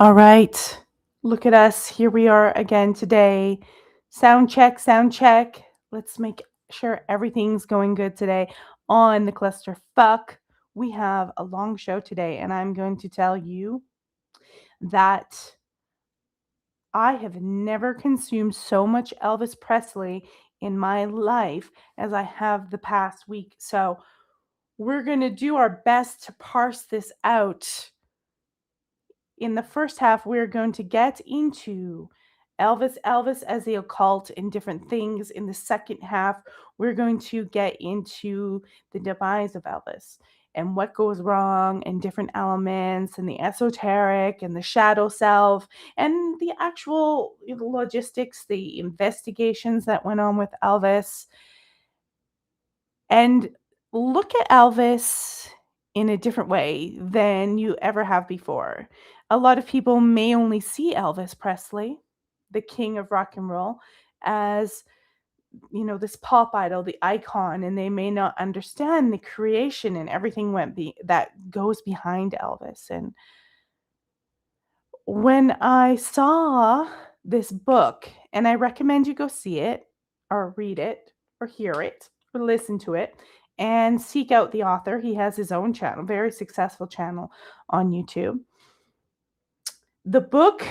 All right. Look at us. Here we are again today. Sound check, sound check. Let's make sure everything's going good today on the clusterfuck. We have a long show today, and I'm going to tell you that I have never consumed so much Elvis Presley in my life as I have the past week. So we're going to do our best to parse this out. In the first half, we're going to get into Elvis as the occult and different things. In the second half, we're going to get into the demise of Elvis and what goes wrong and different elements and the esoteric and the shadow self and the actual logistics, the investigations that went on with Elvis. And look at Elvis in a different way than you ever have before. A lot of people may only see Elvis Presley, the king of rock and roll, as this pop idol, the icon, and they may not understand the creation and everything that goes behind Elvis. And when I saw this book, and I recommend you go see it or read it or hear it or listen to it and seek out the author. He has his own channel, very successful channel on YouTube. The book,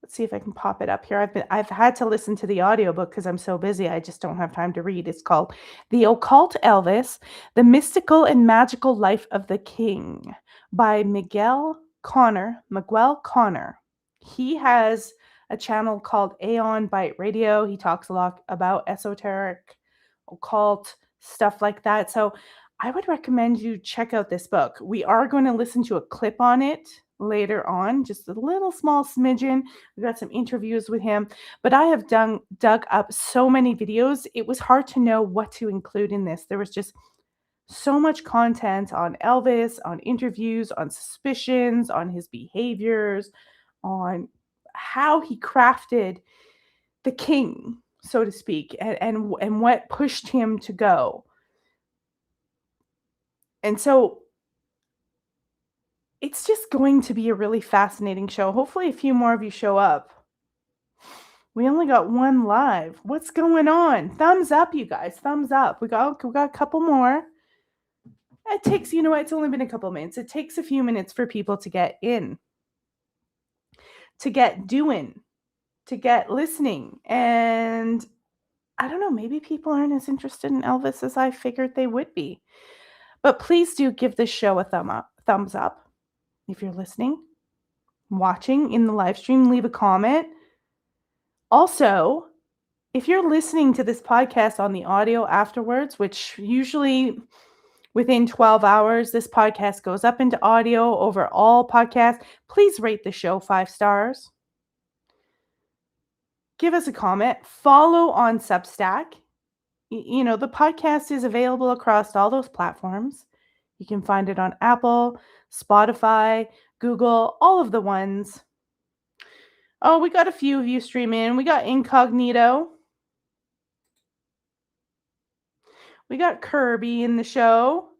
let's see if I can pop it up here. I've had to listen to the audiobook because I'm so busy. I just don't have time to read. It's called The Occult Elvis: The Mystical and Magical Life of the King by Miguel Connor. He has a channel called Aeon Byte Radio. He talks a lot about esoteric, occult, stuff like that. So I would recommend you check out this book. We are going to listen to a clip on it later on, just a little small smidgen. We got some interviews with him, but I have dug up so many videos. It was hard to know what to include in this. There was just so much content on Elvis, on interviews, on suspicions, on his behaviors, on how he crafted the king, so to speak, and what pushed him to go. And so it's just going to be a really fascinating show. Hopefully a few more of you show up. We only got one live. What's going on? Thumbs up, you guys. Thumbs up. We got a couple more. It takes, it's only been a couple minutes. It takes a few minutes for people to get in, to get doing, to get listening. And I don't know, maybe people aren't as interested in Elvis as I figured they would be. But please do give this show a thumbs up. If you're listening, watching in the live stream, leave a comment. Also, if you're listening to this podcast on the audio afterwards, which usually within 12 hours, this podcast goes up into audio over all podcasts, please rate the show 5 stars. Give us a comment. Follow on Substack. The podcast is available across all those platforms. You can find it on Apple, Spotify, Google, all of the ones. Oh, we got a few of you streaming. We got Incognito. We got Kirby in the show.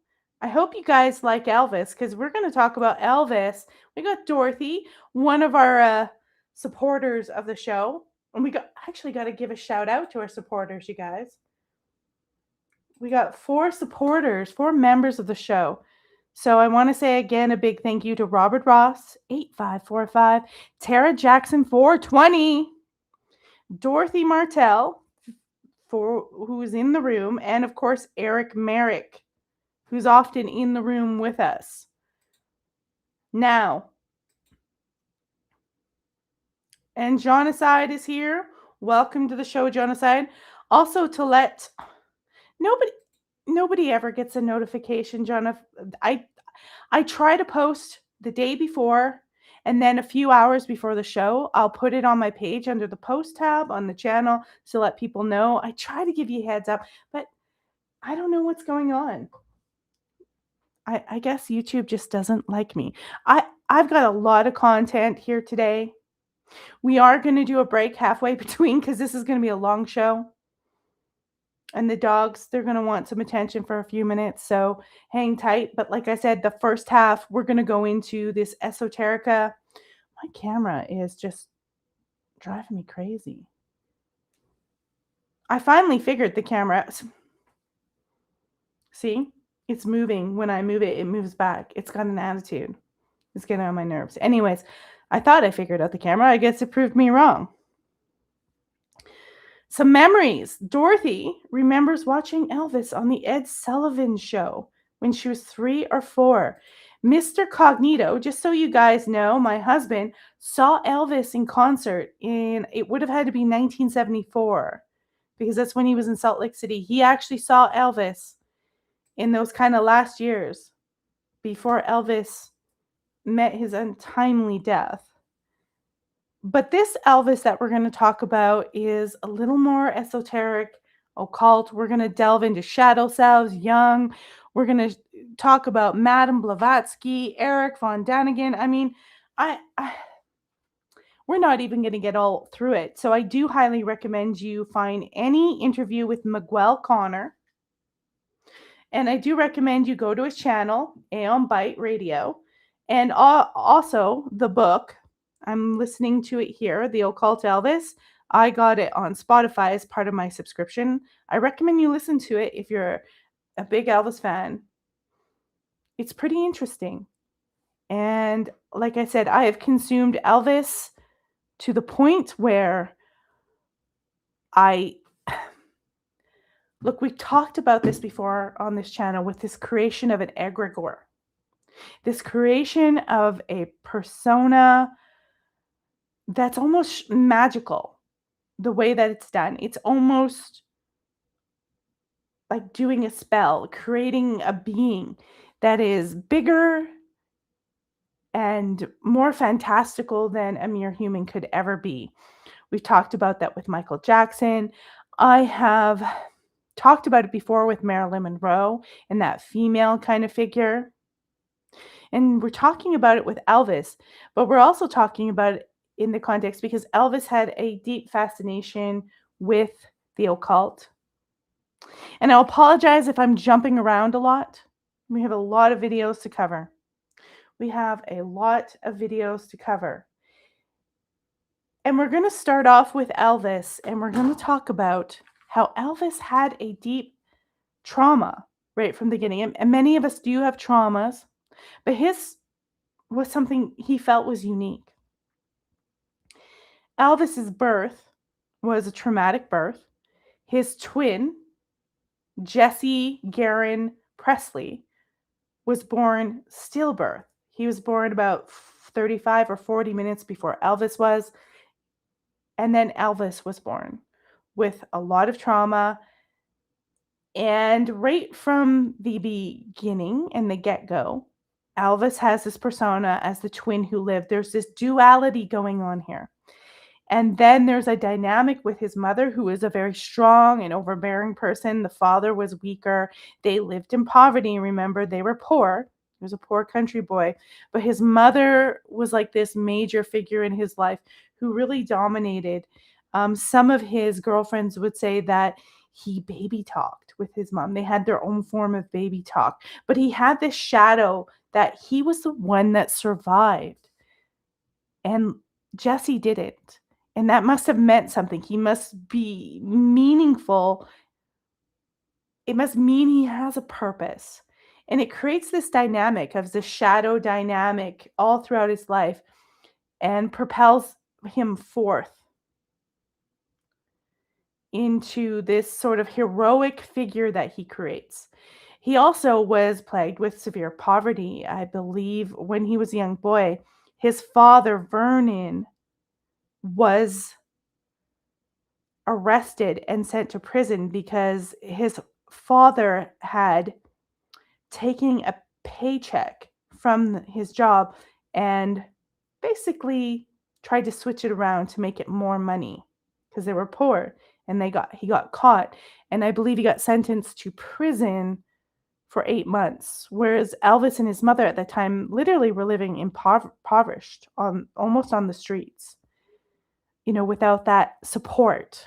I hope you guys like Elvis because we're going to talk about Elvis. We got Dorothy, one of our supporters of the show. And we got to give a shout out to our supporters, you guys. We got 4 supporters, 4 members of the show. So I want to say again a big thank you to Robert Ross, 8545, Tara Jackson, 420, Dorothy Martell, who's in the room, and of course Eric Merrick, who's often in the room with us. Now, and Jonacide is here. Welcome to the show, Jonacide. Also to let nobody ever gets a notification, Jonah. I try to post the day before, and then a few hours before the show, I'll put it on my page under the post tab on the channel to let people know. I try to give you a heads up, but I don't know what's going on. I guess YouTube just doesn't like me. I've got a lot of content here today. We are going to do a break halfway between because this is going to be a long show. And the dogs, they're going to want some attention for a few minutes. So hang tight. But like I said, the first half, we're going to go into this esoterica. My camera is just driving me crazy. I finally figured the camera. See, it's moving. When I move it, it moves back. It's got an attitude. It's getting on my nerves. Anyways, I thought I figured out the camera. I guess it proved me wrong. Some memories. Dorothy remembers watching Elvis on the Ed Sullivan Show when she was 3 or 4. Mr. Cognito, just so you guys know, my husband saw Elvis in concert it would have had to be 1974 because that's when he was in Salt Lake City. He actually saw Elvis in those kind of last years before Elvis met his untimely death. But this Elvis that we're going to talk about is a little more esoteric, occult. We're going to delve into shadow selves, Jung. We're going to talk about Madame Blavatsky, Eric von Daniken. I mean, we're not even going to get all through it. So I do highly recommend you find any interview with Miguel Connor. And I do recommend you go to his channel, Aeon Byte Radio, and also the book. I'm listening to it here, The Occult Elvis. I got it on Spotify as part of my subscription. I recommend you listen to it if you're a big Elvis fan. It's pretty interesting. And like I said, I have consumed Elvis to the point where look, we talked about this before on this channel with this creation of an egregore. This creation of a persona that's almost magical, the way that it's done. It's almost like doing a spell, creating a being that is bigger and more fantastical than a mere human could ever be. We've talked about that with Michael Jackson. I have talked about it before with Marilyn Monroe and that female kind of figure. And we're talking about it with Elvis, but we're also talking about it in the context because Elvis had a deep fascination with the occult. And I'll apologize if I'm jumping around a lot. We have a lot of videos to cover. And we're going to start off with Elvis, and we're going to talk about how Elvis had a deep trauma right from the beginning. And many of us do have traumas, but his was something he felt was unique. Elvis's birth was a traumatic birth. His twin, Jesse Garin Presley, was born stillbirth. He was born about 35 or 40 minutes before Elvis was. And then Elvis was born with a lot of trauma. And right from the beginning and the get-go, Elvis has this persona as the twin who lived. There's this duality going on here. And then there's a dynamic with his mother, who is a very strong and overbearing person. The father was weaker. They lived in poverty. Remember, they were poor. He was a poor country boy. But his mother was like this major figure in his life who really dominated. Some of his girlfriends would say that he baby talked with his mom. They had their own form of baby talk. But he had this shadow that he was the one that survived. And Jesse didn't. And that must have meant something. He must be meaningful. It must mean he has a purpose. And it creates this dynamic of the shadow dynamic all throughout his life and propels him forth into this sort of heroic figure that he creates. He also was plagued with severe poverty. I believe when he was a young boy, his father, Vernon, was arrested and sent to prison because his father had taken a paycheck from his job and basically tried to switch it around to make it more money because they were poor, and he got caught, and I believe he got sentenced to prison for 8 months, whereas Elvis and his mother at that time literally were living impoverished almost on the streets, without that support.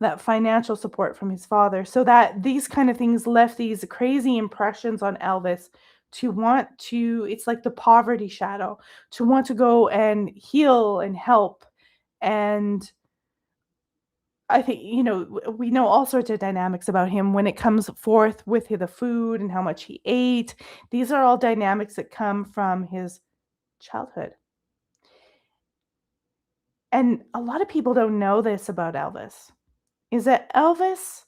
that financial support from his father. So that these kind of things left these crazy impressions on Elvis to want to, it's like the poverty shadow, to want to go and heal and help. And I think, we know all sorts of dynamics about him when it comes forth with the food and how much he ate. These are all dynamics that come from his childhood. And a lot of people don't know this about Elvis, is that Elvis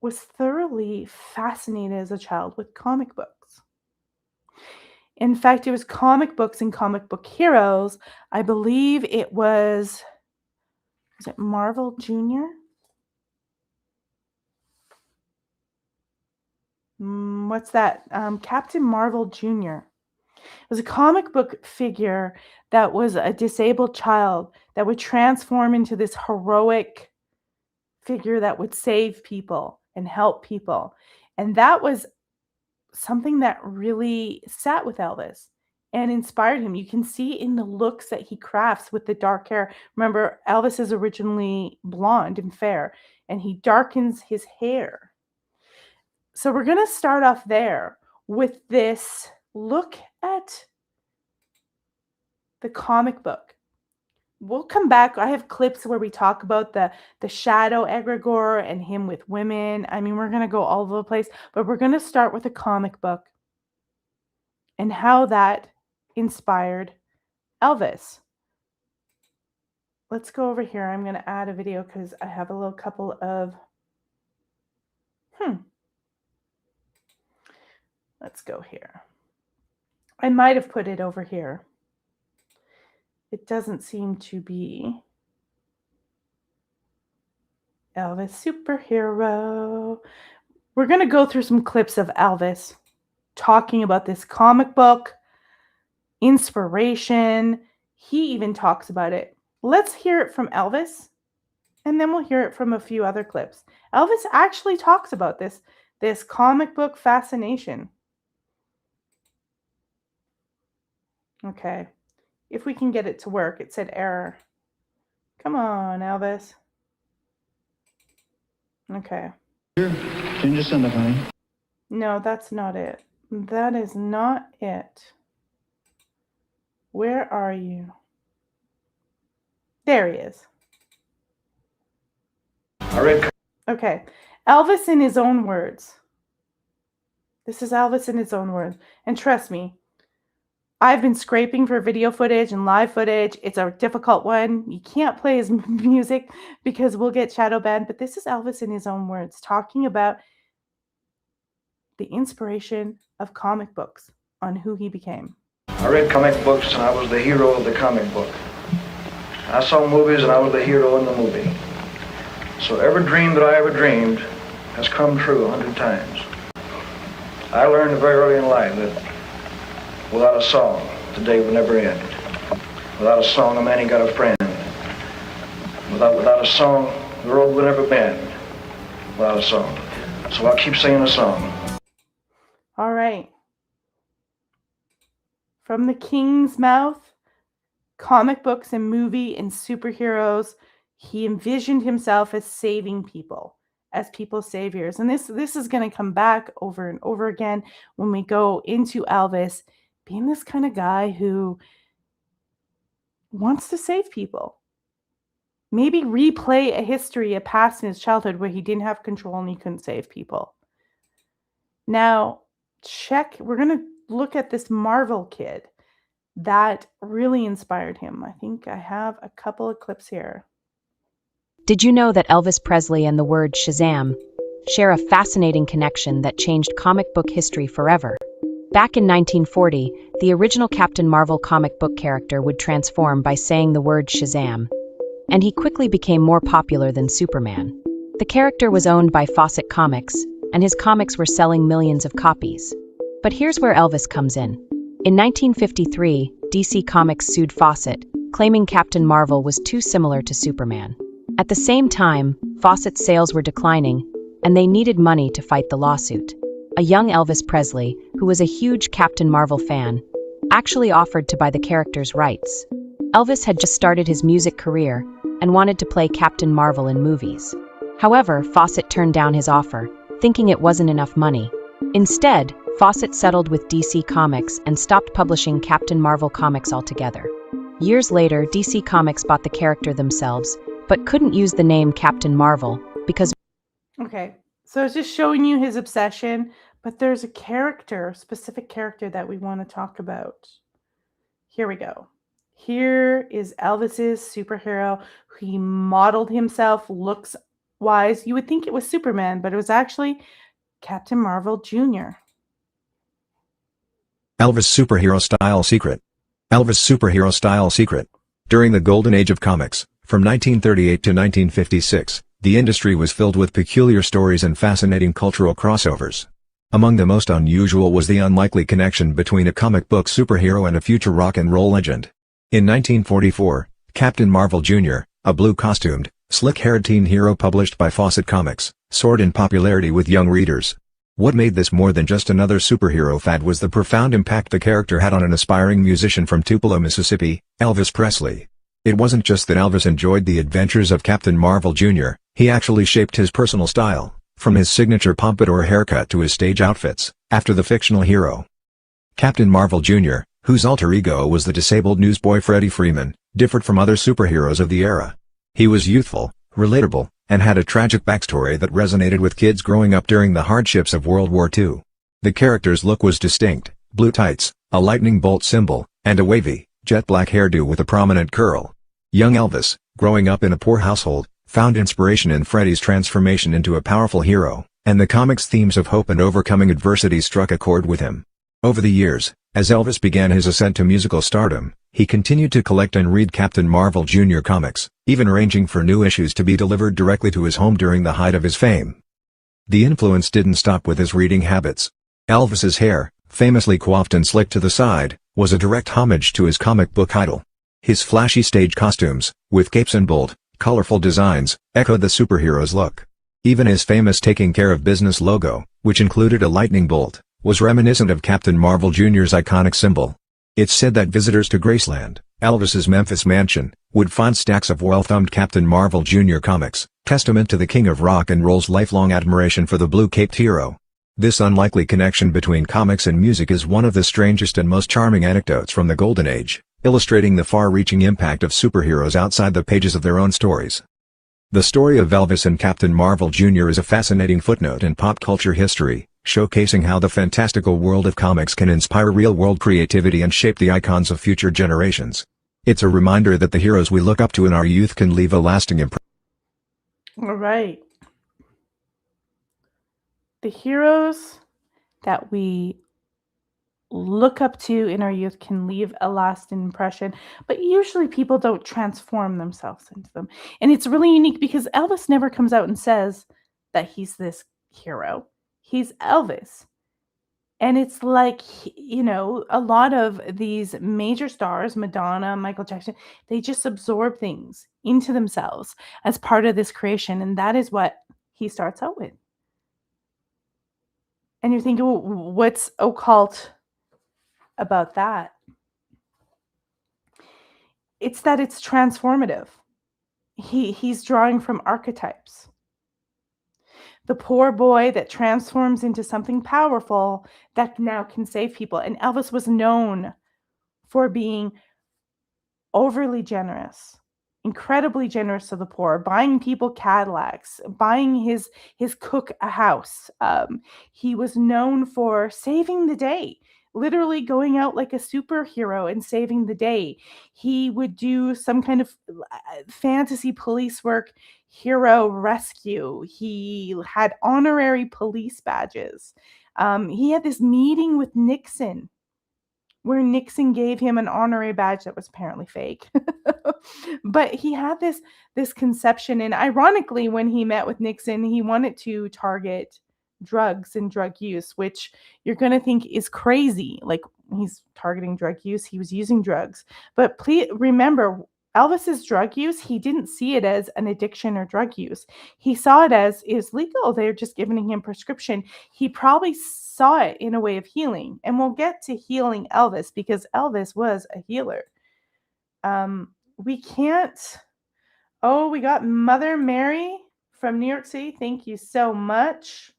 was thoroughly fascinated as a child with comic books. In fact, it was comic books and comic book heroes. I believe it was it Marvel Jr.? What's that? Captain Marvel Jr. It was a comic book figure that was a disabled child that would transform into this heroic figure that would save people and help people. And that was something that really sat with Elvis and inspired him. You can see in the looks that he crafts with the dark hair. Remember, Elvis is originally blonde and fair, and he darkens his hair. So we're going to start off there with this look at the comic book. We'll come back. I have clips where we talk about the shadow egregore and him with women. I mean, we're going to go all over the place, but we're going to start with the comic book and how that inspired Elvis. Let's go over here. I'm going to add a video because I have a little couple of... Let's go here. I might have put it over here. It doesn't seem to be Elvis superhero. We're going to go through some clips of Elvis talking about this comic book, inspiration. He even talks about it. Let's hear it from Elvis, and then we'll hear it from a few other clips. Elvis actually talks about this comic book fascination. Okay. If we can get it to work. It said error. Come on, Elvis. Okay. Can you just send the phone? No, that's not it. That is not it. Where are you? There he is. All right. Okay. Elvis in his own words. This is Elvis in his own words. And trust me, I've been scraping for video footage and live footage. It's a difficult one. You can't play his music because we'll get shadow banned. But this is Elvis in his own words talking about the inspiration of comic books on who he became. I read comic books and I was the hero of the comic book. I saw movies and I was the hero in the movie. So every dream that I ever dreamed has come true 100 times. I learned very early in life that without a song, the day would never end. Without a song, a man ain't got a friend. Without a song, the road would never bend. Without a song. So I'll keep singing a song. All right. From the king's mouth, comic books and movie and superheroes, he envisioned himself as saving people, as people's saviors. And this is going to come back over and over again when we go into Elvis being this kind of guy who wants to save people. Maybe replay a history, a past in his childhood where he didn't have control and he couldn't save people. Now, we're going to look at this Marvel kid that really inspired him. I think I have a couple of clips here. Did you know that Elvis Presley and the word Shazam share a fascinating connection that changed comic book history forever? Back in 1940, the original Captain Marvel comic book character would transform by saying the word Shazam, and he quickly became more popular than Superman. The character was owned by Fawcett Comics, and his comics were selling millions of copies. But here's where Elvis comes in. In 1953, DC Comics sued Fawcett, claiming Captain Marvel was too similar to Superman. At the same time, Fawcett's sales were declining, and they needed money to fight the lawsuit. A young Elvis Presley, who was a huge Captain Marvel fan, actually offered to buy the character's rights. Elvis had just started his music career, and wanted to play Captain Marvel in movies. However, Fawcett turned down his offer, thinking it wasn't enough money. Instead, Fawcett settled with DC Comics and stopped publishing Captain Marvel comics altogether. Years later, DC Comics bought the character themselves, but couldn't use the name Captain Marvel because... Okay, so it's just showing you his obsession, but there's a character, specific character that we want to talk about. Here we go. Here is Elvis's superhero. He modeled himself looks-wise. You would think it was Superman, but it was actually Captain Marvel Jr. Elvis superhero style secret. Elvis superhero style secret. During the golden age of comics, from 1938 to 1956, the industry was filled with peculiar stories and fascinating cultural crossovers. Among the most unusual was the unlikely connection between a comic book superhero and a future rock and roll legend. In 1944, Captain Marvel Jr., a blue-costumed, slick-haired teen hero published by Fawcett Comics, soared in popularity with young readers. What made this more than just another superhero fad was the profound impact the character had on an aspiring musician from Tupelo, Mississippi, Elvis Presley. It wasn't just that Elvis enjoyed the adventures of Captain Marvel Jr., he actually shaped his personal style, from his signature pompadour haircut to his stage outfits, after the fictional hero. Captain Marvel Jr., whose alter ego was the disabled newsboy Freddie Freeman, differed from other superheroes of the era. He was youthful, relatable, and had a tragic backstory that resonated with kids growing up during the hardships of World War II. The character's look was distinct: blue tights, a lightning bolt symbol, and a wavy, jet black hairdo with a prominent curl. Young Elvis, growing up in a poor household, found inspiration in Freddie's transformation into a powerful hero, and the comic's themes of hope and overcoming adversity struck a chord with him. Over the years, as Elvis began his ascent to musical stardom, he continued to collect and read Captain Marvel Jr. comics, even arranging for new issues to be delivered directly to his home during the height of his fame. The influence didn't stop with his reading habits. Elvis's hair, famously coiffed and slicked to the side, was a direct homage to his comic book idol. His flashy stage costumes, with capes and bold, colorful designs, echoed the superhero's look. Even his famous Taking Care of Business logo, which included a lightning bolt, was reminiscent of Captain Marvel Jr.'s iconic symbol. It's said that visitors to Graceland, Elvis's Memphis mansion, would find stacks of well-thumbed Captain Marvel Jr. comics, testament to the king of rock and roll's lifelong admiration for the blue-caped hero. This unlikely connection between comics and music is one of the strangest and most charming anecdotes from the Golden Age, illustrating the far-reaching impact of superheroes outside the pages of their own stories. The story of Elvis and Captain Marvel Jr. is a fascinating footnote in pop culture history, showcasing how the fantastical world of comics can inspire real-world creativity and shape the icons of future generations. It's a reminder that the heroes we look up to in our youth can leave a lasting impression. All right. The heroes that we look up to in our youth can leave a lasting impression, but usually people don't transform themselves into them. And it's really unique because Elvis never comes out and says that he's this hero. He's Elvis. And it's like, a lot of these major stars, Madonna, Michael Jackson, they just absorb things into themselves as part of this creation. And that is what he starts out with. And you're thinking, well, what's occult about that? It's that it's transformative. He's drawing from archetypes. The poor boy that transforms into something powerful that now can save people. And Elvis was known for being overly generous, incredibly generous to the poor, buying people Cadillacs, buying his cook a house. He was known for saving the day, literally going out like a superhero and saving the day. He would do some kind of fantasy police work, hero rescue. He had honorary police badges. He had this meeting with Nixon where Nixon gave him an honorary badge that was apparently fake. But he had this conception, and ironically, when he met with Nixon, he wanted to target drugs and drug use, which you're going to think is crazy. Like, he's targeting drug use, he was using drugs. But please remember, Elvis's drug use, he didn't see it as an addiction or drug use. He saw it as is legal. They're just giving him prescription. He probably saw it in a way of healing. And we'll get to healing Elvis because Elvis was a healer. We can't Oh, we got Mother Mary from New York City. Thank you so much.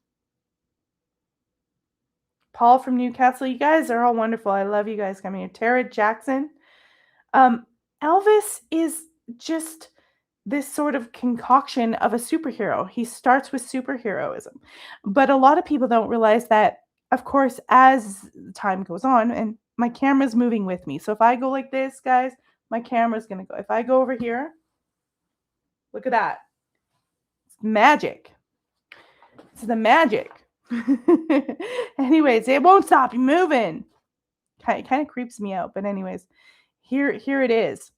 Paul from Newcastle. You guys are all wonderful. I love you guys coming here. Tara Jackson. Elvis is just this sort of concoction of a superhero. He starts with superheroism. But a lot of people don't realize that, of course, as time goes on, and my camera's moving with me. So if I go like this, guys, my camera's going to go. If I go over here, look at that. It's magic. It's the magic. Anyways, it won't stop you moving. It kind of creeps me out. But anyways, here it is.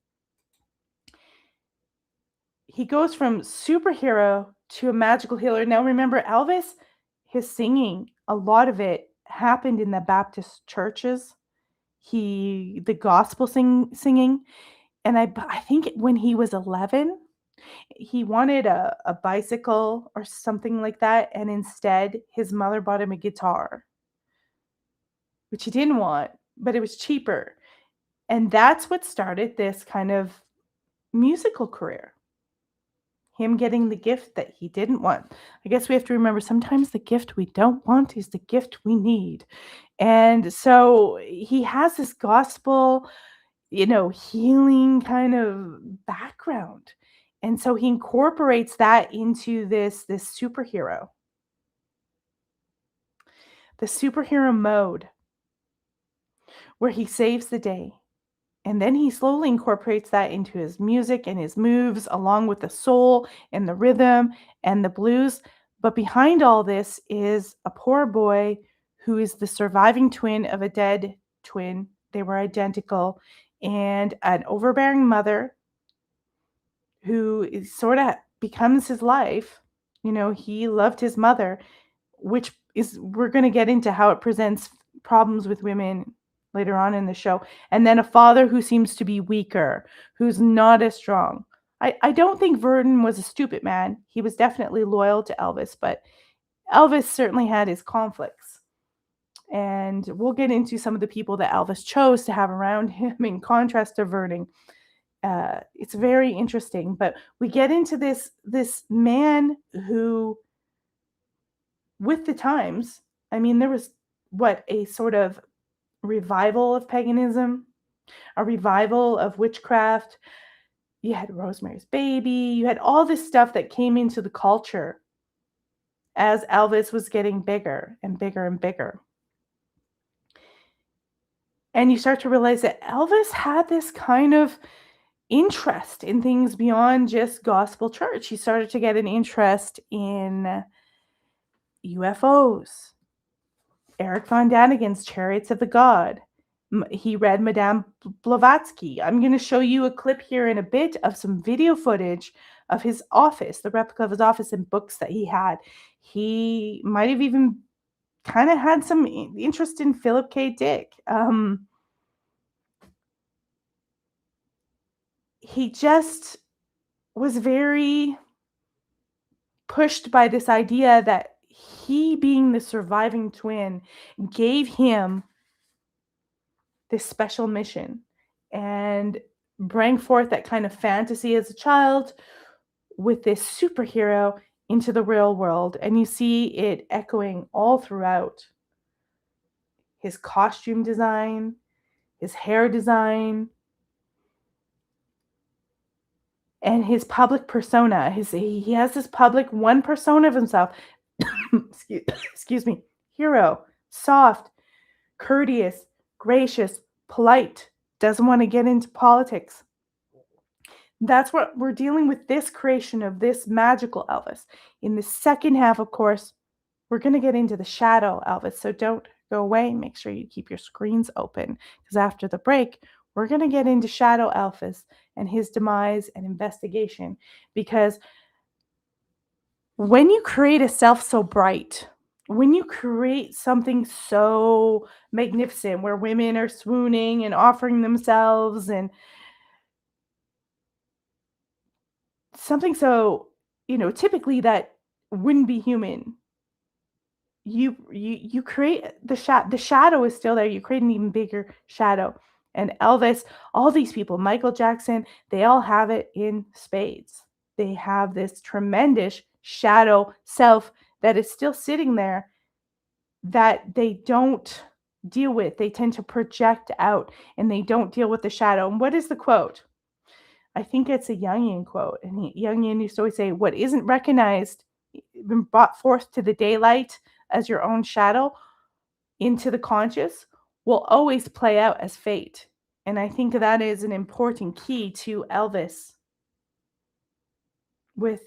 He goes from superhero to a magical healer. Now remember, Elvis, his singing, a lot of it happened in the Baptist churches. The gospel singing. And I think when he was 11, he wanted a bicycle or something like that. And instead, his mother bought him a guitar, which he didn't want, but it was cheaper. And that's what started this kind of musical career. Him getting the gift that he didn't want. I guess we have to remember sometimes the gift we don't want is the gift we need. And so he has this gospel, healing kind of background. And so he incorporates that into this superhero. The superhero mode where he saves the day. And then he slowly incorporates that into his music and his moves, along with the soul and the rhythm and the blues. But behind all this is a poor boy who is the surviving twin of a dead twin. They were identical. And an overbearing mother who sort of becomes his life. He loved his mother, which we're going to get into how it presents problems with women later on in the show. And then a father who seems to be weaker, who's not as strong. I don't think Vernon was a stupid man. He was definitely loyal to Elvis, but Elvis certainly had his conflicts. And we'll get into some of the people that Elvis chose to have around him in contrast to Vernon. It's very interesting, but we get into this man who, with the times, there was a sort of revival of paganism, a revival of witchcraft. You had Rosemary's Baby. You had all this stuff that came into the culture as Elvis was getting bigger and bigger and bigger. And you start to realize that Elvis had this kind of interest in things beyond just gospel church. He started to get an interest in UFOs, Eric von Daniken's Chariots of the God. He read Madame Blavatsky. I'm going to show you a clip here in a bit of some video footage of his office, the replica of his office and books that he had. He might have even kind of had some interest in Philip K. Dick. He just was very pushed by this idea that he, being the surviving twin, gave him this special mission and bring forth that kind of fantasy as a child with this superhero into the real world. And you see it echoing all throughout his costume design, his hair design, and his public persona. He has this public one persona of himself. Excuse me. Hero, soft, courteous, gracious, polite, doesn't want to get into politics. That's what we're dealing with, this creation of this magical Elvis. In the second half, of course, we're going to get into the shadow Elvis. So don't go away. Make sure you keep your screens open, because after the break, we're going to get into shadow Elvis and his demise and investigation. Because when you create a self so bright, when you create something so magnificent where women are swooning and offering themselves and something so, typically that wouldn't be human, you create the shadow is still there. You create an even bigger shadow. And Elvis, all these people, Michael Jackson, they all have it in spades. they have this tremendous shadow self that is still sitting there that they don't deal with. They tend to project out and they don't deal with the shadow. And what is the quote? I think it's a Jungian quote. And Jungian used to always say, what isn't recognized, been brought forth to the daylight as your own shadow into the conscious, will always play out as fate. And I think that is an important key to Elvis with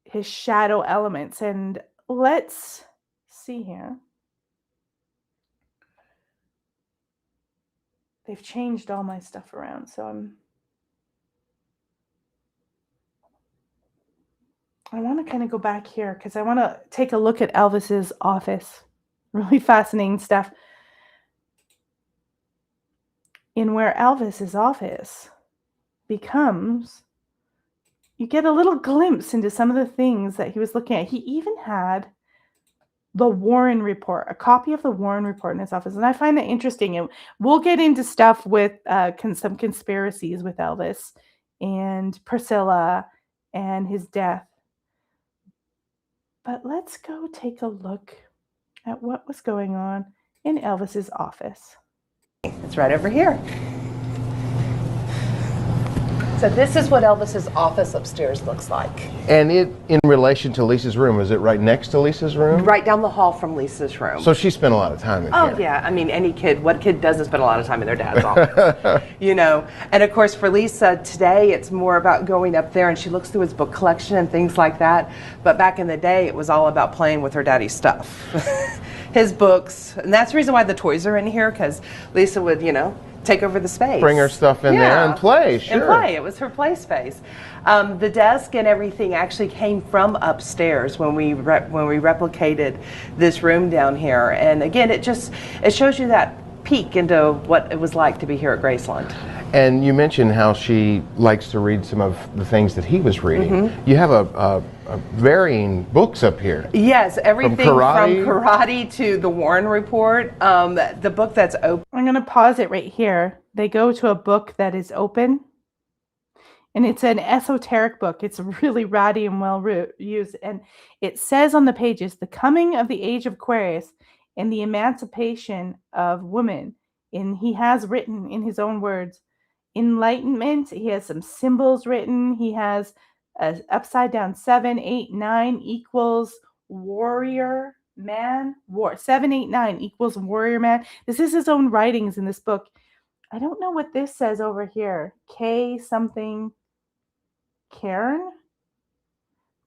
his shadow elements. And let's see here. They've changed all my stuff around, so I want to kind of go back here because I want to take a look at Elvis's office. Really fascinating stuff. In where Elvis's office becomes, you get a little glimpse into some of the things that he was looking at. He even had the Warren Report, a copy of the Warren Report in his office. And I find that interesting. And we'll get into stuff with some conspiracies with Elvis and Priscilla and his death. But let's go take a look at what was going on in Elvis's office. It's right over here. So this is what Elvis's office upstairs looks like. And it, in relation to Lisa's room, is it right next to Lisa's room? Right down the hall from Lisa's room. So she spent a lot of time in Oh here. yeah, I mean any kid, what kid doesn't spend a lot of time in their dad's office? You know, and of course for Lisa today it's more about going up there and she looks through his book collection and things like that. But back in the day it was all about playing with her daddy's stuff. His books, and that's the reason why the toys are in here, because Lisa would, you know, take over the space. Bring her stuff in there and play, sure. And play, it was her play space. The desk and everything actually came from upstairs when we replicated this room down here. And again, it shows you that peek into what it was like to be here at Graceland. And you mentioned how she likes to read some of the things that he was reading. You have a varying books up here. Yes, everything from karate? karate to the Warren Report. The book that's open. I'm going to pause it right here. They go to a book that is open. And it's an esoteric book. It's really ratty and well used. And it says on the pages, the coming of the age of Aquarius and the emancipation of women. And he has written in his own words, enlightenment. He has some symbols written. He has an upside down 7, 8, 9 equals warrior man. 7, 8, 9 equals warrior man. This is his own writings in this book. I don't know what this says over here. K something Cairn.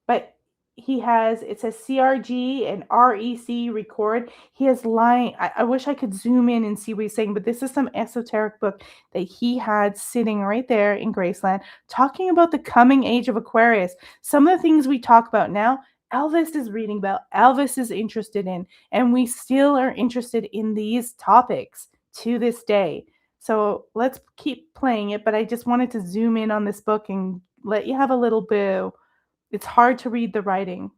But he has, it says CRG and REC record. He has line. I wish I could zoom in and see what he's saying, but this is some esoteric book that he had sitting right there in Graceland talking about the coming age of Aquarius. Some of the things we talk about now, Elvis is reading about, Elvis is interested in, and we still are interested in these topics to this day. So let's keep playing it, but I just wanted to zoom in on this book and let you have a little boo. It's hard to read the writing,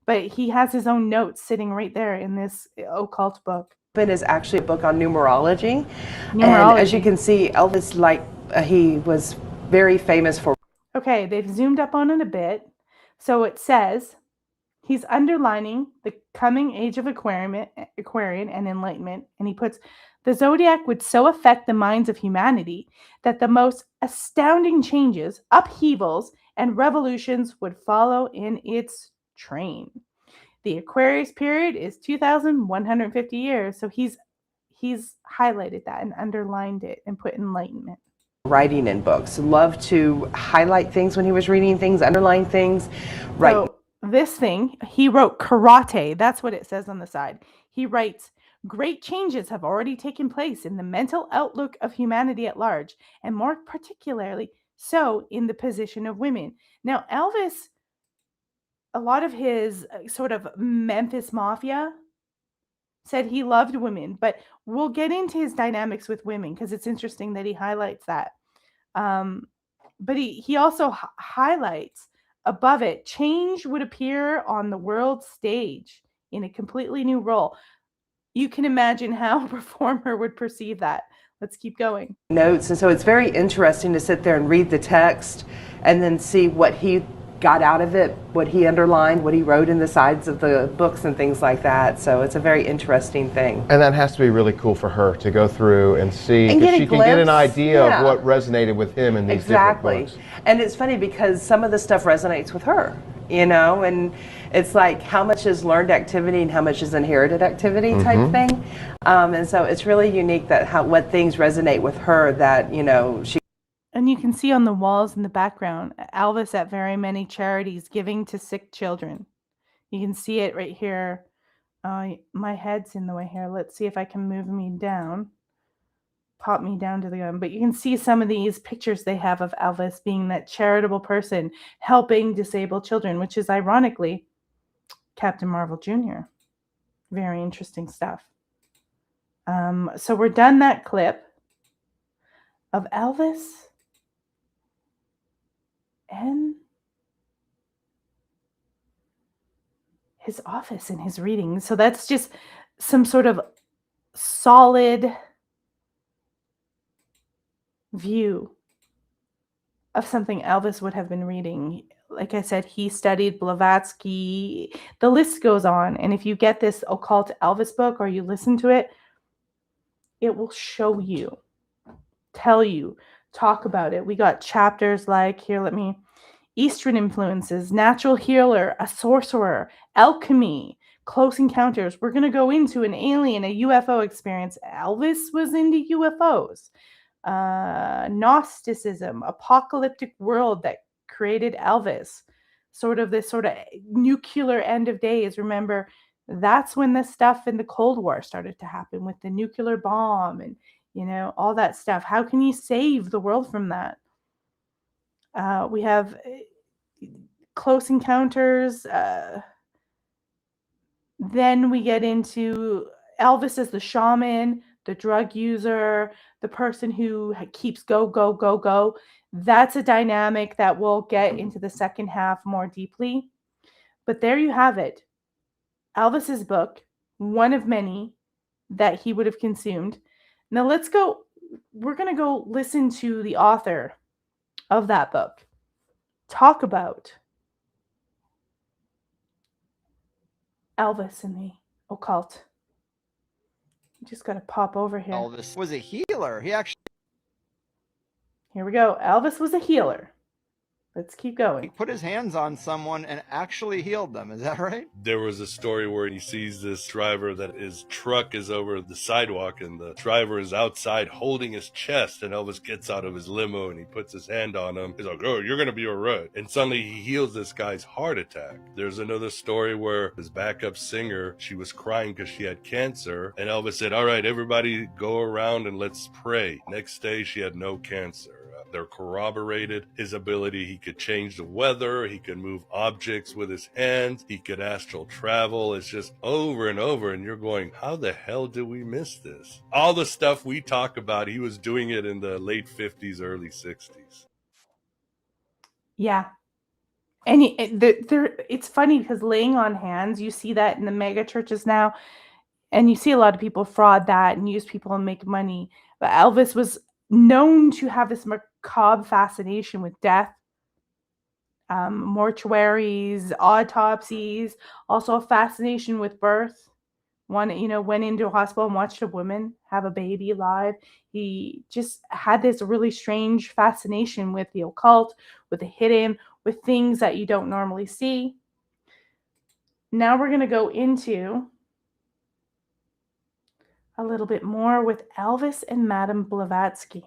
but he has his own notes sitting right there in this occult book. It is actually a book on numerology. And as you can see, Elvis, he was very famous for. Okay, they've zoomed up on it a bit. So it says he's underlining the coming age of Aquarian and enlightenment, and he puts, the zodiac would so affect the minds of humanity that the most astounding changes, upheavals, and revolutions would follow in its train. The Aquarius period is 2,150 years. So he's highlighted that and underlined it and put enlightenment. Writing in books. Loved to highlight things when he was reading things, underline things. Right. So this thing, he wrote karate. That's what it says on the side. He writes, great changes have already taken place in the mental outlook of humanity at large, and more particularly so in the position of women. Now, Elvis, a lot of his sort of Memphis Mafia said he loved women, but we'll get into his dynamics with women because it's interesting that he highlights that. But he also highlights above it, change would appear on the world stage in a completely new role. You can imagine how a performer would perceive that. Let's keep going. Notes, and so it's very interesting to sit there and read the text and then see what he got out of it, what he underlined, what he wrote in the sides of the books and things like that. So it's a very interesting thing. And that has to be really cool for her to go through and see, And because get a she can get an glimpse, idea yeah. of what resonated with him in these different books. And it's funny because some of the stuff resonates with her, you know, and it's like how much is learned activity and how much is inherited activity type thing. And so it's really unique that what things resonate with her that, you know, she. And you can see on the walls in the background, Elvis at very many charities giving to sick children. You can see it right here. My head's in the way here. Let's see if I can move me down. Pop me down to the ground. But you can see some of these pictures they have of Elvis being that charitable person helping disabled children, which is ironically Captain Marvel Jr. Very interesting stuff. So we're done that clip of Elvis and his office and his readings. So that's just some sort of solid view of something Elvis would have been reading. Like I said, he studied Blavatsky. The list goes on. And if you get this Occult Elvis book or you listen to it, it will show you, tell you, talk about it. We got chapters like, here, Eastern influences, natural healer, a sorcerer, alchemy, close encounters. We're going to go into an alien, a UFO experience. Elvis was into UFOs. Gnosticism, apocalyptic world that created Elvis. This sort of nuclear end of days. Remember, that's when the stuff in the Cold War started to happen with the nuclear bomb and, you know, all that stuff. How can you save the world from that? We have close encounters. Then we get into Elvis as the shaman, the drug user, the person who keeps go, go, go, go. That's a dynamic that we'll get into the second half more deeply. But there you have it. Elvis's book, one of many that he would have consumed. Now let's go. We're going to go listen to the author of that book talk about Elvis and the occult. Just got to pop over here. Elvis was a healer. Here we go. Elvis was a healer. Let's keep going. He put his hands on someone and actually healed them. Is that right? There was a story where he sees this driver that his truck is over the sidewalk and the driver is outside holding his chest, and Elvis gets out of his limo and he puts his hand on him. He's like, "Oh, you're going to be all right." And suddenly he heals this guy's heart attack. There's another story where his backup singer, she was crying because she had cancer, and Elvis said, "All right, everybody go around and let's pray." Next day she had no cancer. They're corroborated his ability. He could change the weather. He could move objects with his hands. He could astral travel. It's just over and over. And you're going, how the hell did we miss this? All the stuff we talk about, he was doing it in the late 50s, early 60s. Yeah. And it's funny because laying on hands, you see that in the mega churches now. And you see a lot of people fraud that and use people and make money. But Elvis was known to have this macabre fascination with death, mortuaries, autopsies, also a fascination with birth. Went into a hospital and watched a woman have a baby alive. He just had this really strange fascination with the occult, with the hidden, with things that you don't normally see. Now we're going to go into a little bit more with Elvis and Madame Blavatsky.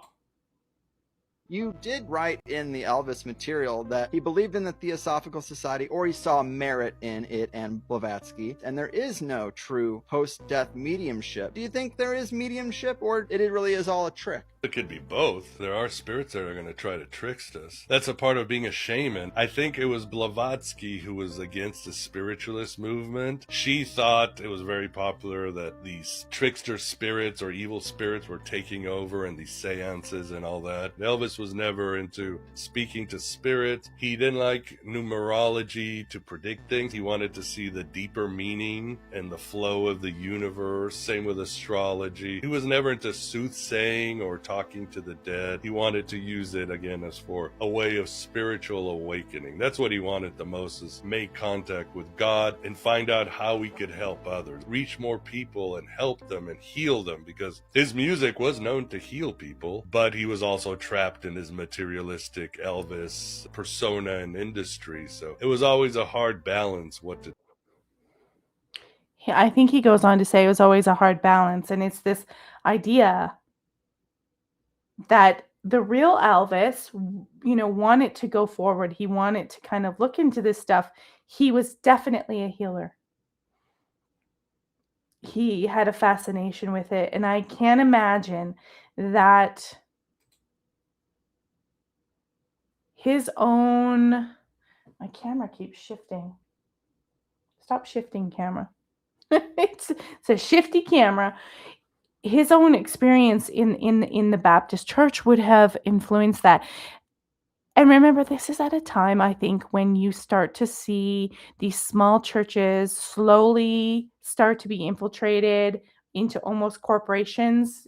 You did write in the Elvis material that he believed in the Theosophical Society, or he saw merit in it and Blavatsky, and there is no true post-death mediumship. Do you think there is mediumship, or it really is all a trick? It could be both. There are spirits that are going to try to trick us. That's a part of being a shaman. I think it was Blavatsky who was against the spiritualist movement. She thought it was very popular that these trickster spirits or evil spirits were taking over and these seances and all that. Elvis was never into speaking to spirits. He didn't like numerology to predict things. He wanted to see the deeper meaning and the flow of the universe. Same with astrology. He was never into soothsaying or talking to the dead. He wanted to use it again as for a way of spiritual awakening. That's what he wanted the most, is make contact with God and find out how he could help others, reach more people and help them and heal them, because his music was known to heal people, but he was also trapped in his materialistic Elvis persona and industry. So it was always a hard balance what to. Yeah, I think he goes on to say it was always a hard balance, and it's this idea that the real Elvis, wanted to go forward. He wanted to kind of look into this stuff. He was definitely a healer. He had a fascination with it, and I can't imagine that his own... My camera keeps shifting. Stop shifting, camera. It's a shifty camera. His own experience in the Baptist church would have influenced that. And remember, this is at a time, I think, when you start to see these small churches slowly start to be infiltrated into almost corporations.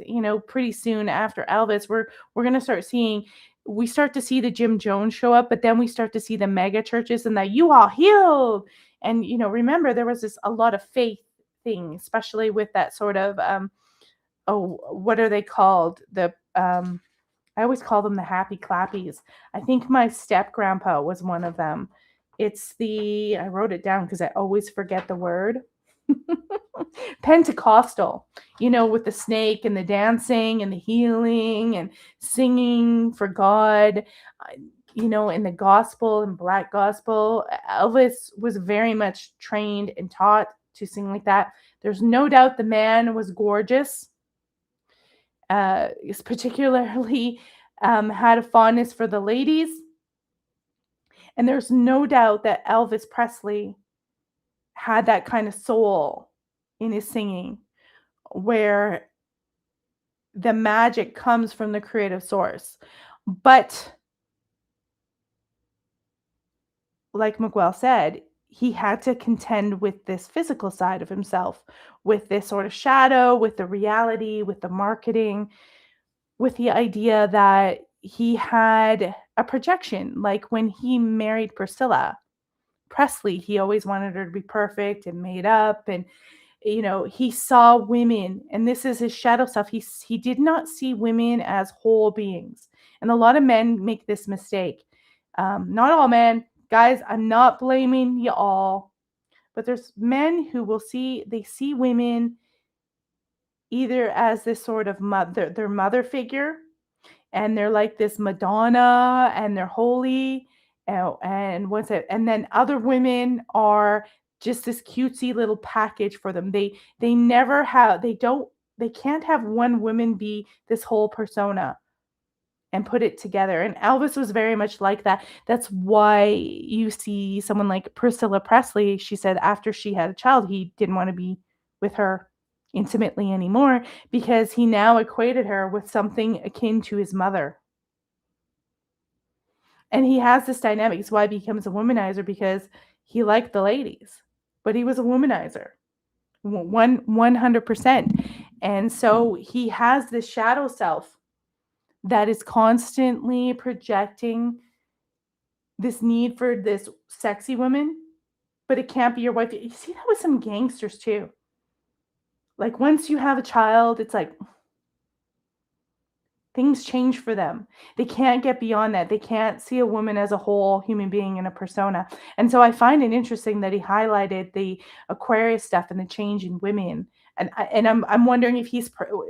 Pretty soon after Elvis, we're going to start seeing, we start to see the Jim Jones show up, but then we start to see the mega churches and that you all healed. And, remember, there was a lot of faith thing, especially with that sort of, what are they called? I always call them the happy clappies. I think my step grandpa was one of them. I wrote it down because I always forget the word. Pentecostal, with the snake and the dancing and the healing and singing for God, in the gospel and black gospel. Elvis was very much trained and taught to sing like that. There's no doubt the man was gorgeous. Particularly had a fondness for the ladies. And there's no doubt that Elvis Presley had that kind of soul in his singing, where the magic comes from the creative source. But like Miguel said, he had to contend with this physical side of himself, with this sort of shadow, with the reality, with the marketing, with the idea that he had a projection. Like when he married Priscilla Presley, he always wanted her to be perfect and made up. And, he saw women, and this is his shadow self. He did not see women as whole beings. And a lot of men make this mistake. Not all men. Guys, I'm not blaming you all. But there's men who see women either as this sort of their mother figure, and they're like this Madonna, and they're holy, and then other women are just this cutesy little package for them. They can't have one woman be this whole persona and put it together. And Elvis was very much like that. That's why you see someone like Priscilla Presley. She said after she had a child, he didn't want to be with her intimately anymore, because he now equated her with something akin to his mother. And he has this dynamic. It's why he becomes a womanizer, because he liked the ladies, but he was a womanizer, 100%. And so he has this shadow self that is constantly projecting this need for this sexy woman, but it can't be your wife. You see that with some gangsters too. Like once you have a child, it's like things change for them. They can't get beyond that. They can't see a woman as a whole human being in a persona. And so I find it interesting that he highlighted the Aquarius stuff and the change in women. And I'm wondering if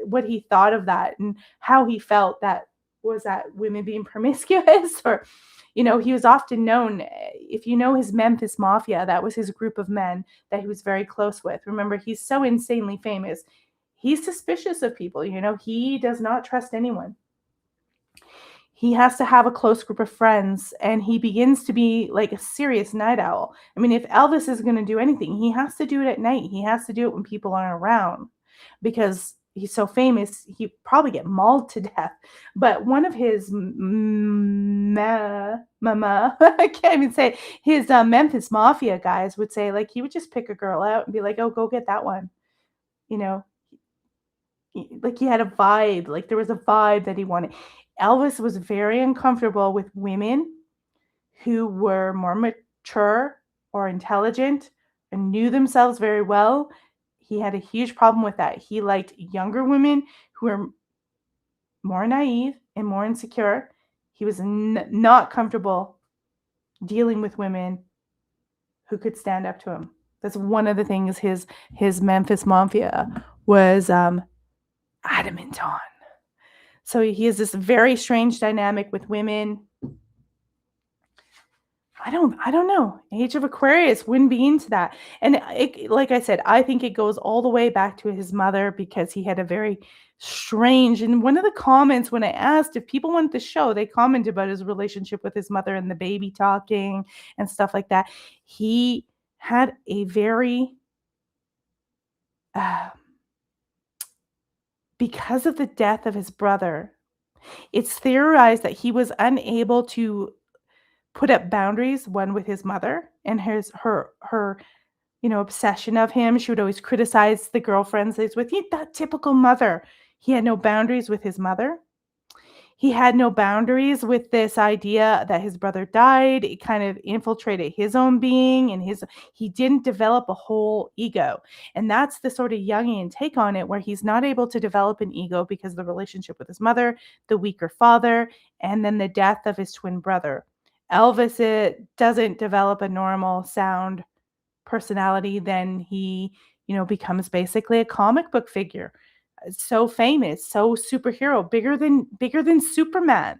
what he thought of that and how he felt that women being promiscuous, or, he was often known, if you know his Memphis Mafia, that was his group of men that he was very close with. Remember, he's so insanely famous. He's suspicious of people, he does not trust anyone. He has to have a close group of friends, and he begins to be like a serious night owl. I mean, if Elvis is going to do anything, he has to do it at night. He has to do it when people aren't around because he's so famous. He'd probably get mauled to death. But one of his mama, I can't even say it, his Memphis Mafia guys would say, like, he would just pick a girl out and be like, oh, go get that one. You know, like he had a vibe, like there was a vibe that he wanted. Elvis was very uncomfortable with women who were more mature or intelligent and knew themselves very well. He had a huge problem with that. He liked younger women who were more naive and more insecure. He was not comfortable dealing with women who could stand up to him. That's one of the things his Memphis Mafia was adamant on. So he has this very strange dynamic with women. I don't know. Age of Aquarius wouldn't be into that. And like I said, I think it goes all the way back to his mother because he had a very strange, and one of the comments when I asked if people wanted the show, they commented about his relationship with his mother and the baby talking and stuff like that. He had a very because of the death of his brother, it's theorized that he was unable to put up boundaries, one with his mother and her obsession of him. She would always criticize the girlfriends he's with. That typical mother. He had no boundaries with his mother. He had no boundaries with this idea that his brother died. It kind of infiltrated his own being, and he didn't develop a whole ego. And that's the sort of Jungian take on it, where he's not able to develop an ego because of the relationship with his mother, the weaker father, and then the death of his twin brother. Elvis doesn't develop a normal sound personality, then he, becomes basically a comic book figure. So famous, so superhero, bigger than Superman,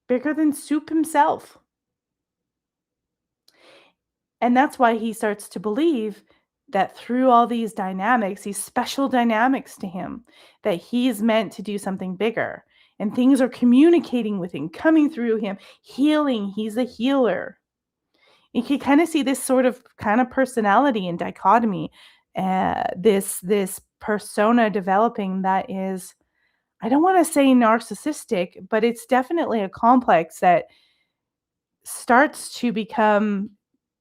bigger than Soup himself. And that's why he starts to believe that through all these dynamics, these special dynamics to him, that he's meant to do something bigger. And things are communicating with him, coming through him, healing. He's a healer. You can kind of see this sort of kind of personality and dichotomy, this persona developing that is, I don't want to say narcissistic, but it's definitely a complex that starts to become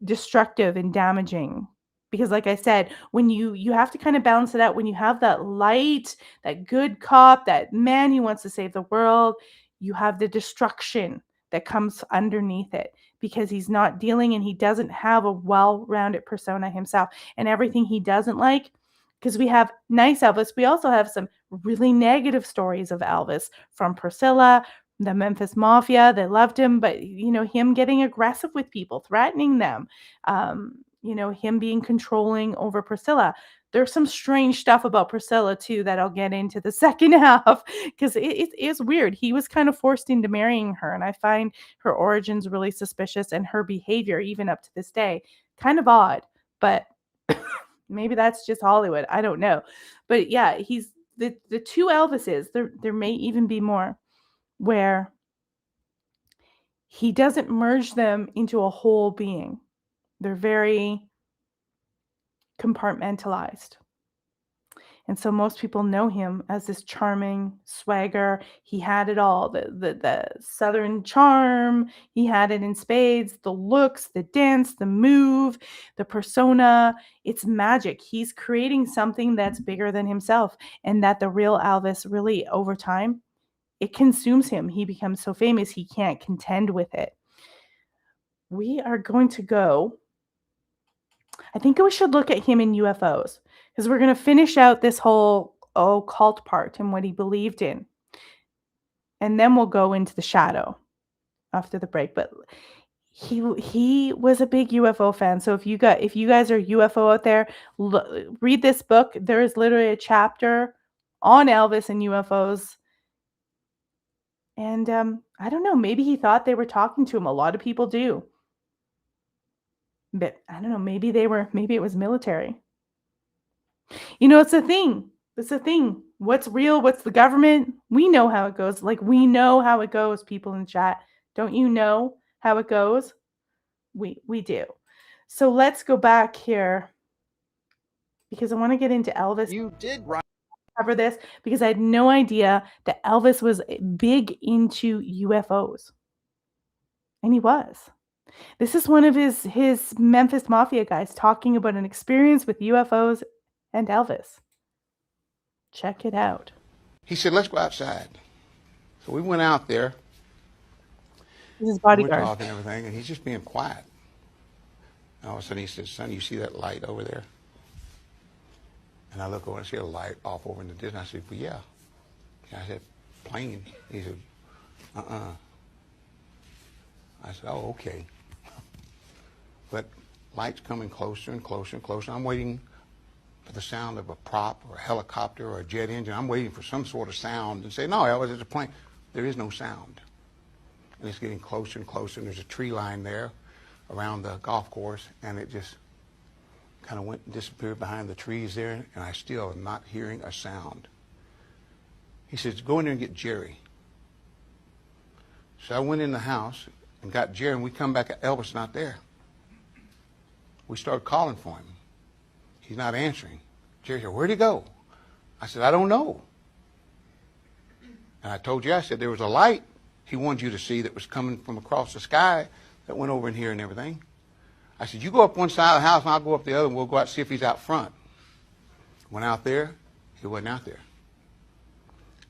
destructive and damaging. Because like I said, when you have to kind of balance it out, when you have that light, that good cop, that man who wants to save the world, you have the destruction that comes underneath it because he's not dealing and he doesn't have a well-rounded persona himself. And everything he doesn't like, because we have nice Elvis, we also have some really negative stories of Elvis, from Priscilla, the Memphis Mafia. They loved him, but him getting aggressive with people, threatening them, him being controlling over Priscilla. There's some strange stuff about Priscilla too that I'll get into the second half, because it is weird. He was kind of forced into marrying her, and I find her origins really suspicious, and her behavior, even up to this day, kind of odd. But maybe that's just Hollywood. I don't know. But yeah, he's the two Elvises. There may even be more, where he doesn't merge them into a whole being. They're very compartmentalized. And so most people know him as this charming swagger. He had it all, the Southern charm. He had it in spades, the looks, the dance, the move, the persona. It's magic. He's creating something that's bigger than himself, and that the real Elvis really, over time, it consumes him. He becomes so famous, he can't contend with it. We are going to go. I think we should look at him in UFOs, because we're going to finish out this whole occult part and what he believed in. And then we'll go into the shadow after the break. But he was a big UFO fan. So if you guys are UFO out there, read this book. There is literally a chapter on Elvis and UFOs. And I don't know, maybe he thought they were talking to him. A lot of people do. But I don't know, maybe it was military. It's a thing. It's a thing. What's real? What's the government? We know how it goes. Like, we know how it goes, people in chat. Don't you know how it goes? We do. So let's go back here because I want to get into Elvis. You did right. Cover this because I had no idea that Elvis was big into UFOs. And he was. This is one of his Memphis Mafia guys talking about an experience with UFOs and Elvis. Check it out. He said, let's go outside. So we went out there. This is We bodyguard. were talking and everything, and he's just being quiet. And all of a sudden he said, son, you see that light over there? And I look over and see a light off over in the distance. I said, well, yeah. I said, plane. He said, uh-uh. I said, oh, okay. But lights coming closer and closer and closer. I'm waiting for the sound of a prop or a helicopter or a jet engine. I'm waiting for some sort of sound and say, no, Elvis, it's a plane. There is no sound. And it's getting closer and closer, and there's a tree line there around the golf course, and it just kind of went and disappeared behind the trees there, and I still am not hearing a sound. He says, go in there and get Jerry. So I went in the house and got Jerry, and we come back, Elvis not there. We started calling for him. He's not answering. Jerry said, where'd he go? I said, I don't know. And I told you, I said, there was a light he wanted you to see that was coming from across the sky that went over in here and everything. I said, you go up one side of the house and I'll go up the other and we'll go out and see if he's out front. Went out there, he wasn't out there.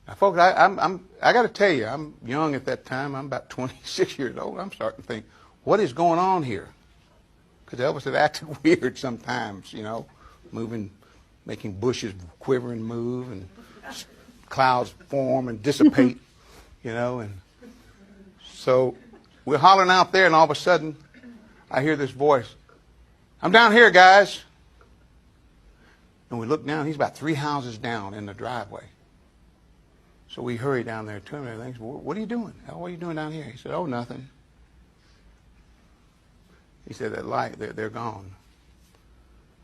Now, folks, I got to tell you, I'm young at that time. I'm about 26 years old. I'm starting to think, what is going on here? Because Elvis had acted weird sometimes, you know, moving, making bushes quiver and move, and clouds form and dissipate, you know. And so we're hollering out there, and all of a sudden, I hear this voice, I'm down here, guys. And we look down, he's about 3 houses down in the driveway. So we hurry down there to him and everything. What are you doing? What are you doing down here? He said, oh, nothing. He said, that light, they're gone.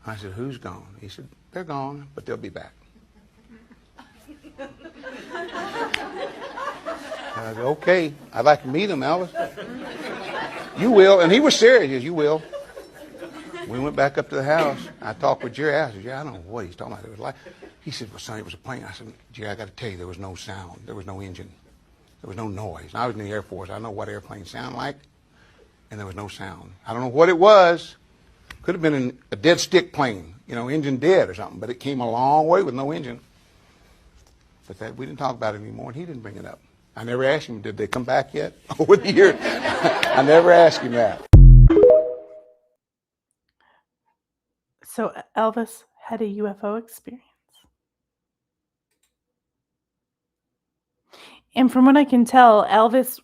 I said, who's gone? He said, they're gone, but they'll be back. I said, okay, I'd like to meet him, Elvis. You will. And he was serious. He said, you will. We went back up to the house. I talked with Jerry. I said, Jerry, I don't know what he's talking about. It was like, he said, well, son, it was a plane. I said, Jerry, I got to tell you, there was no sound. There was no engine. There was no noise. And I was in the Air Force. I know what airplanes sound like. And there was no sound. I don't know what it was. Could have been a dead stick plane, you know, engine dead or something. But it came a long way with no engine. But that we didn't talk about it anymore, and he didn't bring it up. I never asked him, did they come back yet over the years? I never asked him that. So Elvis had a UFO experience. And from what I can tell, Elvis,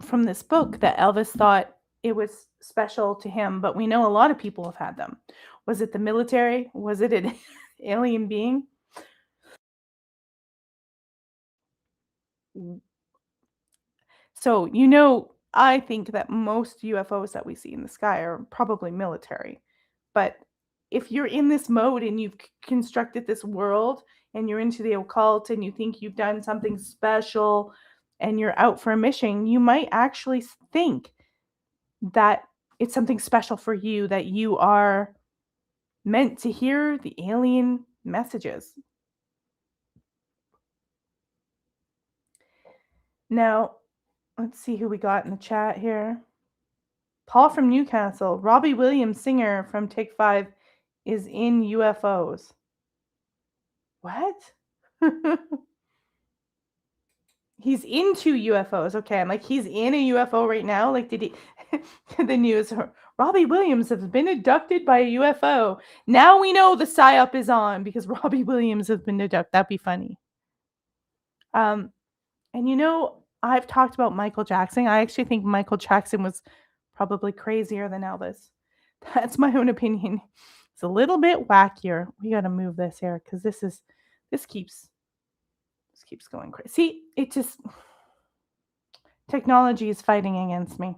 from this book, that Elvis thought it was special to him, but we know a lot of people have had them. Was it the military? Was it an alien being? So, you know, I think that most UFOs that we see in the sky are probably military. But if you're in this mode and you've constructed this world and you're into the occult and you think you've done something special and you're out for a mission, you might actually think that it's something special for you, that you are meant to hear the alien messages. Now, let's see who we got in the chat here. Paul from Newcastle. Robbie Williams, singer from Take 5, is in UFOs. What? He's into UFOs. Okay, I'm like, he's in a UFO right now? Like, did he... the news, Robbie Williams has been abducted by a UFO. Now we know the PSYOP is on because Robbie Williams has been abducted. That'd be funny. And you know, I've talked about Michael Jackson. I actually think Michael Jackson was probably crazier than Elvis. That's my own opinion. It's a little bit wackier. We got to move this here because this keeps going crazy. See, it just, technology is fighting against me.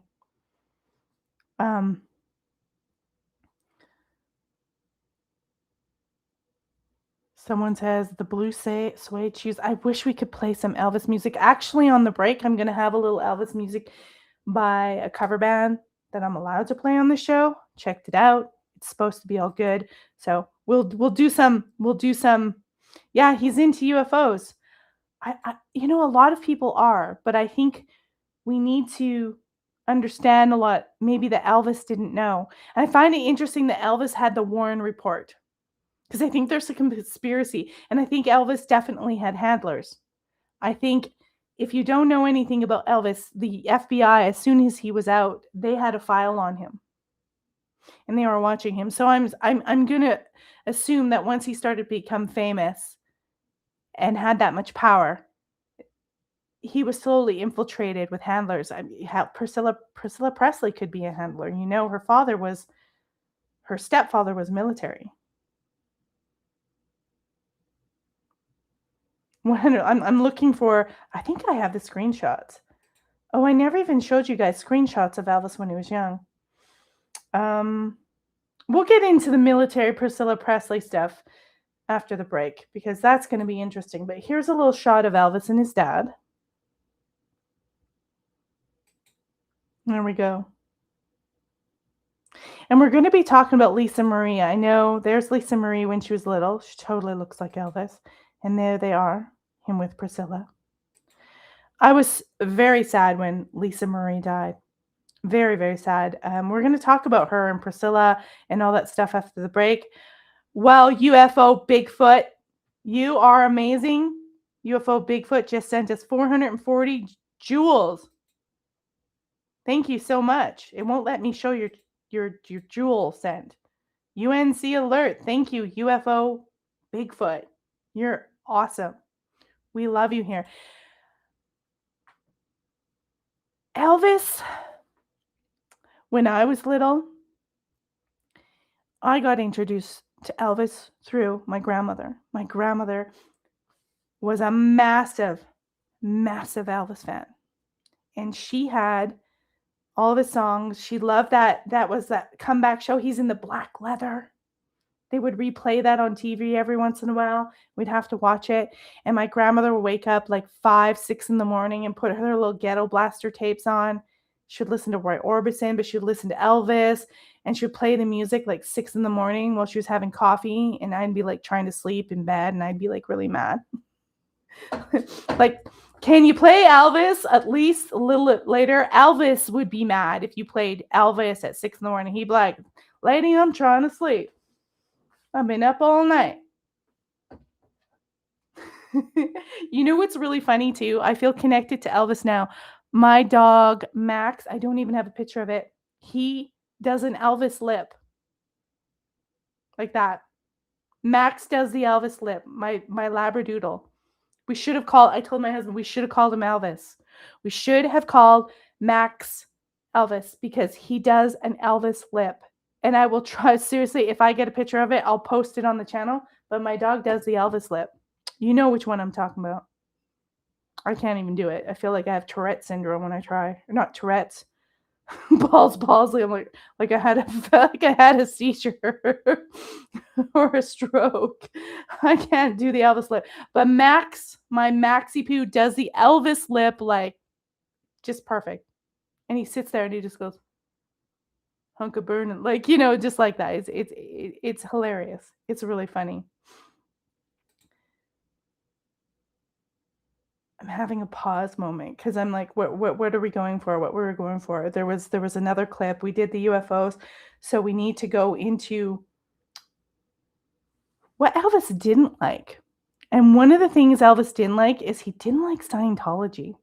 Someone says the blue suede shoes. I wish we could play some Elvis music. Actually, on the break, I'm going to have a little Elvis music by a cover band that I'm allowed to play on the show. Checked it out. It's supposed to be all good. So we'll do some. Yeah, he's into UFOs. I a lot of people are, but I think we need to understand a lot. Maybe that Elvis didn't know. And I find it interesting that Elvis had the Warren Report, because I think there's a conspiracy, and I think Elvis definitely had handlers. I think if you don't know anything about Elvis, the FBI, as soon as he was out, they had a file on him, and they were watching him. So I'm gonna assume that once he started to become famous and had that much power, he was slowly infiltrated with handlers. I mean, Priscilla Presley could be a handler. Her stepfather was military. I'm looking for, I think I have the screenshots. Oh, I never even showed you guys screenshots of Elvis when he was young. We'll get into the military Priscilla Presley stuff after the break, because that's going to be interesting. But here's a little shot of Elvis and his dad. There we go. And we're going to be talking about Lisa Marie. I know there's Lisa Marie when she was little. She totally looks like Elvis. And there they are, him with Priscilla. I was very sad when Lisa Marie died. Very, very sad. We're going to talk about her and Priscilla and all that stuff after the break. Well, UFO Bigfoot, you are amazing. UFO Bigfoot just sent us 440 jewels. Thank you so much. It won't let me show your jewel sent. UNC alert. Thank you, UFO Bigfoot. You're awesome. We love you here. Elvis, when I was little, I got introduced to Elvis through my grandmother. My grandmother was a massive, massive Elvis fan. And she had all of his songs. She loved that. That was that comeback show. He's in the black leather. They would replay that on TV every once in a while. We'd have to watch it. And my grandmother would wake up like 5, 6 in the morning and put her little ghetto blaster tapes on. She would listen to Roy Orbison, but she would listen to Elvis. And she would play the music like 6 in the morning while she was having coffee. And I'd be like trying to sleep in bed. And I'd be like really mad. Like, can you play Elvis at least a little later? Elvis would be mad if you played Elvis at 6 in the morning. He'd be like, lady, I'm trying to sleep. I've been up all night. You know what's really funny too? I feel connected to Elvis now. My dog, Max, I don't even have a picture of it. He does an Elvis lip. Like that. Max does the Elvis lip. My Labradoodle. I told my husband, we should have called him Elvis. We should have called Max Elvis, because he does an Elvis lip. And I will try, seriously, if I get a picture of it, I'll post it on the channel. But my dog does the Elvis lip. You know which one I'm talking about. I can't even do it. I feel like I have Tourette syndrome when I try. Or not Tourette's. Palsy. I'm like I had a seizure or a stroke. I can't do the Elvis lip. But Max, my Maxie Poo, does the Elvis lip like just perfect. And he sits there and he just goes, hunk of burn, like, just like that. It's hilarious. It's really funny. I'm having a pause moment because I'm like, what are we going for? What were we going for? There was another clip. We did the UFOs, so we need to go into what Elvis didn't like. And one of the things Elvis didn't like is he didn't like Scientology.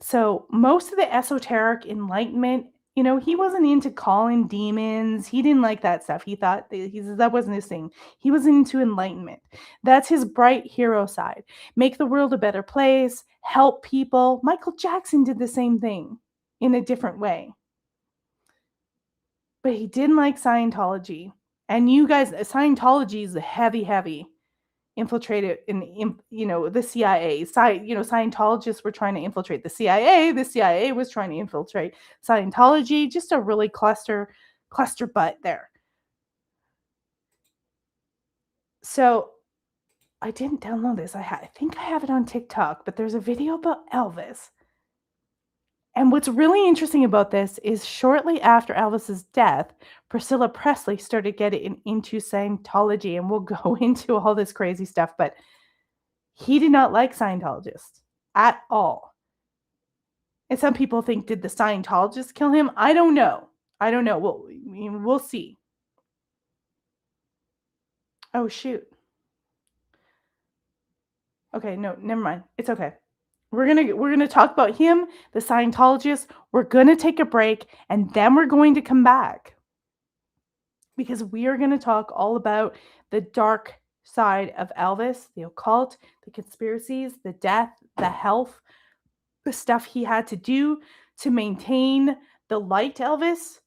So most of the esoteric enlightenment, he wasn't into calling demons. He didn't like that stuff. He thought that wasn't his thing. He was into enlightenment. That's his bright hero side. Make the world a better place, help people. Michael Jackson did the same thing in a different way. But he didn't like Scientology. And you guys, Scientology is heavy infiltrated in the CIA. Scientologists were trying to infiltrate the CIA. The CIA was trying to infiltrate Scientology. Just a really cluster butt there. So I didn't download this. I think I have it on TikTok, but there's a video about Elvis. And what's really interesting about this is shortly after Elvis's death, Priscilla Presley started getting into Scientology, and we'll go into all this crazy stuff, but he did not like Scientologists at all. And some people think, did the Scientologists kill him? I don't know. We'll see. Oh, shoot. Okay, no, never mind. It's okay. We're gonna talk about him, the Scientologist. We're gonna take a break, and then we're going to come back because we are gonna talk all about the dark side of Elvis, the occult, the conspiracies, the death, the health, the stuff he had to do to maintain the light Elvis,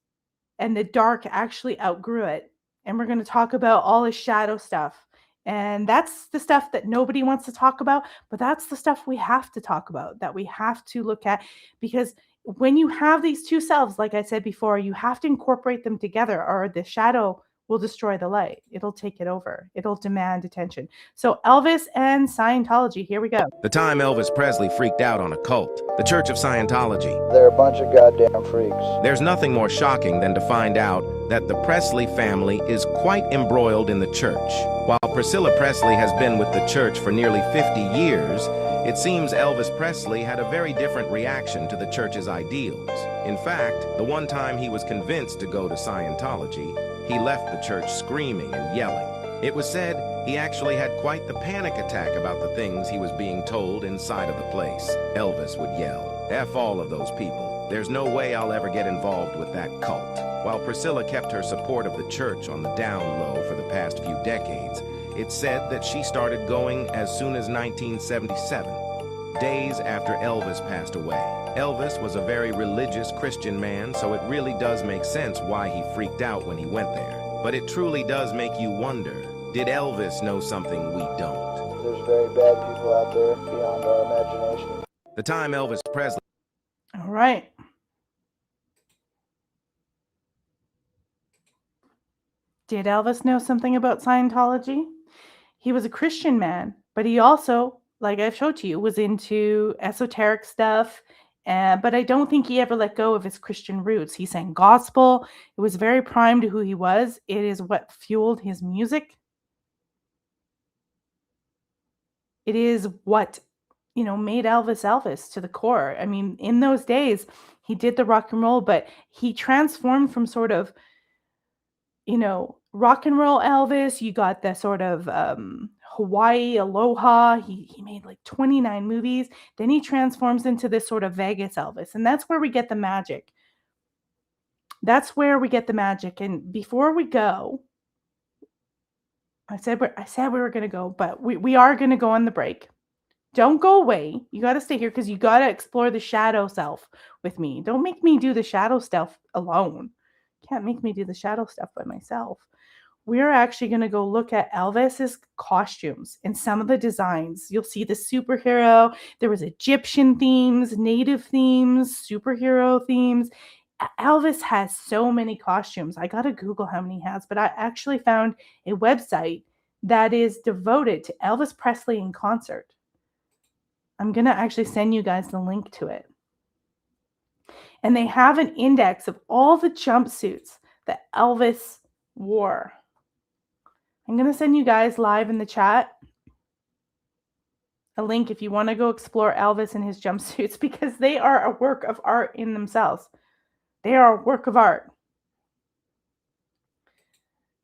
and the dark actually outgrew it. And we're going to talk about all his shadow stuff. And that's the stuff that nobody wants to talk about, but that's the stuff we have to talk about, that we have to look at, because when you have these two selves, like I said before, you have to incorporate them together, or the shadow will destroy the light. It'll take it over. It'll demand attention. So Elvis and Scientology, here we go. The time Elvis Presley freaked out on Occult, the Church of Scientology. They're a bunch of goddamn freaks. There's nothing more shocking than to find out that the Presley family is quite embroiled in the church. While Priscilla Presley has been with the church for nearly 50 years, it seems Elvis Presley had a very different reaction to the church's ideals. In fact, the one time he was convinced to go to Scientology, he left the church screaming and yelling. It was said he actually had quite the panic attack about the things he was being told inside of the place. Elvis would yell, "F all of those people. There's no way I'll ever get involved with that cult." While Priscilla kept her support of the church on the down low for the past few decades, it's said that she started going as soon as 1977, days after Elvis passed away. Elvis was a very religious Christian man, so it really does make sense why he freaked out when he went there. But it truly does make you wonder, did Elvis know something we don't? There's very bad people out there beyond our imagination. The time Elvis Presley... All right. Did Elvis know something about Scientology? He was a Christian man, but he also, like I've showed to you, was into esoteric stuff. But I don't think he ever let go of his Christian roots. He sang gospel. It was very prime to who he was. It is what fueled his music. It is what, made Elvis Elvis to the core. I mean, in those days, he did the rock and roll, but he transformed from sort of, rock and roll Elvis. You got the sort of Hawaii Aloha. He made like 29 movies. Then he transforms into this sort of Vegas Elvis. And that's where we get the magic. And before we go, I said we were going to go, but we are going to go on the break. Don't go away. You got to stay here because you got to explore the shadow self with me. Don't make me do the shadow stuff alone. Can't make me do the shadow stuff by myself. We're actually going to go look at Elvis's costumes and some of the designs. You'll see the superhero. There was Egyptian themes, native themes, superhero themes. Elvis has so many costumes. I got to Google how many he has, but I actually found a website that is devoted to Elvis Presley in concert. I'm going to actually send you guys the link to it. And they have an index of all the jumpsuits that Elvis wore. I'm going to send you guys live in the chat a link if you want to go explore Elvis and his jumpsuits, because they are a work of art in themselves. They are a work of art.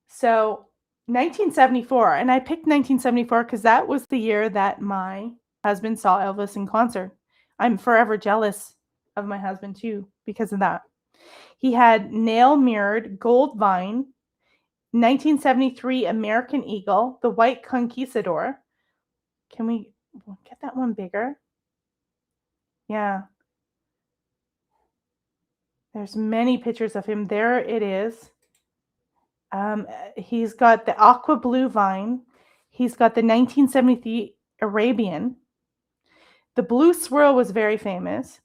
So 1974, and I picked 1974 because that was the year that my husband saw Elvis in concert. I'm forever jealous of my husband too because of that. He had nail mirrored gold vine, 1973 American Eagle, the white conquistador. Can we get that one bigger? Yeah. There's many pictures of him. There it is. He's got the aqua blue vine. He's got the 1973 Arabian. The blue swirl was very famous.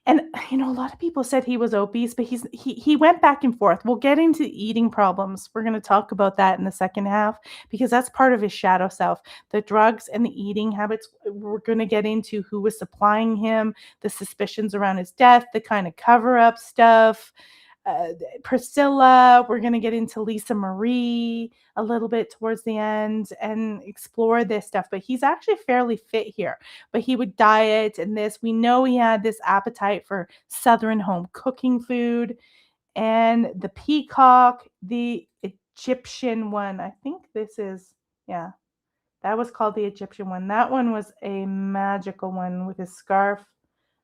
And, a lot of people said he was obese, but he went back and forth. We'll get into eating problems. We're going to talk about that in the second half because that's part of his shadow self. The drugs and the eating habits, we're going to get into who was supplying him, the suspicions around his death, the kind of cover-up stuff. Priscilla, we're going to get into Lisa Marie a little bit towards the end and explore this stuff, but he's actually fairly fit here. But he would diet and this. We know he had this appetite for Southern home cooking food and the peacock, the Egyptian one. I think this is, yeah, that was called the Egyptian one. That one was a magical one with his scarf.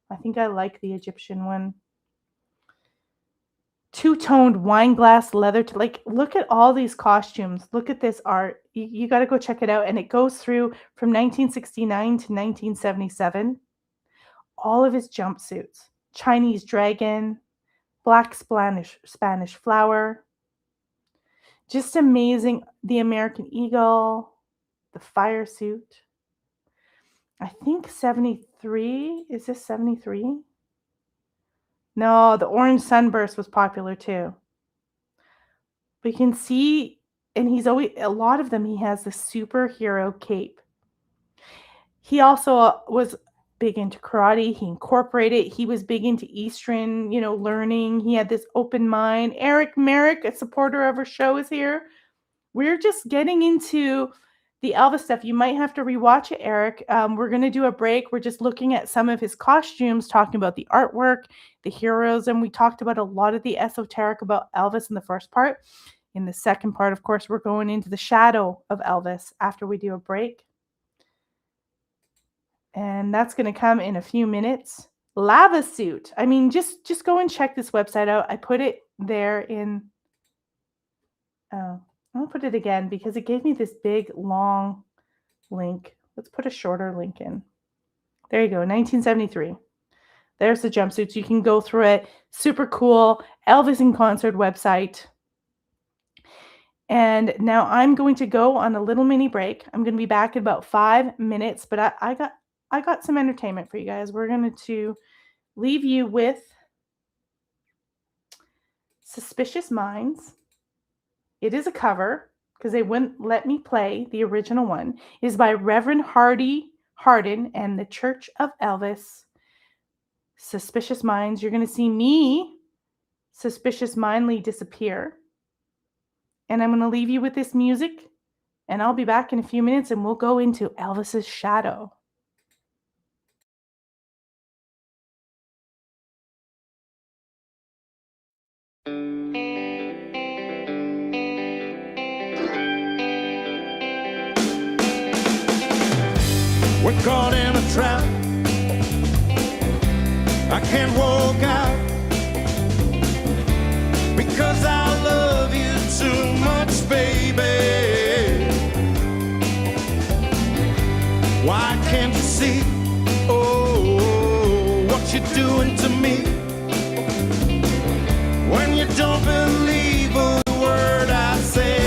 I think I like the Egyptian one. Two-toned wine glass leather. Look at all these costumes. Look at this art. You got to go check it out. And it goes through from 1969 to 1977. All of his jumpsuits. Chinese dragon, black Spanish flower. Just amazing. The American eagle, the fire suit. I think 73. Is this 73? No, the orange sunburst was popular too. We can see, and he's always, a lot of them, he has the superhero cape. He also was big into karate. He incorporated, he was big into Eastern, learning. He had this open mind. Eric Merrick, a supporter of our show, is here. We're just getting into the Elvis stuff. You might have to rewatch it, Eric. We're going to do a break. We're just looking at some of his costumes, talking about the artwork, the heroes, and we talked about a lot of the esoteric about Elvis in the first part. In the second part, of course, we're going into the shadow of Elvis after we do a break. And that's going to come in a few minutes. Lava suit. I mean, just go and check this website out. I put it there in... I'll put it again because it gave me this big, long link. Let's put a shorter link in. There you go, 1973. There's the jumpsuits. You can go through it. Super cool. Elvis in Concert website. And now I'm going to go on a little mini break. I'm going to be back in about 5 minutes, but I got some entertainment for you guys. We're going to leave you with Suspicious Minds. It is a cover because they wouldn't let me play the original one. It is by Reverend Hardin and the Church of Elvis. Suspicious Minds. You're going to see me, Suspicious Mindly, disappear. And I'm going to leave you with this music. And I'll be back in a few minutes and we'll go into Elvis's shadow. We're caught in a trap. I can't walk out because I love you too much, baby. Why can't you see, oh, what you're doing to me? When you don't believe a word I say.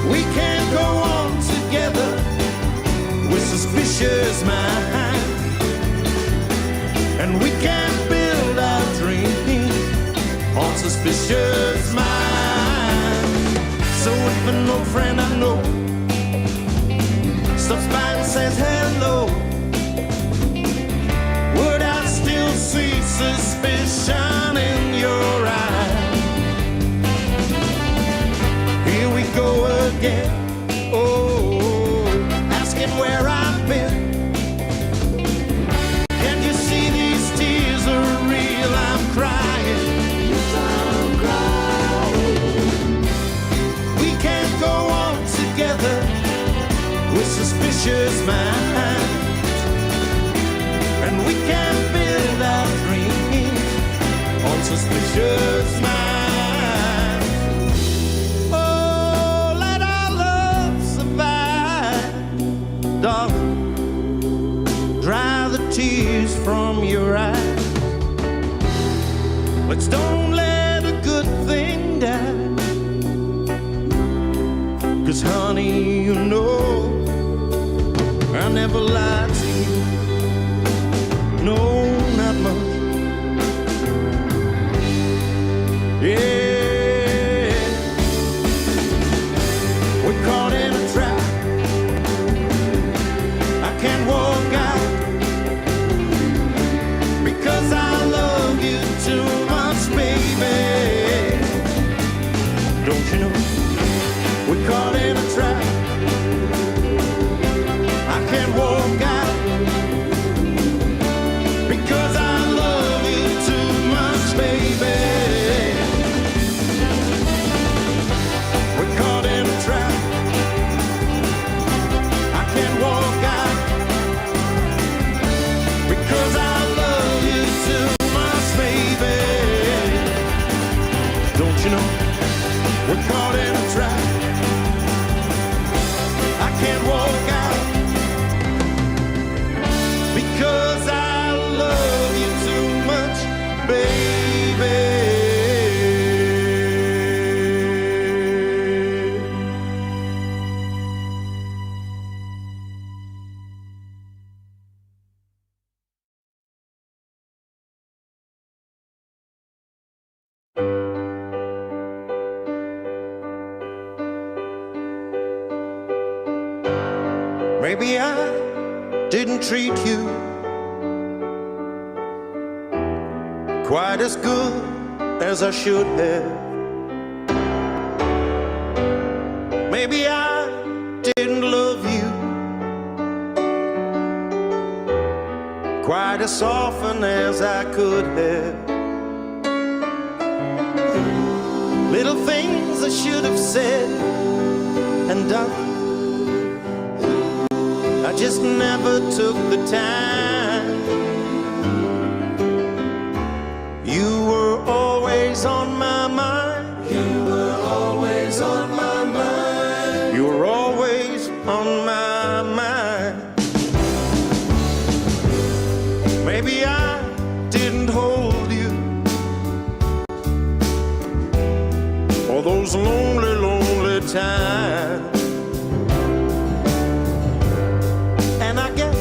We can't go on together with suspicious minds, and we can't build our dreams on suspicious minds. So if an old friend I know stops by and says hello, would I still see suspicion in your eyes? Here we go again, oh, asking where I've been. Can you see these tears are real? I'm crying. Yes, I'm crying. We can't go on together with suspicious minds, and we can't build our dreams on suspicious minds. Oh, let our love survive, darling. Dry the tears from your eyes. Let's don't let a good thing die. 'Cause honey, you know I never lied to you. Yeah, we're caught in a trap. I can't walk out because I love you too much, baby. Don't you know we're caught in a trap? I can't walk out because I love you too much, baby. We're caught in a trap. I can't walk out because I love you too much, baby. Don't you know we're caught in a trap? I can't walk out because I love you too much, baby. Maybe I didn't treat you quite as good as I should have. Maybe I didn't love you quite as often as I could have. Little things I should have said and done, I just never took the time. You were always on my mind. You were always on my mind. You were always on my mind. Maybe I didn't hold you all those lonely, lonely times. And I guess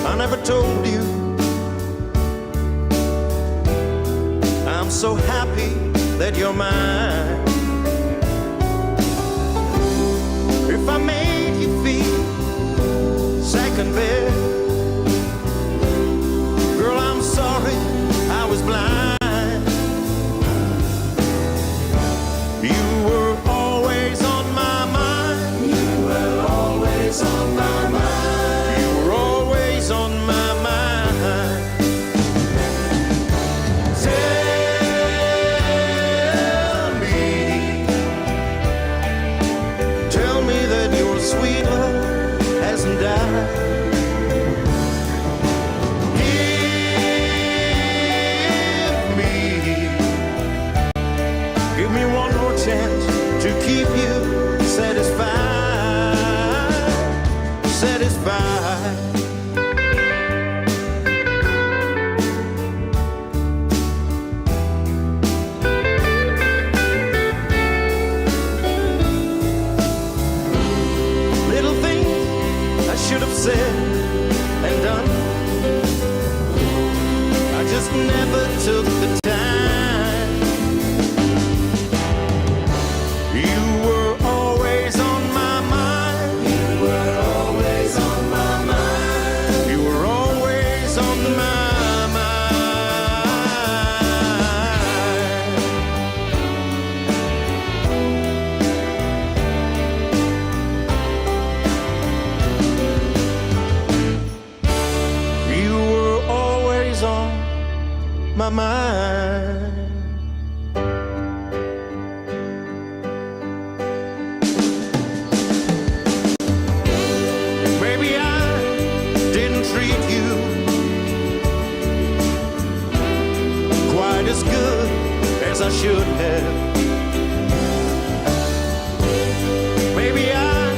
I never told you I'm so happy that you're mine. If I made you feel second best, girl, I'm sorry I was blind. You were always on my mind. You were always on my mind. On my mind. Tell me that your sweet love hasn't died. Give me one more chance to keep you satisfied, satisfied. Said and done, I just never took the time. You were always on my mind. You were always on my mind. You were always on my my mind. Maybe I didn't treat you quite as good as I should have. Maybe I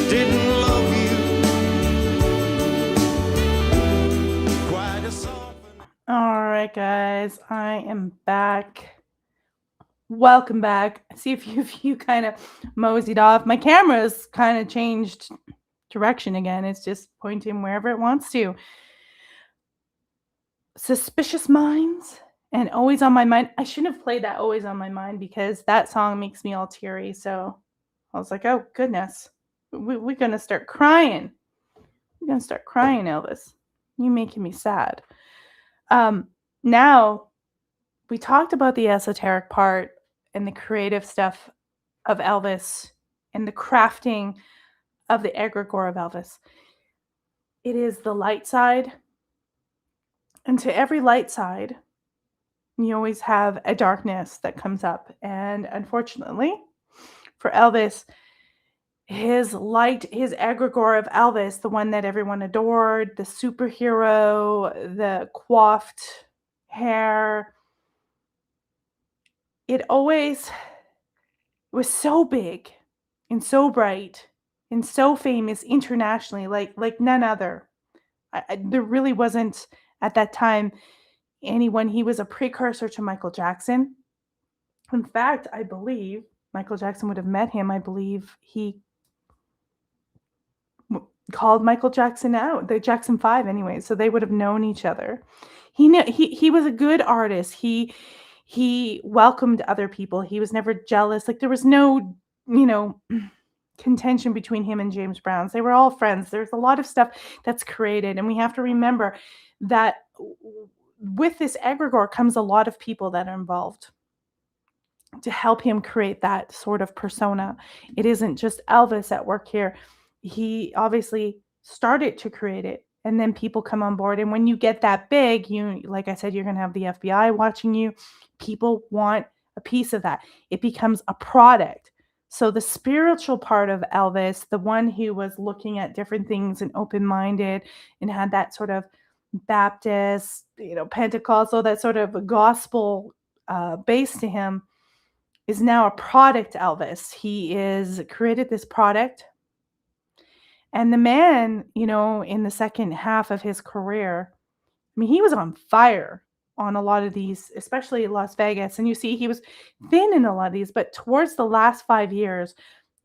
didn't love you quite as often. All right, guys, I am back. Welcome back. See if you kind of moseyed off. My camera's kind of changed direction again. It's just pointing wherever it wants to. Suspicious Minds And Always on My Mind. I shouldn't have played that Always on My Mind because that song makes me all teary. So I was like, oh, goodness. We're going to start crying. We're going to start crying, Elvis. You're making me sad. Now, we talked about the esoteric part and the creative stuff of Elvis and the crafting of the egregore of Elvis. It is the light side. And to every light side, you always have a darkness that comes up. And unfortunately, for Elvis, his egregore of Elvis, the one that everyone adored, the superhero, the coiffed hair, it always was so big and so bright and so famous internationally, like none other. There really wasn't at that time anyone. He was a precursor to Michael Jackson. In fact, I believe Michael Jackson would have met him. I believe he called Michael Jackson out, the Jackson 5 anyway, so they would have known each other. He was a good artist. He welcomed other people. He was never jealous. Like there was no, contention between him and James Brown. They were all friends. There's a lot of stuff that's created, and we have to remember that with this egregore comes a lot of people that are involved to help him create that sort of persona. It isn't just Elvis at work here. He obviously started to create it, and then people come on board. And when you get that big, like I said, you're going to have the FBI watching you. People want a piece of that. It becomes a product. So the spiritual part of Elvis, the one who was looking at different things and open-minded and had that sort of Baptist, Pentecostal, that sort of gospel base to him, is now a product Elvis. He is created this product. And the man, in the second half of his career, he was on fire on a lot of these, especially Las Vegas. And you see, he was thin in a lot of these, but towards the last 5 years,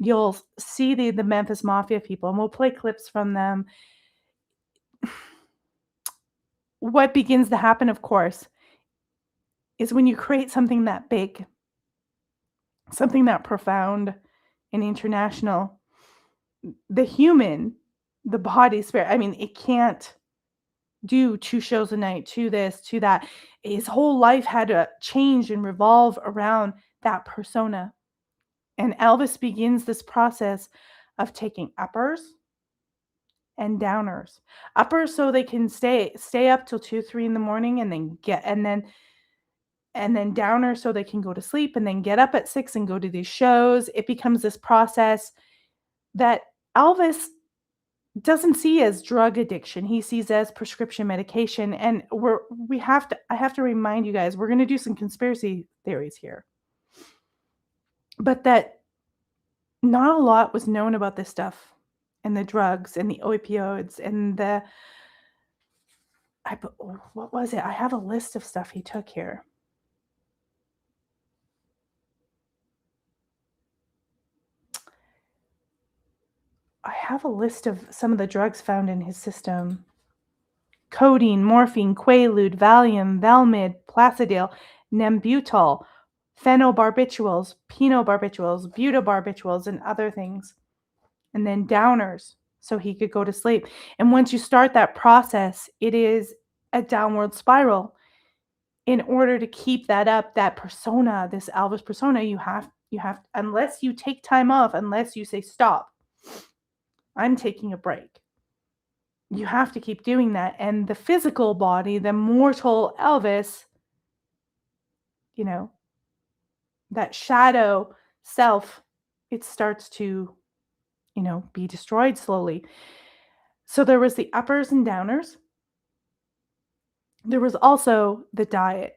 you'll see the Memphis Mafia people, and we'll play clips from them. What begins to happen, of course, is when you create something that big, something that profound and international, the human, the body, spirit, it can't do 2 shows a night, to this, to that. His whole life had to change and revolve around that persona. And Elvis begins this process of taking uppers and downers. Uppers so they can stay up till 2, 3 in the morning and then downers so they can go to sleep and then get up at 6 and go to these shows. It becomes this process that Elvis doesn't see as drug addiction. He sees as prescription medication. And I have to remind you guys, we're going to do some conspiracy theories here, but that not a lot was known about this stuff and the drugs and the opioids and what was it? I have a list of stuff he took here. I have a list of some of the drugs found in his system. Codeine, morphine, Quaalude, Valium, Valmid, Placidil, Nembutal, phenobarbiturals, penobarbituals, butarbituals, and other things. And then downers, so he could go to sleep. And once you start that process, it is a downward spiral. In order to keep that up, that persona, this Elvis persona, you have, unless you take time off, unless you say, stop, I'm taking a break, you have to keep doing that. And the physical body, the mortal Elvis, that shadow self, it starts to, be destroyed slowly. So there was the uppers and downers. There was also the diet.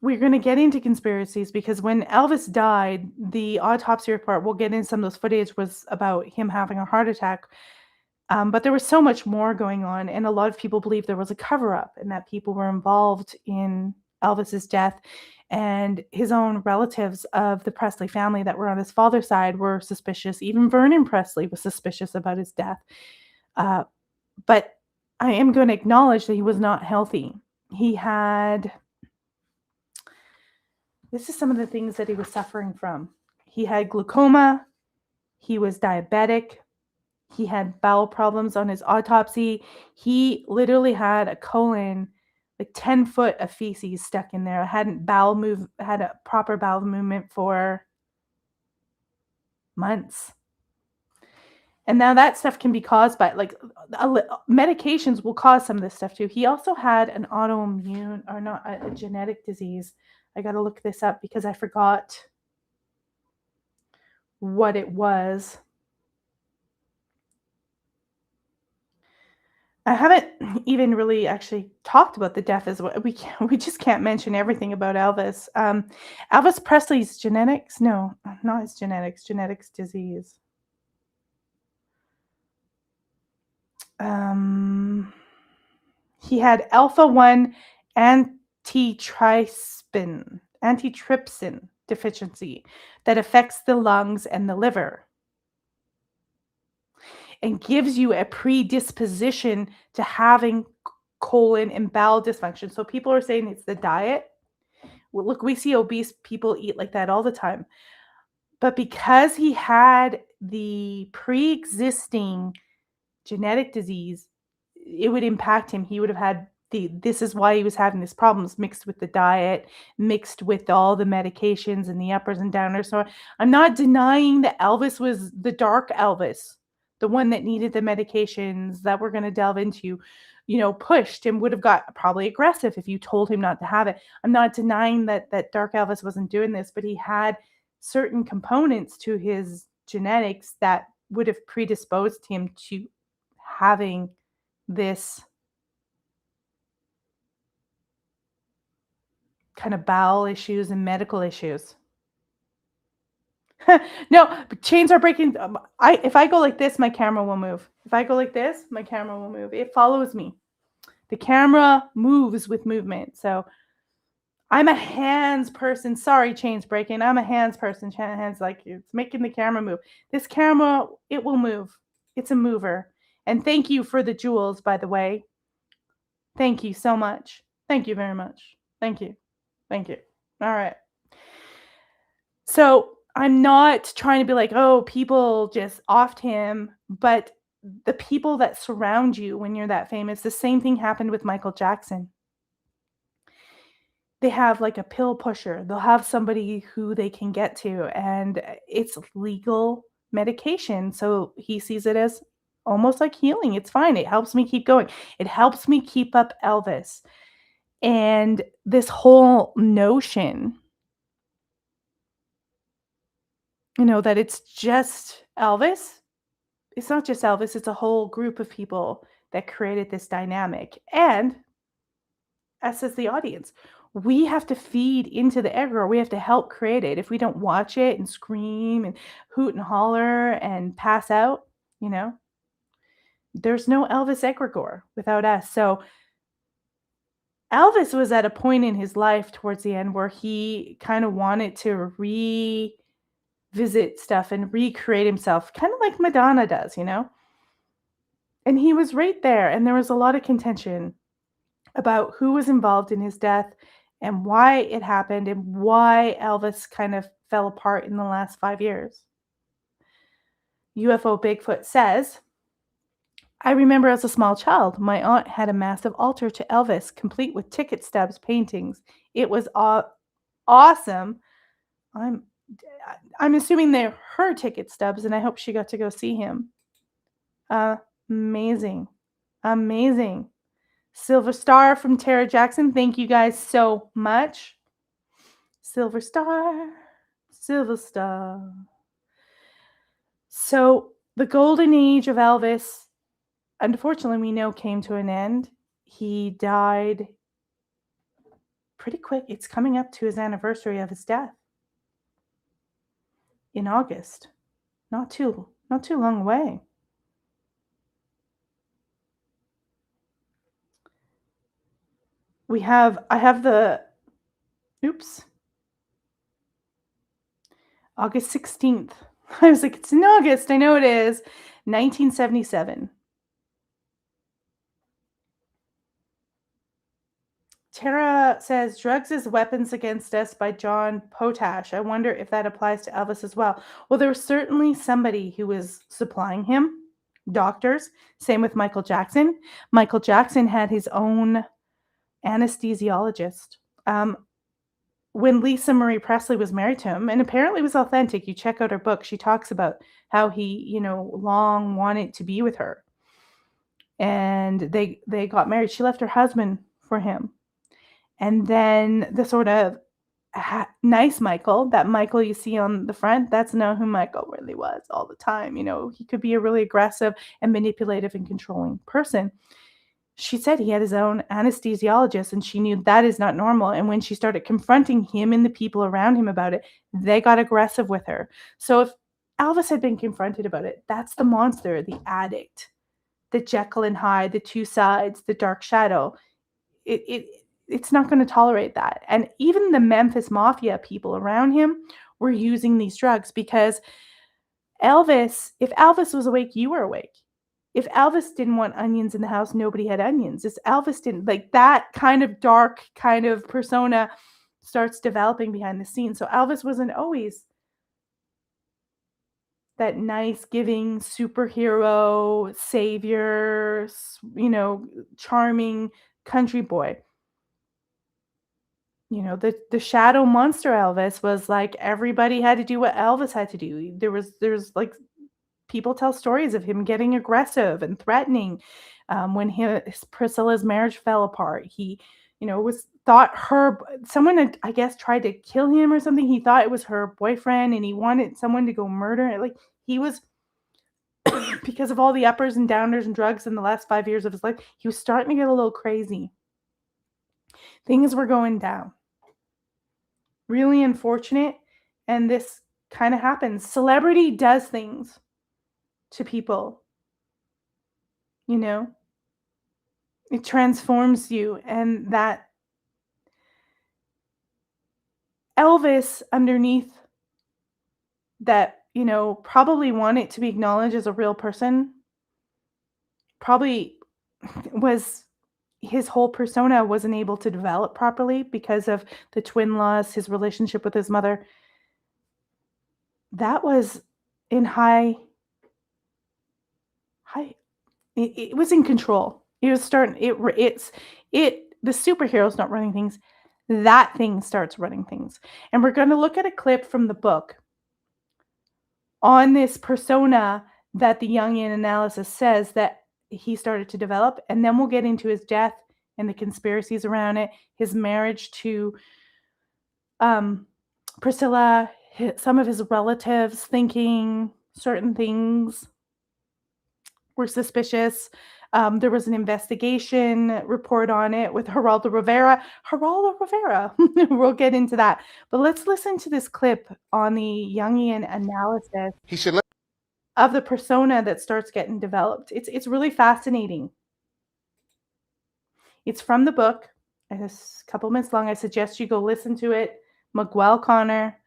We're going to get into conspiracies because when Elvis died, the autopsy report, we'll get into some of those footage, was about him having a heart attack. But there was so much more going on, and a lot of people believe there was a cover-up and that people were involved in Elvis's death, and his own relatives of the Presley family that were on his father's side were suspicious. Even Vernon Presley was suspicious about his death. But I am going to acknowledge that he was not healthy. He had, this is some of the things that he was suffering from. He had glaucoma. He was diabetic. He had bowel problems on his autopsy. He literally had a colon, like 10 foot of feces stuck in there. Hadn't had a proper bowel movement for months. And now that stuff can be caused by, like, medications will cause some of this stuff too. He also had an autoimmune, or not, a genetic disease. I got to look this up because I forgot what it was. I haven't even really actually talked about the death as well. We just can't mention everything about Elvis. Elvis Presley's genetics? No, not his genetics. Genetics disease. He had alpha-1 antitrypsin deficiency that affects the lungs and the liver and gives you a predisposition to having colon and bowel dysfunction. So people are saying it's the diet. Well, look, we see obese people eat like that all the time. But because he had the pre-existing genetic disease, it would impact him. He would have had this is why he was having these problems, mixed with the diet, mixed with all the medications and the uppers and downers. So I'm not denying that Elvis was the dark Elvis, the one that needed the medications that we're going to delve into, pushed and would have got probably aggressive if you told him not to have it. I'm not denying that dark Elvis wasn't doing this, but he had certain components to his genetics that would have predisposed him to having this kind of bowel issues and medical issues. No, chains are breaking. If I go like this, my camera will move. If I go like this, my camera will move. It follows me. The camera moves with movement. So I'm a hands person. Sorry, chains breaking. I'm a hands person. Hands, like, it's making the camera move. This camera, it will move. It's a mover. And thank you for the jewels, by the way. Thank you so much. Thank you very much. Thank you. Thank you. All right. So I'm not trying to be like, oh, people just offed him, but the people that surround you when you're that famous, the same thing happened with Michael Jackson. They have like a pill pusher. They'll have somebody who they can get to, and it's legal medication. So he sees it as almost like healing. It's fine. It helps me keep going. It helps me keep up Elvis. And this whole notion, that it's just Elvis. It's not just Elvis. It's a whole group of people that created this dynamic. And us as the audience, we have to feed into the egregore. We have to help create it. If we don't watch it and scream and hoot and holler and pass out, there's no Elvis egregore without us. So Elvis was at a point in his life towards the end where he kind of wanted to revisit stuff and recreate himself, kind of like Madonna does, And he was right there, and there was a lot of contention about who was involved in his death and why it happened and why Elvis kind of fell apart in the last 5 years. UFO Bigfoot says, I remember as a small child, my aunt had a massive altar to Elvis, complete with ticket stubs, paintings. It was awesome. I'm assuming they're her ticket stubs, and I hope she got to go see him. Amazing. Amazing. Silver Star from Tara Jackson. Thank you guys so much. Silver Star. Silver Star. So the golden age of Elvis, unfortunately, we know came to an end. He died pretty quick. It's coming up to his anniversary of his death in August. Not too long away. I have the August 16th. I was like, it's in August. I know it is. 1977. Tara says, Drugs as Weapons Against Us by John Potash. I wonder if that applies to Elvis as well. Well, there was certainly somebody who was supplying him, doctors. Same with Michael Jackson. Michael Jackson had his own anesthesiologist. When Lisa Marie Presley was married to him, and apparently it was authentic, you check out her book, she talks about how he, long wanted to be with her. And they got married. She left her husband for him. And then the sort of nice Michael, that Michael you see on the front, that's not who Michael really was all the time. He could be a really aggressive and manipulative and controlling person. She said he had his own anesthesiologist, and she knew that is not normal. And when she started confronting him and the people around him about it, they got aggressive with her. So if Elvis had been confronted about it, that's the monster, the addict, the Jekyll and Hyde, the two sides, the dark shadow. It's not going to tolerate that. And even the Memphis Mafia people around him were using these drugs because if Elvis was awake, you were awake. If Elvis didn't want onions in the house, nobody had onions. If Elvis didn't, that kind of dark kind of persona starts developing behind the scenes. So Elvis wasn't always that nice, giving superhero, savior, charming country boy. The shadow monster Elvis was like everybody had to do what Elvis had to do. There's people tell stories of him getting aggressive and threatening. When Priscilla's marriage fell apart, he, someone had, I guess, tried to kill him or something. He thought it was her boyfriend, and he wanted someone to go murder it. He was, because of all the uppers and downers and drugs in the last 5 years of his life, he was starting to get a little crazy. Things were going down. Really unfortunate, and this kind of happens. Celebrity does things to people. It transforms you, and that Elvis underneath that, probably wanted to be acknowledged as a real person, probably was, his whole persona wasn't able to develop properly because of the twin loss, his relationship with his mother. That was in it was in control. It was starting, the superhero's not running things. That thing starts running things. And we're going to look at a clip from the book on this persona that the Jungian analysis says that he started to develop. And then we'll get into his death and the conspiracies around it, his marriage to Priscilla, some of his relatives thinking certain things were suspicious. There was an investigation report on it with Geraldo Rivera. We'll get into that. But let's listen to this clip on the Jungian analysis of the persona that starts getting developed. It's really fascinating. It's from the book. It's a couple minutes long. I suggest you go listen to it. Miguel Connor,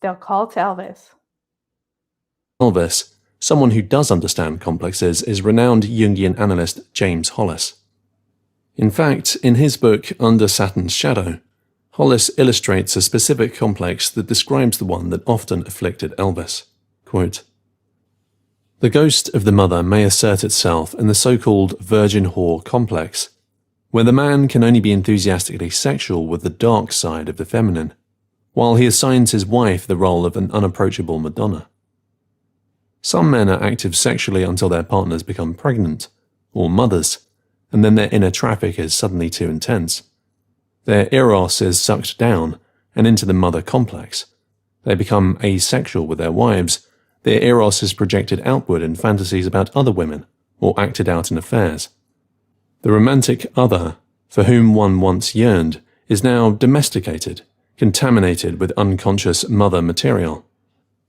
The Occult Elvis. Elvis, someone who does understand complexes, is renowned Jungian analyst James Hollis. In fact, in his book Under Saturn's Shadow, Hollis illustrates a specific complex that describes the one that often afflicted Elvis. Quote, "The ghost of the mother may assert itself in the so-called virgin whore complex, where the man can only be enthusiastically sexual with the dark side of the feminine, while he assigns his wife the role of an unapproachable Madonna. Some men are active sexually until their partners become pregnant, or mothers, and then their inner traffic is suddenly too intense. Their eros is sucked down and into the mother complex. They become asexual with their wives. Their eros is projected outward in fantasies about other women, or acted out in affairs. The romantic other, for whom one once yearned, is now domesticated, contaminated with unconscious mother material.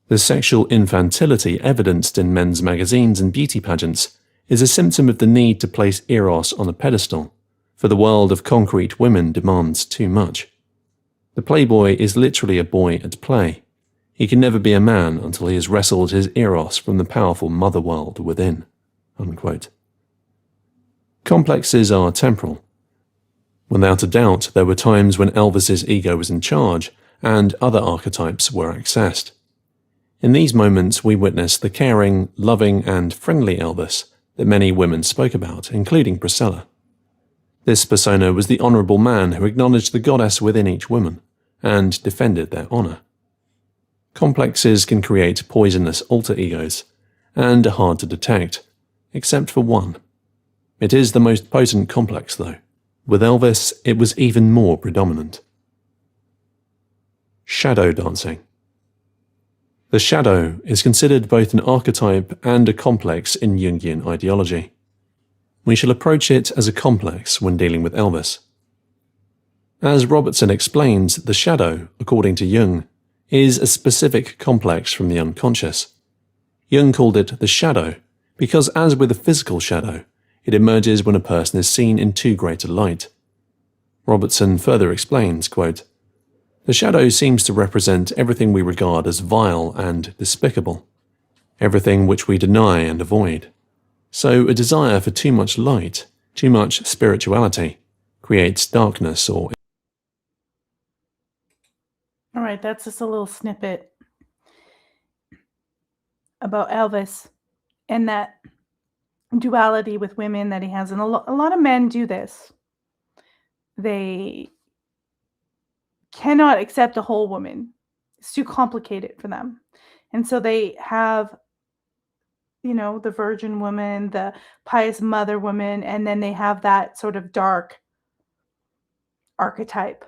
The sexual infantility evidenced in men's magazines and beauty pageants is a symptom of the need to place eros on a pedestal, for the world of concrete women demands too much. The playboy is literally a boy at play. He can never be a man until he has wrestled his eros from the powerful mother world within." Unquote. Complexes are temporal. Without a doubt, there were times when Elvis's ego was in charge and other archetypes were accessed. In these moments, we witnessed the caring, loving, and friendly Elvis that many women spoke about, including Priscilla. This persona was the honourable man who acknowledged the goddess within each woman and defended their honour. Complexes can create poisonous alter egos and are hard to detect, except for one. It is the most potent complex, though. With Elvis, it was even more predominant. Shadow dancing. The shadow is considered both an archetype and a complex in Jungian ideology. We shall approach it as a complex when dealing with Elvis. As Robertson explains, the shadow, according to Jung, is a specific complex from the unconscious. Jung called it the shadow because, as with a physical shadow, it emerges when a person is seen in too great a light. Robertson further explains, quote, "The shadow seems to represent everything we regard as vile and despicable, everything which we deny and avoid. So a desire for too much light, too much spirituality, creates darkness or..." All right, that's just a little snippet about Elvis and that duality with women that he has. And a lot of men do this. They cannot accept a whole woman. It's too complicated for them. And so they have, the virgin woman, the pious mother woman, and then they have that sort of dark archetype.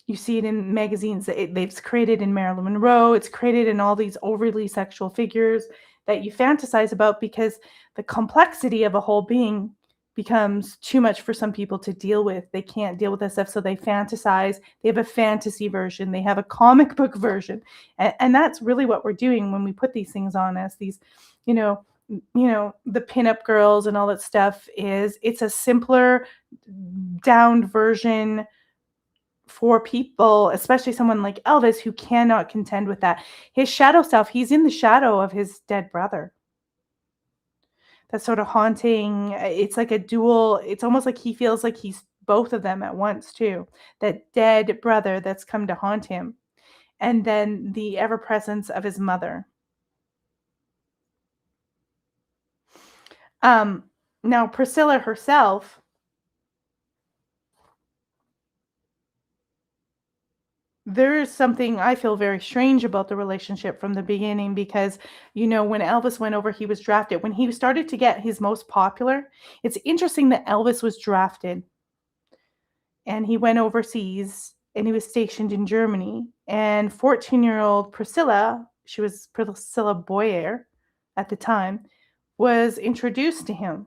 You see it in magazines. It's created in Marilyn Monroe. It's created in all these overly sexual figures that you fantasize about because the complexity of a whole being becomes too much for some people to deal with. They can't deal with that stuff, so they fantasize. They have a fantasy version. They have a comic book version. And that's really what we're doing when we put these things on us. These, the pinup girls and all that stuff it's a simpler, downed version for people, especially someone like Elvis, who cannot contend with that. His shadow self, he's in the shadow of his dead brother. That's sort of haunting. It's like a dual, it's almost like he feels like he's both of them at once, too. That dead brother that's come to haunt him. And then the ever-presence of his mother. Now, Priscilla herself, there is something I feel very strange about the relationship from the beginning because, when Elvis went over, he was drafted. When he started to get his most popular, it's interesting that Elvis was drafted and he went overseas and he was stationed in Germany. And 14-year-old Priscilla, she was Priscilla Boyer at the time, was introduced to him.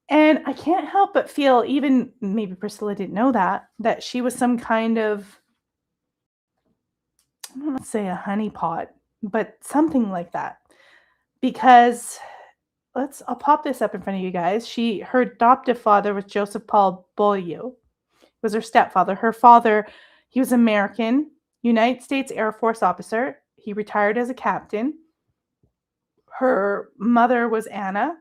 And I can't help but feel, even maybe Priscilla didn't know that she was some kind of, I don't want to say a honeypot, but something like that. Because I'll pop this up in front of you guys. Her adoptive father was Joseph Paul Beaulieu, was her stepfather. Her father, he was American, United States Air Force officer. He retired as a captain. Her mother was Anna.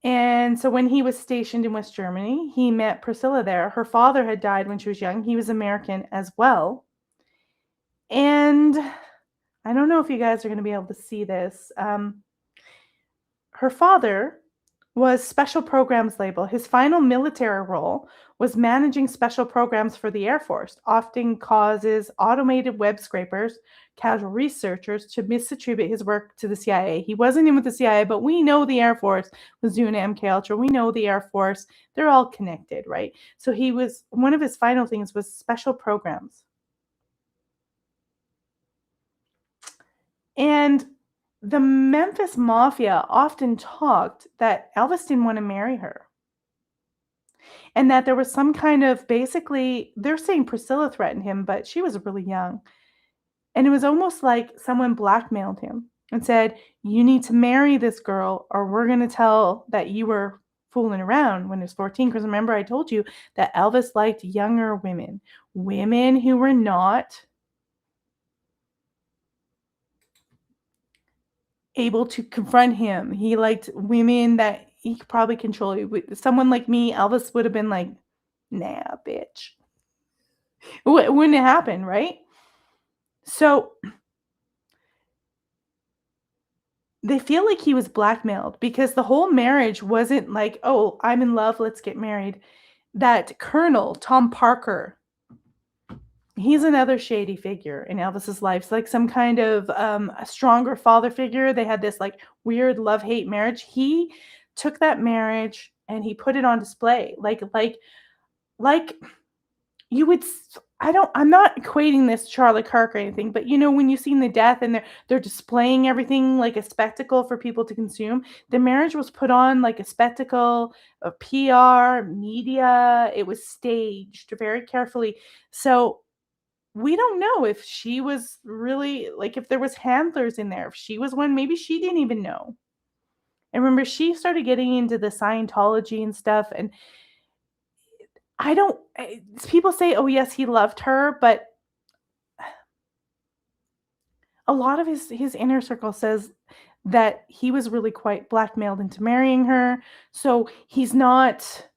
And so when he was stationed in West Germany, he met Priscilla there. Her father had died when she was young. He was American as well. And I don't know if you guys are going to be able to see this. Her father was Special Programs Label. His final military role was managing special programs for the Air Force, often causes automated web scrapers, casual researchers to misattribute his work to the CIA. He wasn't in with the CIA, but we know the Air Force was doing MKUltra. We know the Air Force, they're all connected, right? So one of his final things was special programs. And the Memphis Mafia often talked that Elvis didn't want to marry her. And that there was some kind of, basically, they're saying Priscilla threatened him, but she was really young. And it was almost like someone blackmailed him and said, you need to marry this girl or we're going to tell that you were fooling around when he was 14. Because remember, I told you that Elvis liked younger women who were not able to confront him. He liked women that he could probably control you. Someone like me, Elvis would have been like, nah, bitch. Wouldn't it happen, right? So they feel like he was blackmailed because the whole marriage wasn't like, oh, I'm in love, let's get married. That Colonel Tom Parker, he's another shady figure in Elvis's life. It's like some kind of a stronger father figure. They had this like weird love-hate marriage. He took that marriage and he put it on display. Like you would I'm not equating this to Charlie Kirk or anything, but when you've seen the death and they're displaying everything like a spectacle for people to consume, the marriage was put on like a spectacle of PR, media. It was staged very carefully. So we don't know if she was really, like, if there was handlers in there, if she was one, maybe she didn't even know. And remember, she started getting into the Scientology and stuff, and people say, oh yes, he loved her, but a lot of his inner circle says that he was really quite blackmailed into marrying her. So he didn't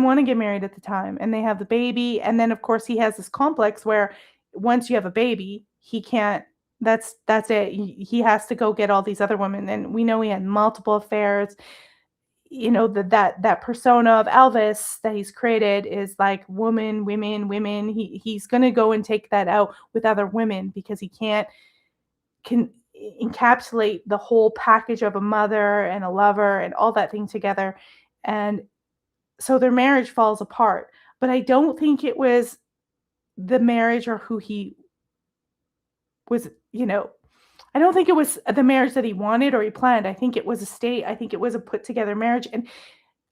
want to get married at the time, and they have the baby. And then of course he has this complex where once you have a baby, he can't, that's it. He has to go get all these other women. And we know he had multiple affairs. That persona of Elvis that he's created is like women. He's going to go and take that out with other women because he can encapsulate the whole package of a mother and a lover and all that thing together. And so their marriage falls apart. But I don't think it was the marriage or who he was, I don't think it was the marriage that he wanted or he planned. I think it was a state. I think it was a put together marriage. And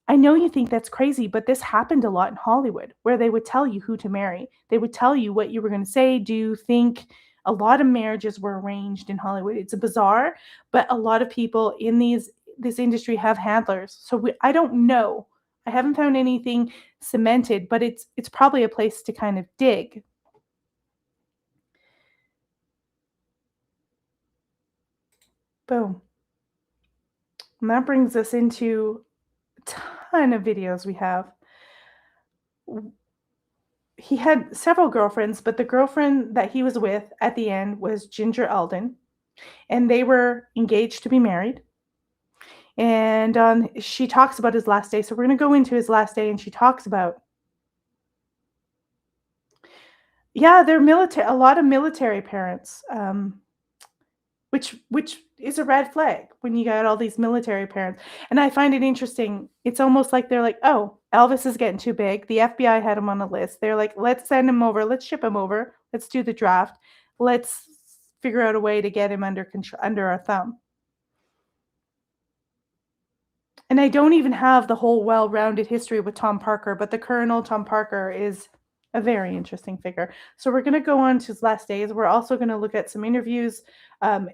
I know you think that's crazy, but this happened a lot in Hollywood where they would tell you who to marry. They would tell you what you were going to say, do, think. A lot of marriages were arranged in Hollywood. It's bizarre, but a lot of people in this industry have handlers. So I don't know. I haven't found anything cemented, but it's probably a place to kind of dig. Boom. And that brings us into a ton of videos we have. He had several girlfriends, but the girlfriend that he was with at the end was Ginger Alden, and they were engaged to be married. And she talks about his last day. So we're going to go into his last day, and she talks about, they're military, a lot of military parents, which is a red flag when you got all these military parents. And I find it interesting. It's almost like they're like, oh, Elvis is getting too big. The FBI had him on a list. They're like, let's send him over. Let's ship him over. Let's do the draft. Let's figure out a way to get him under our thumb. And I don't even have the whole well-rounded history with Tom Parker, but the Colonel Tom Parker is a very interesting figure. So we're going to go on to his last days. We're also going to look at some interviews.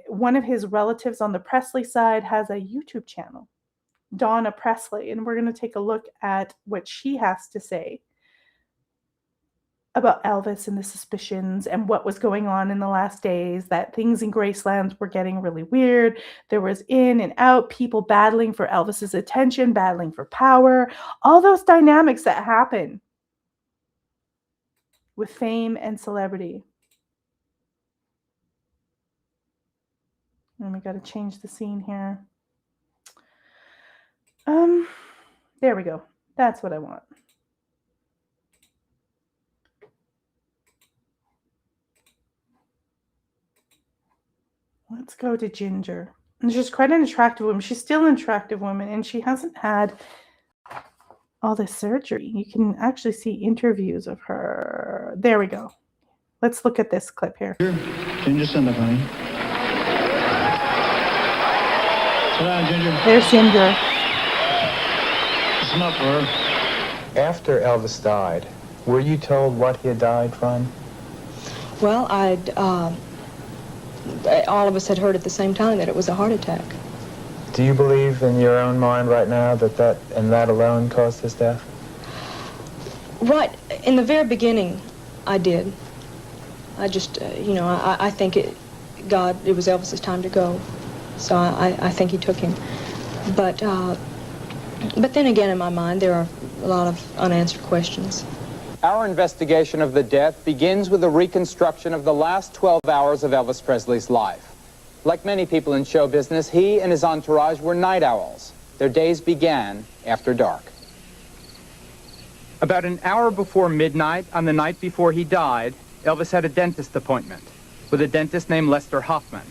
One of his relatives on the Presley side has a YouTube channel, Donna Presley, and we're going to take a look at what she has to say about Elvis and the suspicions and what was going on in the last days, that things in Graceland were getting really weird. There was in and out, people battling for Elvis's attention, battling for power, all those dynamics that happen with fame and celebrity. And we got to change the scene here. There we go. That's what I want. Let's go to Ginger. And she's quite an attractive woman. She's still an attractive woman, and she hasn't had all this surgery. You can actually see interviews of her. There we go. Let's look at this clip here. Ginger, stand up, honey. Sit down, Ginger. There's Ginger. It's enough for her. After Elvis died, were you told what he had died from? Well, all of us had heard at the same time that it was a heart attack. Do you believe in your own mind right now that alone caused his death? Right. In the very beginning, I did. I just, I think it was Elvis's time to go. So I think he took him. But then again, in my mind, there are a lot of unanswered questions. Our investigation of the death begins with a reconstruction of the last 12 hours of Elvis Presley's life. Like many people in show business, he and his entourage were night owls. Their days began after dark. About an hour before midnight, on the night before he died, Elvis had a dentist appointment with a dentist named Lester Hoffman.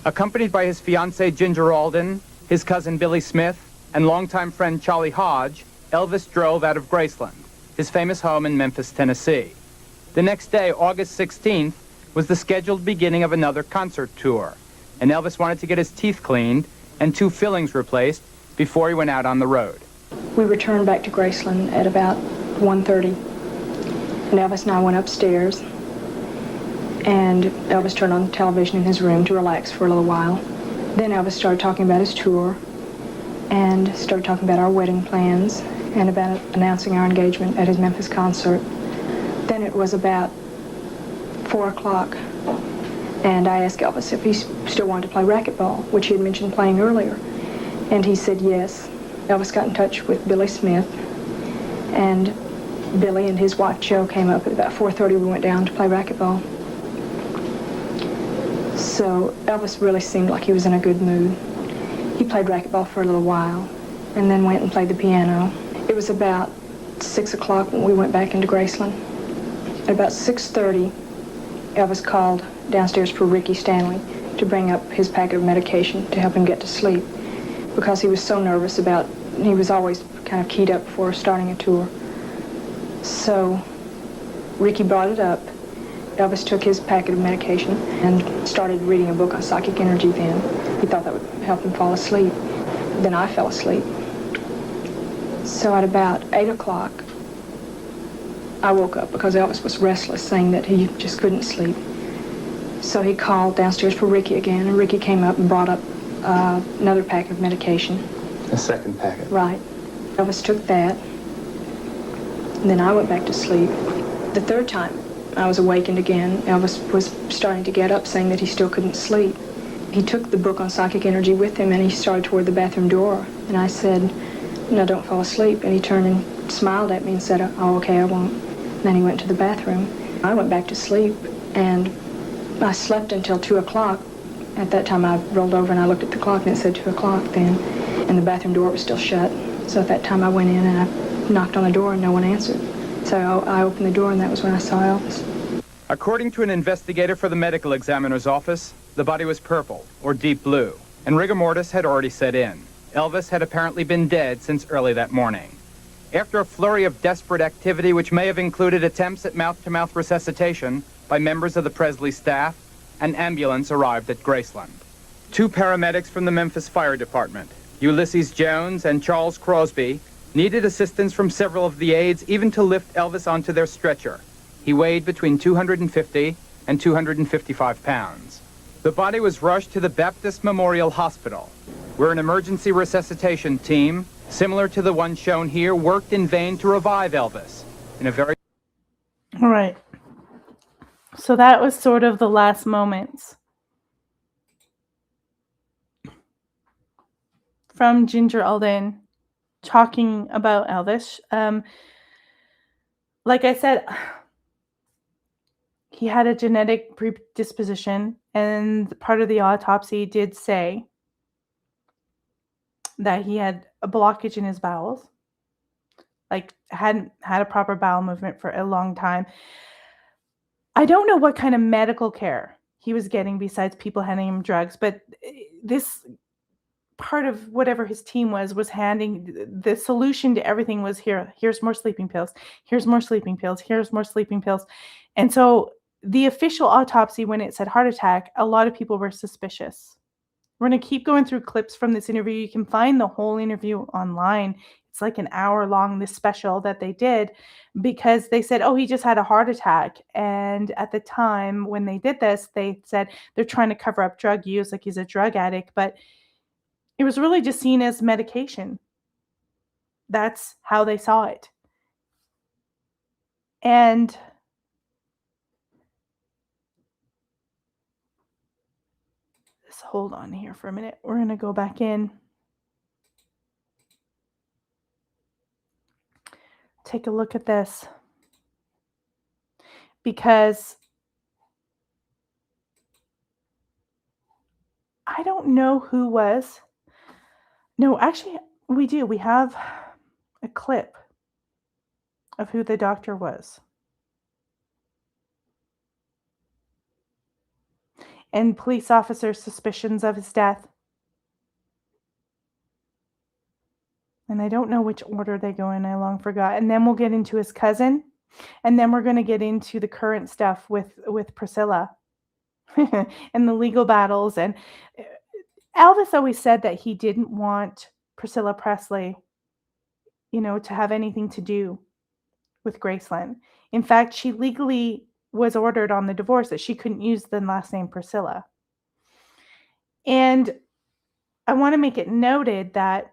Accompanied by his fiancée Ginger Alden, his cousin Billy Smith, and longtime friend Charlie Hodge, Elvis drove out of Graceland, his famous home in Memphis, Tennessee. The next day, August 16th, was the scheduled beginning of another concert tour, and Elvis wanted to get his teeth cleaned and 2 fillings replaced before he went out on the road. We returned back to Graceland at about 1:30, and Elvis and I went upstairs, and Elvis turned on the television in his room to relax for a little while. Then Elvis started talking about his tour and started talking about our wedding plans and about announcing our engagement at his Memphis concert. Then it was about 4 o'clock, and I asked Elvis if he still wanted to play racquetball, which he had mentioned playing earlier, and he said yes. Elvis got in touch with Billy Smith, and Billy and his wife Jo came up at about 4:30. We went down to play racquetball. So Elvis really seemed like he was in a good mood. He played racquetball for a little while and then went and played the piano. It was about 6 o'clock when we went back into Graceland. At about 6:30, Elvis called downstairs for Ricky Stanley to bring up his packet of medication to help him get to sleep because he was so nervous about, he was always kind of keyed up before starting a tour. So Ricky brought it up. Elvis took his packet of medication and started reading a book on psychic energy then. He thought that would help him fall asleep. Then I fell asleep. So at about 8 o'clock, I woke up because Elvis was restless, saying that he just couldn't sleep. So he called downstairs for Ricky again, and Ricky came up and brought up another packet of medication. A second packet. Right. Elvis took that, and then I went back to sleep. The third time I was awakened again, Elvis was starting to get up, saying that he still couldn't sleep. He took the book on psychic energy with him, and he started toward the bathroom door. And I said, "No, don't fall asleep." And he turned and smiled at me and said, "Oh, okay, I won't." And then he went to the bathroom. I went back to sleep, and I slept until 2 o'clock. At that time, I rolled over and I looked at the clock, and it said 2 o'clock then, and the bathroom door was still shut. So at that time, I went in and I knocked on the door, and no one answered. So I opened the door, and that was when I saw Elvis. According to an investigator for the medical examiner's office, the body was purple or deep blue, and rigor mortis had already set in. Elvis had apparently been dead since early that morning. After a flurry of desperate activity, which may have included attempts at mouth-to-mouth resuscitation by members of the Presley staff, an ambulance arrived at Graceland. 2 paramedics from the Memphis Fire Department, Ulysses Jones and Charles Crosby, needed assistance from several of the aides even to lift Elvis onto their stretcher. He weighed between 250 and 255 pounds. The body was rushed to the Baptist Memorial Hospital, where an emergency resuscitation team, similar to the one shown here, worked in vain to revive Elvis in a very... All right. So that was sort of the last moments from Ginger Alden talking about Elvis. Like I said, he had a genetic predisposition, and part of the autopsy did say that he had a blockage in his bowels, like hadn't had a proper bowel movement for a long time. I don't know what kind of medical care he was getting besides people handing him drugs, but this part of whatever his team was handing the solution to everything was here's more sleeping pills, here's more sleeping pills, here's more sleeping pills. And so the official autopsy, when it said heart attack, a lot of people were suspicious. We're going to keep going through clips from this interview. You can find the whole interview online. It's like an hour long, this special that they did, because they said, oh, he just had a heart attack. And at the time when they did this, they said they're trying to cover up drug use, like he's a drug addict, but it was really just seen as medication. That's how they saw it. And Hold on here for a minute. We're going to go back in. Take a look at this. Because I don't know who was. No, actually, we do. We have a clip of who the doctor was. And police officers' suspicions of his death. And I don't know which order they go in. I long forgot. And then we'll get into his cousin. And then we're going to get into the current stuff with Priscilla and the legal battles. And Elvis always said that he didn't want Priscilla Presley, to have anything to do with Graceland. In fact, she legally was ordered on the divorce that she couldn't use the last name Priscilla. And I want to make it noted that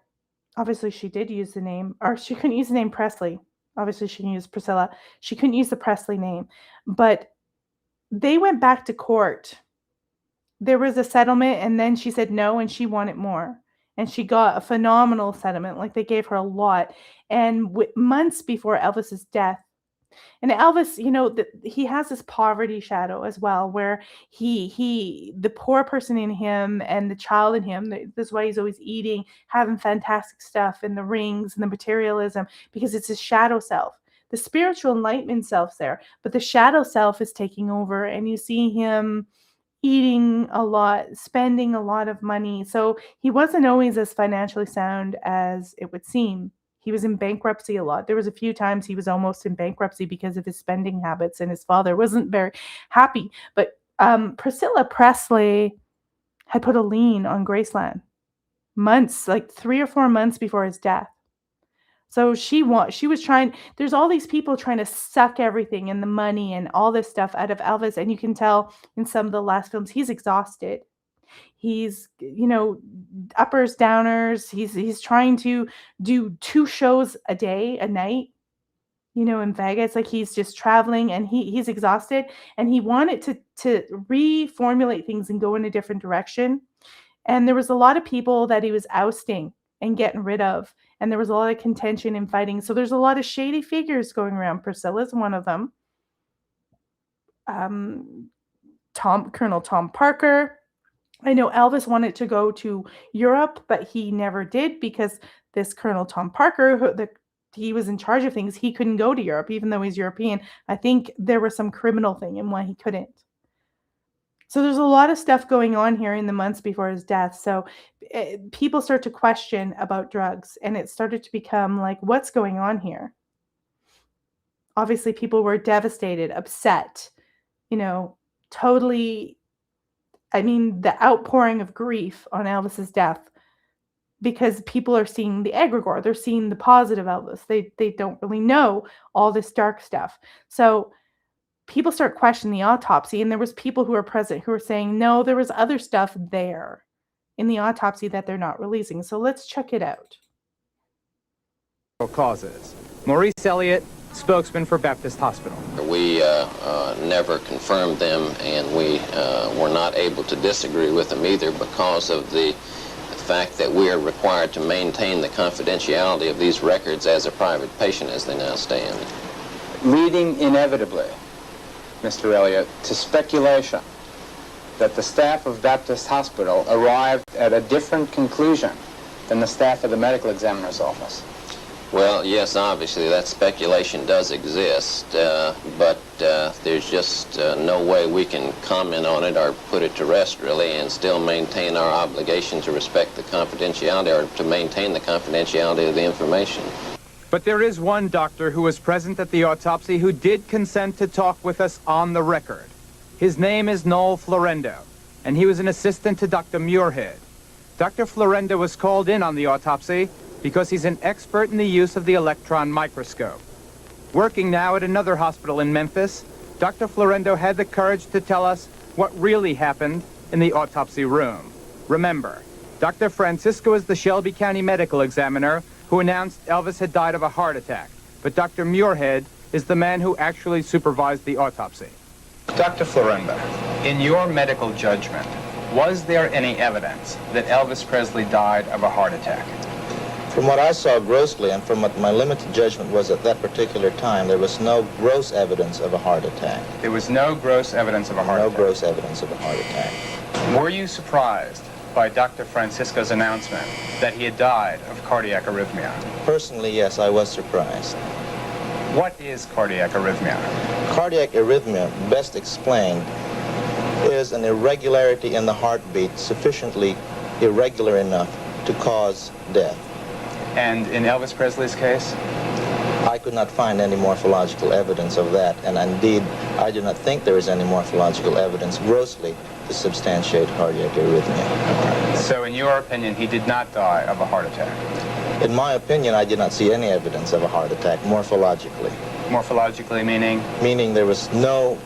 obviously she did use the name, or she couldn't use the name Presley. Obviously she can use Priscilla. She couldn't use the Presley name. But they went back to court. There was a settlement, and then she said no, and she wanted more. And she got a phenomenal settlement. Like, they gave her a lot. And months before Elvis's death, and Elvis, he has this poverty shadow as well, where the poor person in him and the child in him, this is why he's always eating, having fantastic stuff, and the rings and the materialism, because it's his shadow self. The spiritual enlightenment self's there, but the shadow self is taking over, and you see him eating a lot, spending a lot of money. So he wasn't always as financially sound as it would seem. He was in bankruptcy a lot. There was a few times he was almost in bankruptcy because of his spending habits, and his father wasn't very happy. But Priscilla Presley had put a lien on Graceland months, like 3 or 4 months before his death. So she was trying, there's all these people trying to suck everything and the money and all this stuff out of Elvis. And you can tell in some of the last films, he's exhausted. He's, uppers, downers. He's trying to do 2 shows a night, in Vegas. Like, he's just traveling, and he's exhausted, and he wanted to reformulate things and go in a different direction. And there was a lot of people that he was ousting and getting rid of. And there was a lot of contention and fighting. So there's a lot of shady figures going around. Priscilla's one of them. Colonel Tom Parker. I know Elvis wanted to go to Europe, but he never did, because this Colonel Tom Parker, he was in charge of things. He couldn't go to Europe, even though he's European. I think there was some criminal thing in why he couldn't. So there's a lot of stuff going on here in the months before his death. So people start to question about drugs, and it started to become like, what's going on here? Obviously, people were devastated, upset, totally. I mean, the outpouring of grief on Elvis's death, because people are seeing the egregore. They're seeing the positive Elvis. They don't really know all this dark stuff. So people start questioning the autopsy, and there was people who were present who were saying, no, there was other stuff there in the autopsy that they're not releasing. So let's check it out. Causes. Maurice Elliott, spokesman for Baptist Hospital. We never confirmed them, and we were not able to disagree with them either, because of the fact that we are required to maintain the confidentiality of these records as a private patient as they now stand. Leading inevitably, Mr. Elliott, to speculation that the staff of Baptist Hospital arrived at a different conclusion than the staff of the medical examiner's office. Well, yes, obviously that speculation does exist, but there's just no way we can comment on it or put it to rest, really, and still maintain our obligation to respect the confidentiality, or to maintain the confidentiality of the information. But there is one doctor who was present at the autopsy who did consent to talk with us on the record. His name is Noel Florendo, and he was an assistant to Dr. Muirhead. Dr. Florendo was called in on the autopsy because he's an expert in the use of the electron microscope. Working now at another hospital in Memphis, Dr. Florendo had the courage to tell us what really happened in the autopsy room. Remember, Dr. Francisco is the Shelby County medical examiner who announced Elvis had died of a heart attack, but Dr. Muirhead is the man who actually supervised the autopsy. Dr. Florendo, in your medical judgment, Was there any evidence that Elvis Presley died of a heart attack? From what I saw grossly and from what my limited judgment was at that particular time, there was no gross evidence of a heart attack. There was no gross evidence of a heart attack? No gross evidence of a heart attack. Were you surprised by Dr. Francisco's announcement that he had died of cardiac arrhythmia? Personally, yes, I was surprised. What is cardiac arrhythmia? Cardiac arrhythmia, best explained, is an irregularity in the heartbeat sufficiently irregular enough to cause death. And in Elvis Presley's case? I could not find any morphological evidence of that, and indeed, I do not think there is any morphological evidence grossly to substantiate cardiac arrhythmia. So in your opinion, he did not die of a heart attack? In my opinion, I did not see any evidence of a heart attack morphologically. Morphologically meaning? Meaning there was no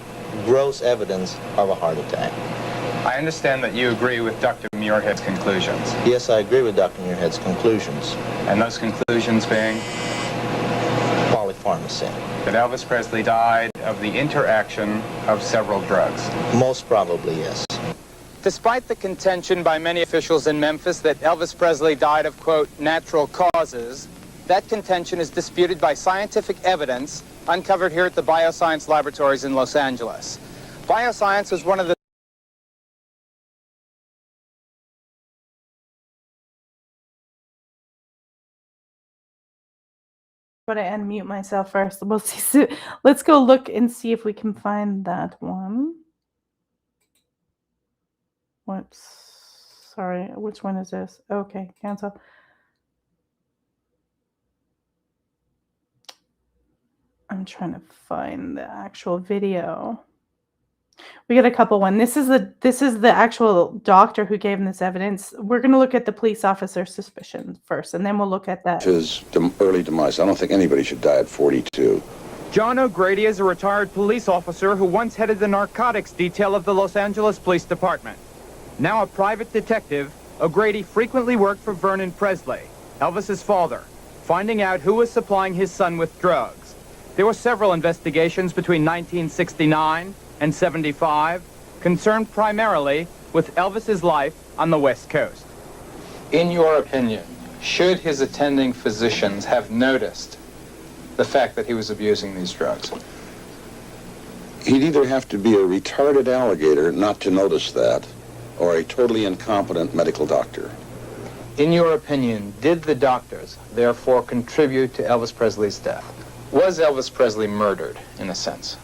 gross evidence of a heart attack. I understand that you agree with Dr. Muirhead's conclusions. Yes, I agree with Dr. Muirhead's conclusions. And those conclusions being? Polypharmacy. That Elvis Presley died of the interaction of several drugs. Most probably, yes. Despite the contention by many officials in Memphis that Elvis Presley died of, quote, natural causes, that contention is disputed by scientific evidence uncovered here at the Bioscience Laboratories in Los Angeles. Bioscience was one of the But I unmute myself first. We'll see. So let's go look and see if we can find that one. Sorry, which one is this? Okay, cancel. I'm trying to find the actual video. We got a couple one. This is the actual doctor who gave him this evidence. We're going to look at the police officer's suspicion first, and then we'll look at that. His early demise. I don't think anybody should die at 42. John O'Grady is a retired police officer who once headed the narcotics detail of the Los Angeles Police Department. Now a private detective, O'Grady frequently worked for Vernon Presley, Elvis's father, finding out who was supplying his son with drugs. There were several investigations between 1969 and 75, concerned primarily with Elvis's life on the West Coast. In your opinion, should his attending physicians have noticed the fact that he was abusing these drugs? He'd either have to be a retarded alligator not to notice that, or a totally incompetent medical doctor. In your opinion, did the doctors therefore contribute to Elvis Presley's death? Was Elvis Presley murdered, in a sense?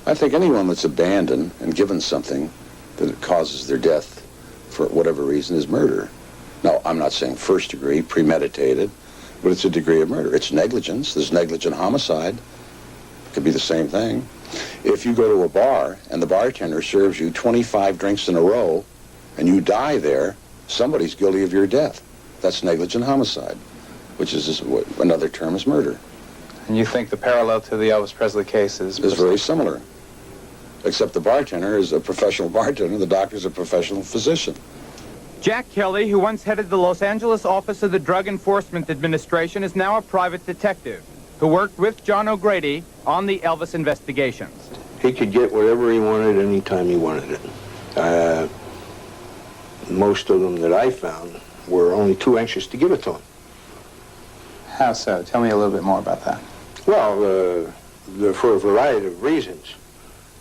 I think anyone that's abandoned and given something that causes their death for whatever reason is murder. Now, I'm not saying first degree, premeditated, but it's a degree of murder. It's negligence. There's negligent homicide. It could be the same thing. If you go to a bar and the bartender serves you 25 drinks in a row and you die there, somebody's guilty of your death. That's negligent homicide, which is what another term is murder. And you think the parallel to the Elvis Presley case is very similar, except the bartender is a professional bartender, the doctor's a professional physician. Jack Kelly, who once headed the Los Angeles office of the Drug Enforcement Administration, is now a private detective who worked with John O'Grady on the Elvis investigations. He could get whatever he wanted anytime he wanted it. Most of them that I found were only too anxious to give it to him. How so? Tell me a little bit more about that. Well, for a variety of reasons.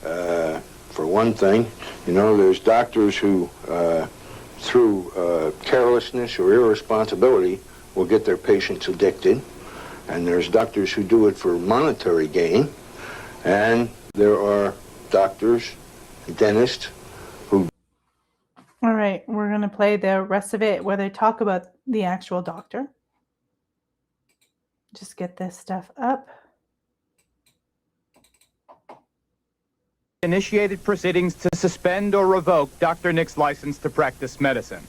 For one thing, you know, there's doctors who, through carelessness or irresponsibility, will get their patients addicted. And there's doctors who do it for monetary gain. And there are doctors, dentists, who... All right, we're going to play the rest of it where they talk about the actual doctor. Just get this stuff up. Initiated proceedings to suspend or revoke Dr. Nick's license to practice medicine,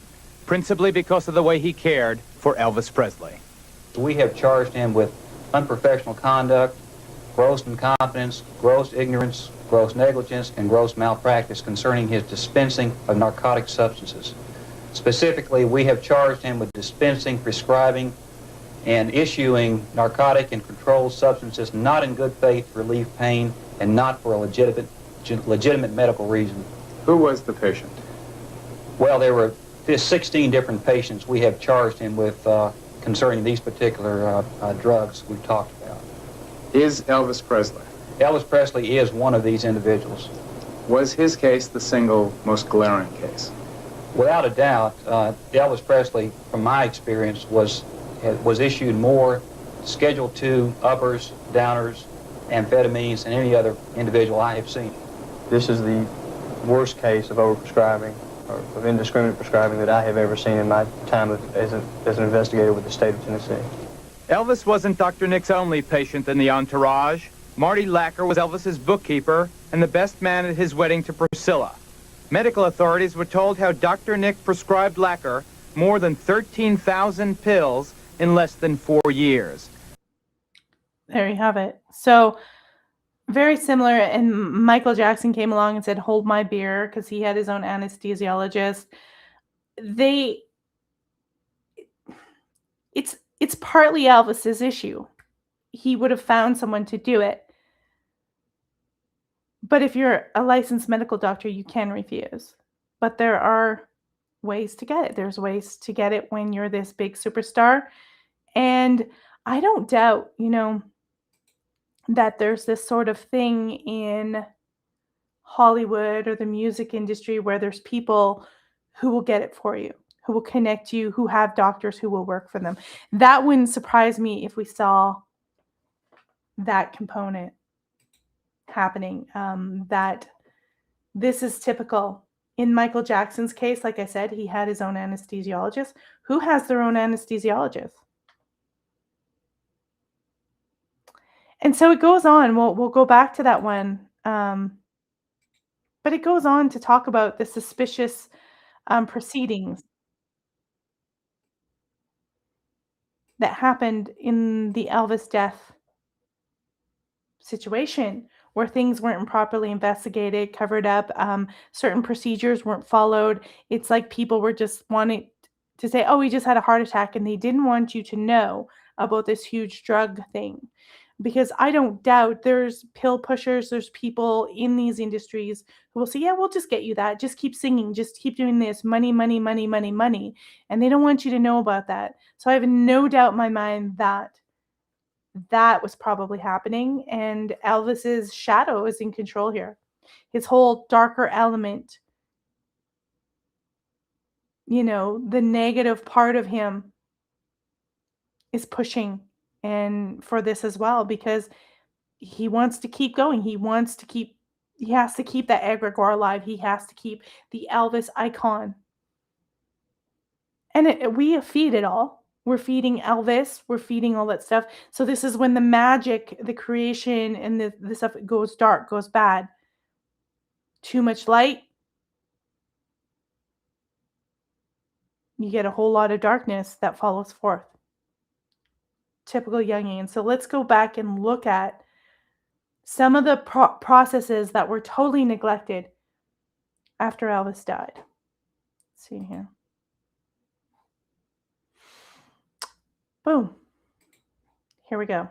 principally because of the way he cared for Elvis Presley. We have charged him with unprofessional conduct, gross incompetence, gross ignorance, gross negligence, and gross malpractice concerning his dispensing of narcotic substances. Specifically, we have charged him with dispensing, prescribing, and issuing narcotic and controlled substances not in good faith to relieve pain and not for a legitimate medical reason. Who was the patient? Well, there's 16 different patients we have charged him with concerning these particular drugs we've talked about. Is Elvis Presley? Elvis Presley is one of these individuals. Was his case the single most glaring case? Without a doubt, Elvis Presley, from my experience, was issued more Schedule II uppers, downers, amphetamines than any other individual I have seen. This is the worst case of overprescribing or of indiscriminate prescribing that I have ever seen in my time as an investigator with the state of Tennessee. Elvis wasn't Dr. Nick's only patient in the entourage. Marty Lacker was Elvis's bookkeeper and the best man at his wedding to Priscilla. Medical authorities were told how Dr. Nick prescribed Lacker more than 13,000 pills in less than 4 years. There you have it. So very similar, and Michael Jackson came along and said, hold my beer, because he had his own anesthesiologist. It's partly Elvis's issue. He would have found someone to do it. But if you're a licensed medical doctor, you can refuse. But there are ways to get it. There's ways to get it when you're this big superstar. And I don't doubt, that there's this sort of thing in Hollywood or the music industry where there's people who will get it for you, who will connect you, who have doctors who will work for them. That wouldn't surprise me if we saw that component happening, that this is typical. In Michael Jackson's case, like I said, he had his own anesthesiologist. Who has their own anesthesiologist? And so it goes on. We'll go back to that one. But it goes on to talk about the suspicious proceedings that happened in the Elvis death situation, where things weren't properly investigated, covered up, certain procedures weren't followed. It's like people were just wanting to say, oh, he just had a heart attack, and they didn't want you to know about this huge drug thing. Because I don't doubt there's pill pushers, there's people in these industries who will say, yeah, we'll just get you that. Just keep singing. Just keep doing this. Money, money, money, money, money. And they don't want you to know about that. So I have no doubt in my mind that that was probably happening. And Elvis's shadow is in control here. His whole darker element, the negative part of him is pushing and for this as well, because he wants to keep going. He has to keep that egregore alive. He has to keep the Elvis icon. And we feed it all. We're feeding Elvis. We're feeding all that stuff. So this is when the magic, the creation, and the stuff goes dark, goes bad. Too much light, you get a whole lot of darkness that follows forth. Typical Jungian. So let's go back and look at some of the processes that were totally neglected after Elvis died. Let's see here. Boom. Here we go.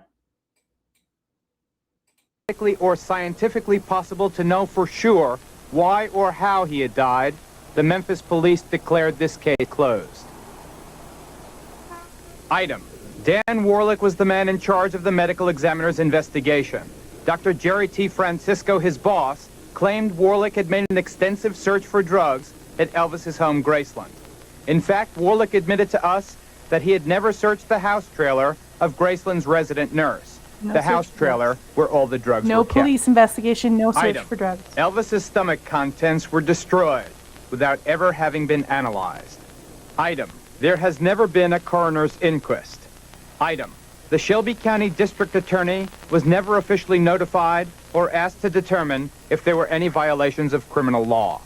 Or scientifically possible to know for sure why or how he had died, the Memphis police declared this case closed. Item: Dan Warlick was the man in charge of the medical examiner's investigation. Dr. Jerry T. Francisco, his boss, claimed Warlick had made an extensive search for drugs at Elvis's home, Graceland. In fact, Warlick admitted to us that he had never searched the house trailer of Graceland's resident nurse, the house trailer where all the drugs No were kept. police investigation, no search Item: for drugs. Elvis's stomach contents were destroyed without ever having been analyzed. Item: there has never been a coroner's inquest. Item: the Shelby County District Attorney was never officially notified or asked to determine if there were any violations of criminal law.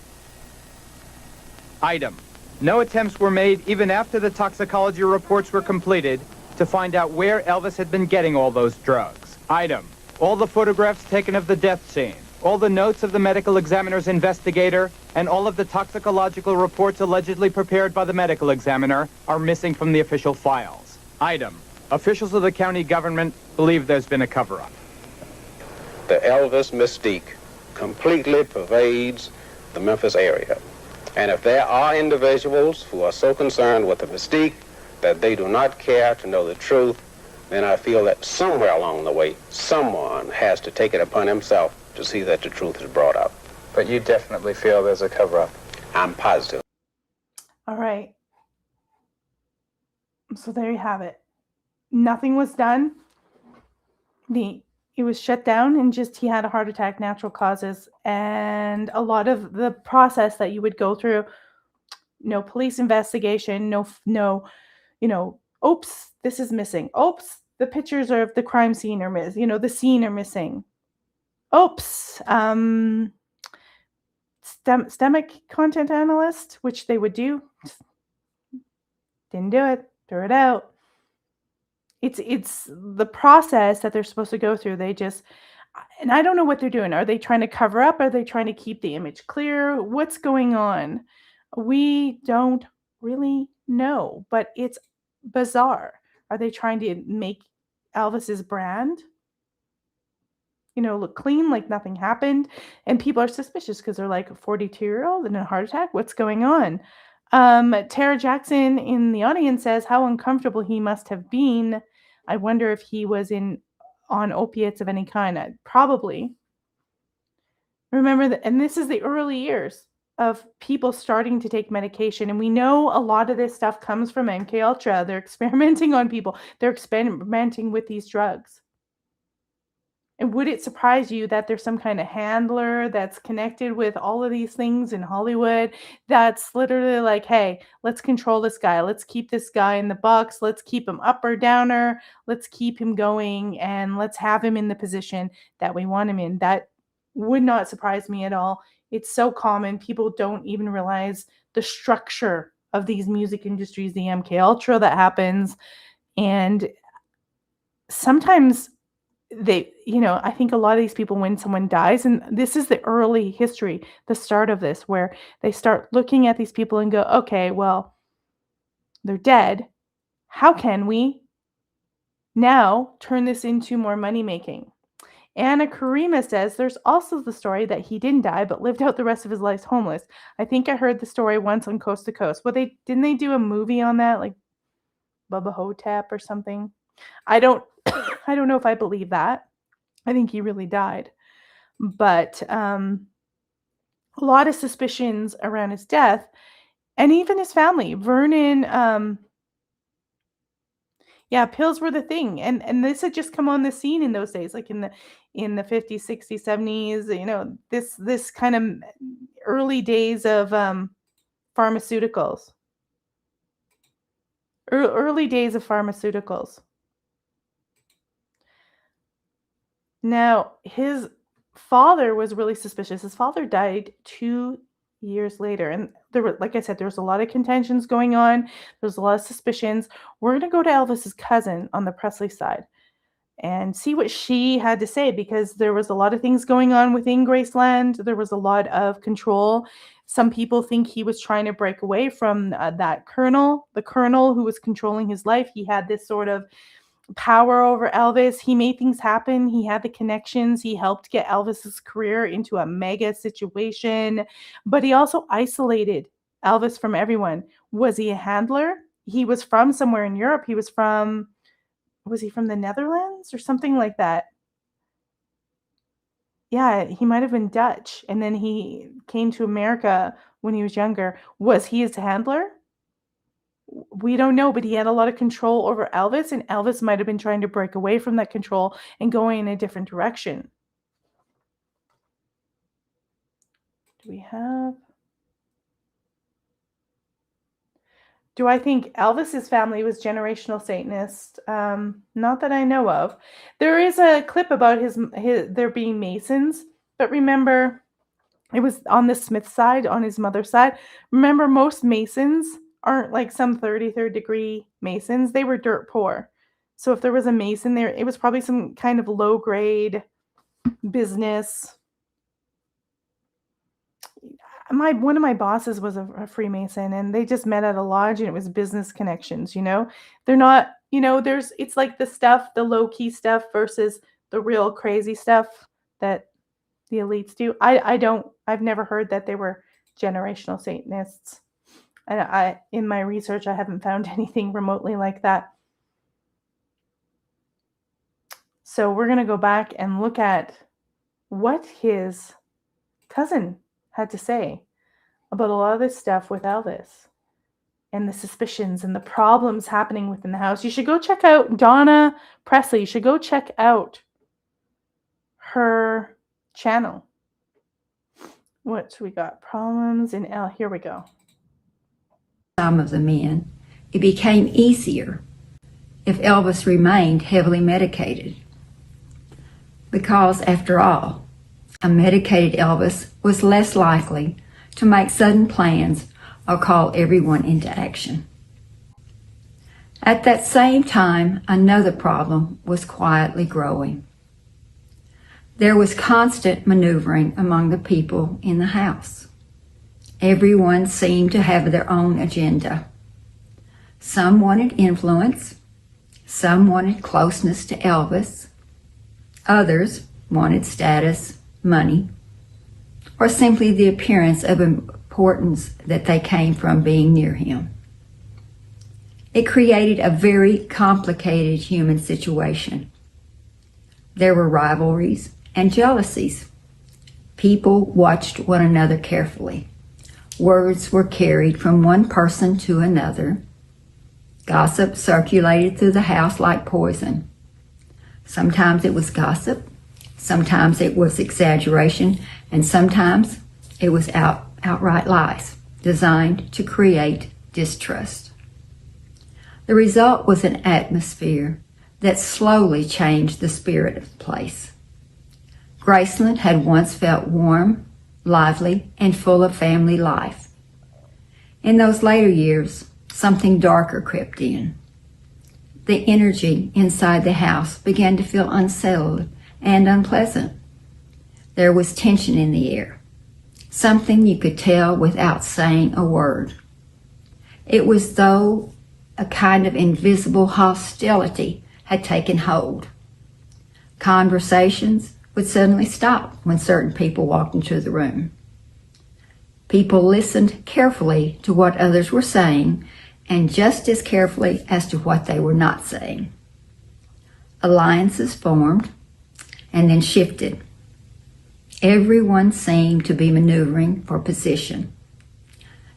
Item: no attempts were made even after the toxicology reports were completed to find out where Elvis had been getting all those drugs. Item: all the photographs taken of the death scene, all the notes of the medical examiner's investigator, and all of the toxicological reports allegedly prepared by the medical examiner are missing from the official files. Item: officials of the county government believe there's been a cover-up. The Elvis mystique completely pervades the Memphis area. And if there are individuals who are so concerned with the mystique that they do not care to know the truth, then I feel that somewhere along the way, someone has to take it upon himself to see that the truth is brought out. But you definitely feel there's a cover-up. I'm positive. All right. So there you have it. Nothing was done. It was shut down, and just he had a heart attack, natural causes, and a lot of the process that you would go through, no police investigation, no, oops, this is missing. Oops, the pictures of the crime scene are the scene are missing. Oops, stomach content analyst, which they would do, didn't do it, threw it out. It's the process that they're supposed to go through. And I don't know what they're doing. Are they trying to cover up? Are they trying to keep the image clear? What's going on? We don't really know, but it's bizarre. Are they trying to make Elvis's brand, look clean, like nothing happened? And people are suspicious because they're like, a 42-year-old and a heart attack? What's going on? Tara Jackson in the audience says how uncomfortable he must have been. I wonder if he was on opiates of any kind. Probably. Remember that, and this is the early years of people starting to take medication, and we know a lot of this stuff comes from MK Ultra. They're experimenting on people. They're experimenting with these drugs. And would it surprise you that there's some kind of handler that's connected with all of these things in Hollywood that's literally like, hey, let's control this guy. Let's keep this guy in the box. Let's keep him up or downer. Let's keep him going, and let's have him in the position that we want him in. That would not surprise me at all. It's so common. People don't even realize the structure of these music industries, the MK Ultra that happens. And sometimes I think a lot of these people, when someone dies, and this is the early history, the start of this, where they start looking at these people and go, okay, well, they're dead. How can we now turn this into more money making? Anna Karima says there's also the story that he didn't die but lived out the rest of his life homeless. I think I heard the story once on Coast to Coast. Well, didn't they do a movie on that, like Bubba Hotep or something? I don't know if I believe that. I think he really died. But a lot of suspicions around his death, and even his family. Vernon, pills were the thing. And this had just come on the scene in those days, like in the 50s, 60s, 70s, this kind of early days of pharmaceuticals. Early days of pharmaceuticals. Now, his father was really suspicious. His father died 2 years later. And like I said, there was a lot of contentions going on. There's a lot of suspicions. We're going to go to Elvis's cousin on the Presley side and see what she had to say, because there was a lot of things going on within Graceland. There was a lot of control. Some people think he was trying to break away from the colonel who was controlling his life. He had this sort of power over Elvis. He made things happen. He had the connections. He helped get Elvis's career into a mega situation, but he also isolated Elvis from everyone. Was he a handler? He was from somewhere in Europe. Was he from the Netherlands or something like that? Yeah, he might have been Dutch, and then he came to America when he was younger. Was he his handler? We don't know, but he had a lot of control over Elvis, and Elvis might have been trying to break away from that control and going in a different direction. Do I think Elvis's family was generational Satanist? Not that I know of. There is a clip about there being Masons, but remember, it was on the Smith side, on his mother's side. Remember, most Masons aren't like some 33rd degree Masons. They were dirt poor. So if there was a Mason there, it was probably some kind of low grade business. One of my bosses was a Freemason, and they just met at a lodge, and it was business connections. They're not, it's like the low key stuff versus the real crazy stuff that the elites do. I've never heard that they were generational Satanists. And in my research, I haven't found anything remotely like that. So we're going to go back and look at what his cousin had to say about a lot of this stuff with Elvis and the suspicions and the problems happening within the house. You should go check out Donna Presley. You should go check out her channel. What we got? Problems in L. Here we go. Some of the men, it became easier if Elvis remained heavily medicated. Because, after all, a medicated Elvis was less likely to make sudden plans or call everyone into action. At that same time, another problem was quietly growing. There was constant maneuvering among the people in the house. Everyone seemed to have their own agenda. Some wanted influence, some wanted closeness to Elvis, others wanted status, money, or simply the appearance of importance that they came from being near him. It created a very complicated human situation. There were rivalries and jealousies. People watched one another carefully. Words were carried from one person to another. Gossip circulated through the house like poison. Sometimes it was gossip, sometimes it was exaggeration, and sometimes it was outright lies designed to create distrust. The result was an atmosphere that slowly changed the spirit of the place. Graceland had once felt warm, lively, and full of family life. In those later years, something darker crept in. The energy inside the house began to feel unsettled and unpleasant. There was tension in the air, something you could tell without saying a word. It was though a kind of invisible hostility had taken hold. Conversations would suddenly stop when certain people walked into the room. People listened carefully to what others were saying and just as carefully as to what they were not saying. Alliances formed and then shifted. Everyone seemed to be maneuvering for position.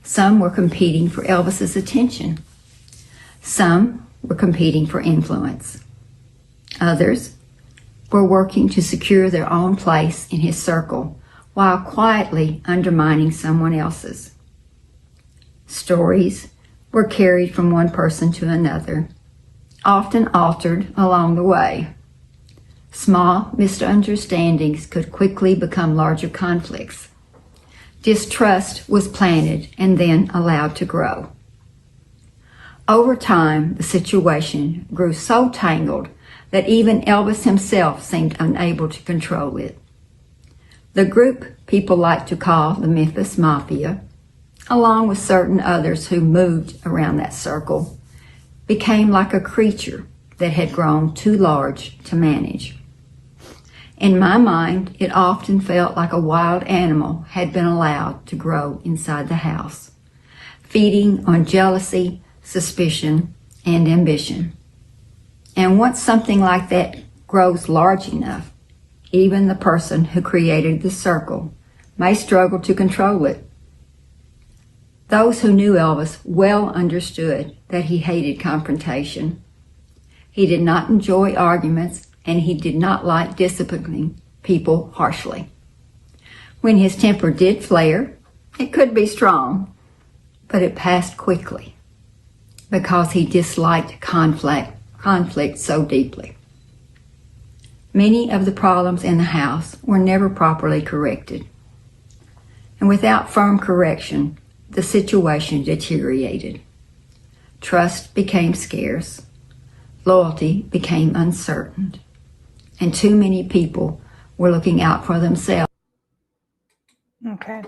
Some were competing for Elvis's attention. Some were competing for influence. Others were working to secure their own place in his circle while quietly undermining someone else's. Stories were carried from one person to another, often altered along the way. Small misunderstandings could quickly become larger conflicts. Distrust was planted and then allowed to grow. Over time, the situation grew so tangled that even Elvis himself seemed unable to control it. The group people like to call the Memphis Mafia, along with certain others who moved around that circle, became like a creature that had grown too large to manage. In my mind, it often felt like a wild animal had been allowed to grow inside the house, feeding on jealousy, suspicion, and ambition. And once something like that grows large enough, even the person who created the circle may struggle to control it. Those who knew Elvis well understood that he hated confrontation. He did not enjoy arguments, and he did not like disciplining people harshly. When his temper did flare, it could be strong, but it passed quickly because he disliked conflict so deeply. Many of the problems in the house were never properly corrected, and without firm correction, the situation deteriorated. Trust became scarce, loyalty became uncertain, and too many people were looking out for themselves. Okay.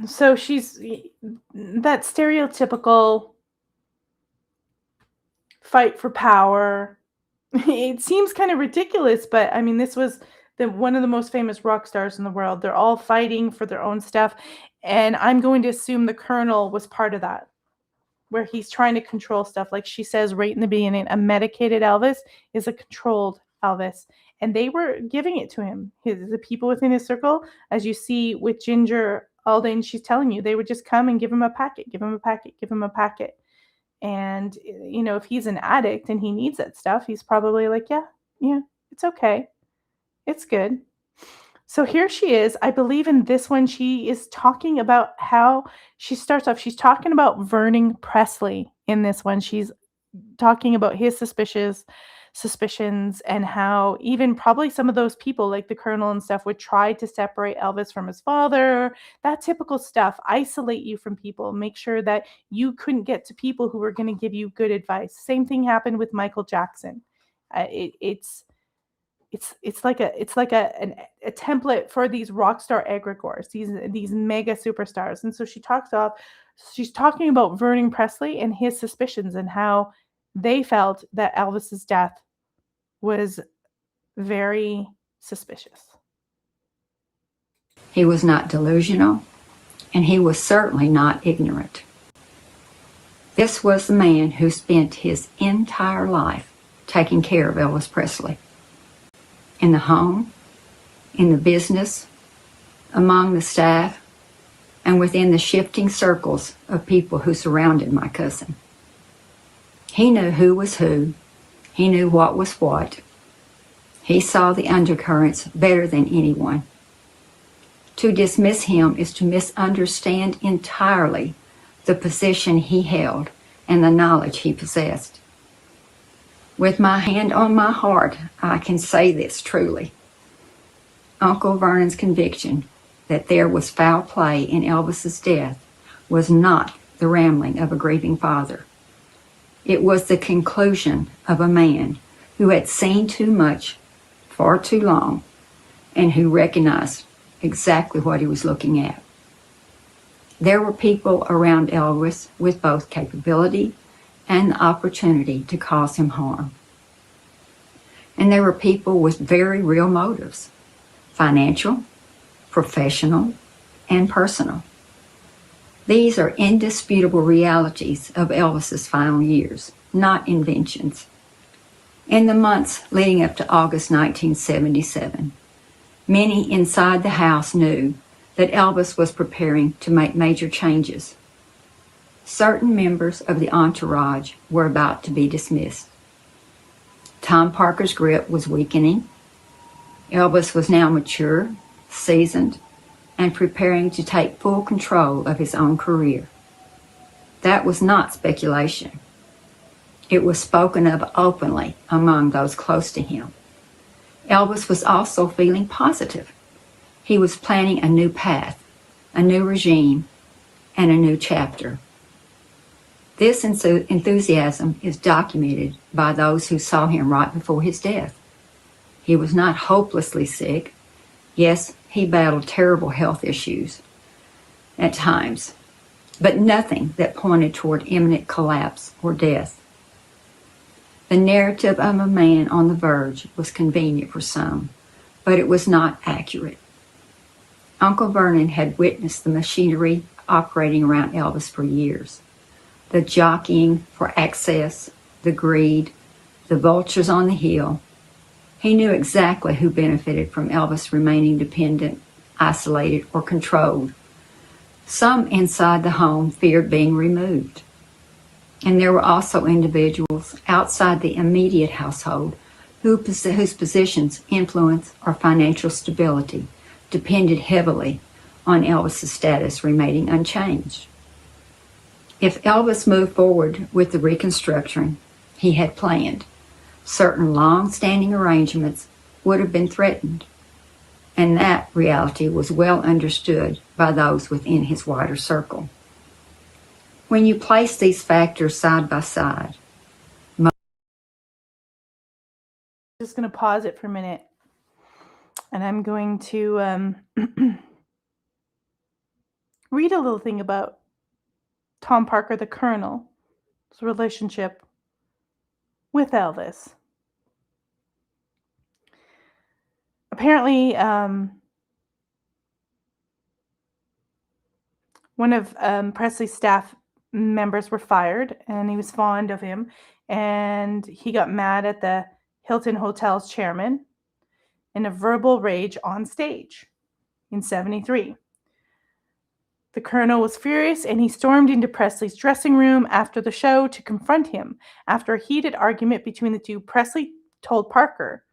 So she's that stereotypical fight for power. It seems kind of ridiculous, but I mean, this was one of the most famous rock stars in the world. They're all fighting for their own stuff. And I'm going to assume the Colonel was part of that, where he's trying to control stuff. Like she says right in the beginning, a medicated Elvis is a controlled Elvis. And they were giving it to him. The people within his circle, as you see with Ginger Alden, she's telling you, they would just come and give him a packet, give him a packet, give him a packet. And, you know, if he's an addict and he needs that stuff, he's probably like, yeah, it's okay. It's good. So here she is. I believe in this one, she is talking about how she starts off. She's talking about Vernon Presley in this one. She's talking about his suspicions and how even probably some of those people like the Colonel and stuff would try to separate Elvis from his father. That typical stuff. Isolate you from people. Make sure that you couldn't get to people who were going to give you good advice. Same thing happened with Michael Jackson. It's like a template for these rock star egregores, these mega superstars. And so she's talking about Vernon Presley and his suspicions and how they felt that Elvis's death was very suspicious. He was not delusional, and he was certainly not ignorant. This was the man who spent his entire life taking care of Elvis Presley. In the home, in the business, among the staff, and within the shifting circles of people who surrounded my cousin. He knew who was who. He knew what was what. He saw the undercurrents better than anyone. To dismiss him is to misunderstand entirely the position he held and the knowledge he possessed. With my hand on my heart, I can say this truly. Uncle Vernon's conviction that there was foul play in Elvis's death was not the rambling of a grieving father. It was the conclusion of a man who had seen too much, far too long, and who recognized exactly what he was looking at. There were people around Elvis with both capability and the opportunity to cause him harm. And there were people with very real motives, financial, professional, and personal. These are indisputable realities of Elvis's final years, not inventions. In the months leading up to August 1977, many inside the house knew that Elvis was preparing to make major changes. Certain members of the entourage were about to be dismissed. Tom Parker's grip was weakening. Elvis was now mature, seasoned, and preparing to take full control of his own career. That was not speculation. It was spoken of openly among those close to him. Elvis was also feeling positive. He was planning a new path, a new regime, and a new chapter. This enthusiasm is documented by those who saw him right before his death. He was not hopelessly sick. Yes, he battled terrible health issues at times, but nothing that pointed toward imminent collapse or death. The narrative of a man on the verge was convenient for some, but it was not accurate. Uncle Vernon had witnessed the machinery operating around Elvis for years. The jockeying for access, the greed, the vultures on the hill. He knew exactly who benefited from Elvis remaining dependent, isolated, or controlled. Some inside the home feared being removed. And there were also individuals outside the immediate household whose positions, influence, or financial stability depended heavily on Elvis's status remaining unchanged. If Elvis moved forward with the reconstruction he had planned, certain long-standing arrangements would have been threatened, and that reality was well understood by those within his wider circle. When you place these factors side by side, Just going to pause it for a minute, and I'm going to read a little thing about Tom Parker, the Colonel's relationship with Elvis. apparently, one of Presley's staff members were fired, and he was fond of him, and he got mad at the Hilton Hotel's chairman in a verbal rage on stage in 73. The colonel was furious, and he stormed into Presley's dressing room after the show to confront him. After a heated argument between the two, Presley told Parker,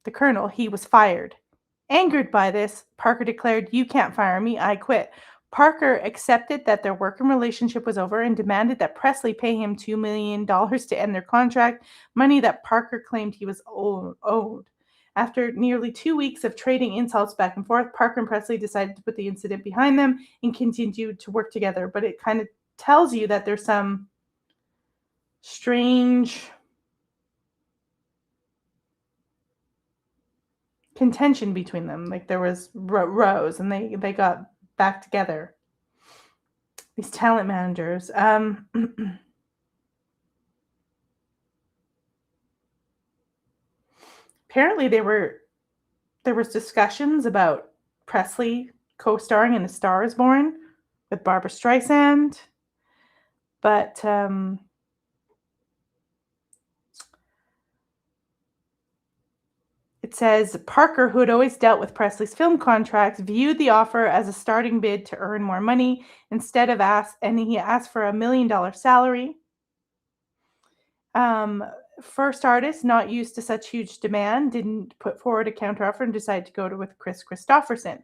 the colonel, he was fired. Angered by this, Parker declared, "You can't fire me, I quit." Parker accepted that their working relationship was over and demanded that Presley pay him $2 million to end their contract, money that Parker claimed he was owed. After nearly 2 weeks of trading insults back and forth, Parker and Presley decided to put the incident behind them and continued to work together. But it kind of tells you that there's some strange contention between them. Like there was rows, and they got back together. These talent managers. Apparently there was discussions about Presley co-starring in A Star Is Born with Barbra Streisand, but it says Parker, who had always dealt with Presley's film contracts, viewed the offer as a starting bid to earn more money instead of he asked for $1 million salary. First artist, not used to such huge demand, didn't put forward a counteroffer and decided to go with Chris Christopherson.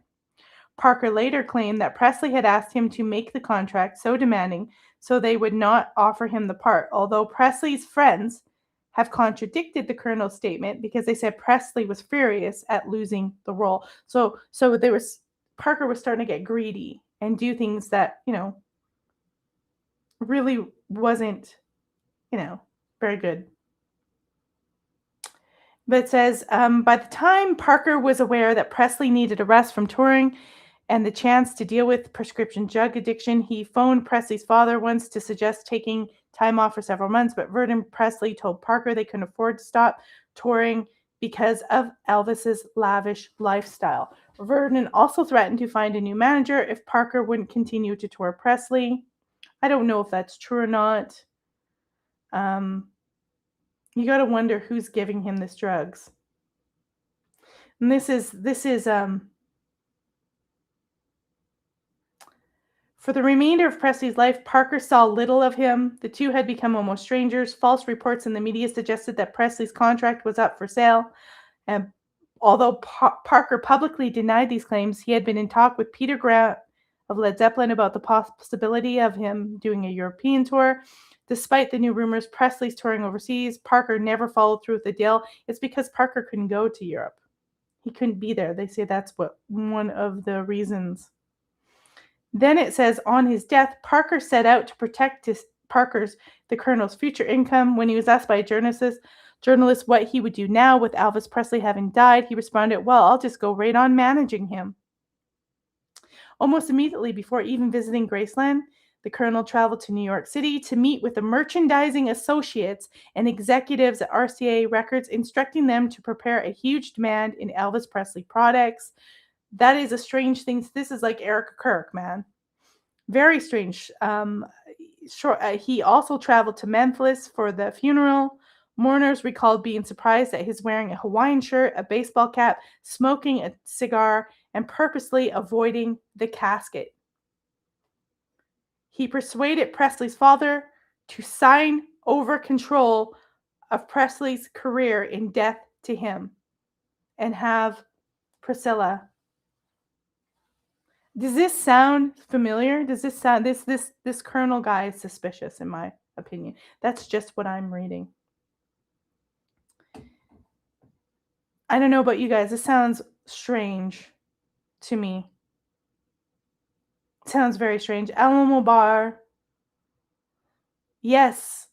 Parker later claimed that Presley had asked him to make the contract so demanding so they would not offer him the part, although Presley's friends have contradicted the colonel's statement because they said Presley was furious at losing the role. So Parker was starting to get greedy and do things that, really wasn't, very good. But it says, by the time Parker was aware that Presley needed a rest from touring and the chance to deal with prescription drug addiction, he phoned Presley's father once to suggest taking time off for several months, but Vernon Presley told Parker they couldn't afford to stop touring because of Elvis's lavish lifestyle. Vernon also threatened to find a new manager if Parker wouldn't continue to tour Presley. I don't know if that's true or not. You got to wonder who's giving him this drugs. And this is for the remainder of Presley's life, Parker saw little of him. The two had become almost strangers. False reports in the media suggested that Presley's contract was up for sale. And although Parker publicly denied these claims, he had been in talk with Peter Grant of Led Zeppelin about the possibility of him doing a European tour. Despite the new rumors Presley's touring overseas, Parker never followed through with the deal. It's because Parker couldn't go to Europe. He couldn't be there. They say that's one of the reasons. Then it says, on his death, Parker set out to protect the colonel's future income. When he was asked by a journalist what he would do now with Elvis Presley having died, he responded, "Well, I'll just go right on managing him." Almost immediately before even visiting Graceland, the colonel traveled to New York City to meet with the merchandising associates and executives at RCA Records, instructing them to prepare a huge demand in Elvis Presley products. That is a strange thing. This is like Erica Kirk, man. Very strange. He also traveled to Memphis for the funeral. Mourners recalled being surprised at his wearing a Hawaiian shirt, a baseball cap, smoking a cigar, and purposely avoiding the casket. He persuaded Presley's father to sign over control of Presley's career in death to him and have Priscilla. Does this sound familiar? Does this sound this colonel guy is suspicious in my opinion. That's just what I'm reading. I don't know about you guys. This sounds strange to me. It sounds very strange. Alamo Bar. Yes.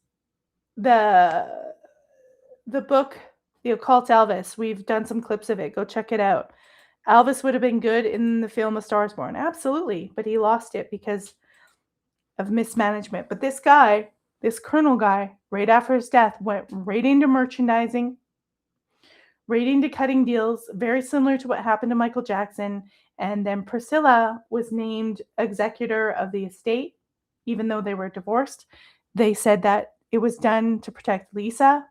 The book, The Occult Elvis. We've done some clips of it. Go check it out. Elvis would have been good in the film A Star Is Born. Absolutely. But he lost it because of mismanagement. But this guy, this colonel guy, right after his death, went right into merchandising, raiding to cutting deals, very similar to what happened to Michael Jackson. And then Priscilla was named executor of the estate, even though they were divorced. They said that it was done to protect Lisa.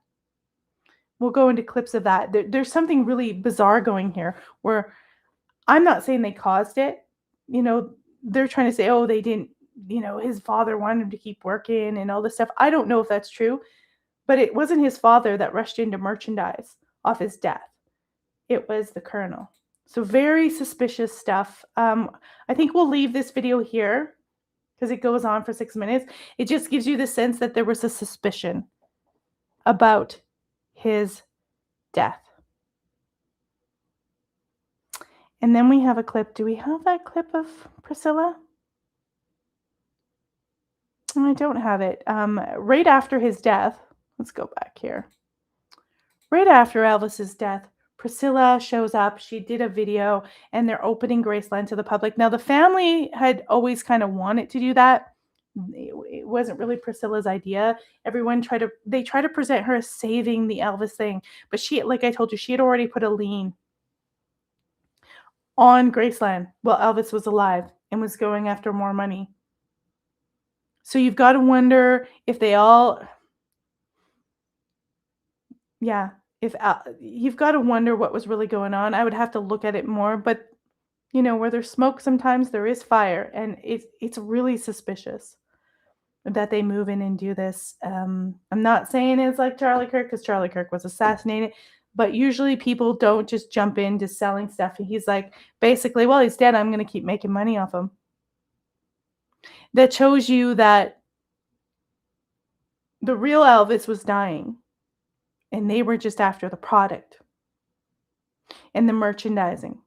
We'll go into clips of that. There's something really bizarre going here where I'm not saying they caused it. You know, they're trying to say, oh, they didn't, you know, his father wanted him to keep working and all this stuff. I don't know if that's true, but it wasn't his father that rushed into merchandise off his death. It was the colonel. So very suspicious stuff. I think we'll leave this video here because it goes on for 6 minutes. It just gives you the sense that there was a suspicion about his death. And then we have a clip. Do we have that clip of Priscilla? I don't have it. Right after his death, let's go back here. Right after Elvis's death, Priscilla shows up. She did a video and they're opening Graceland to the public. Now, the family had always kind of wanted to do that. It wasn't really Priscilla's idea. Everyone tried to present her as saving the Elvis thing. But she, like I told you, she had already put a lien on Graceland while Elvis was alive and was going after more money. So you've got to wonder if they all, you've got to wonder what was really going on. I would have to look at it more, but you know, where there's smoke, sometimes there is fire, and it's really suspicious that they move in and do this. I'm not saying it's like Charlie Kirk, because Charlie Kirk was assassinated, but usually people don't just jump into selling stuff. He's like, basically, well, he's dead, I'm going to keep making money off him. That shows you that the real Elvis was dying, and they were just after the product and the merchandising.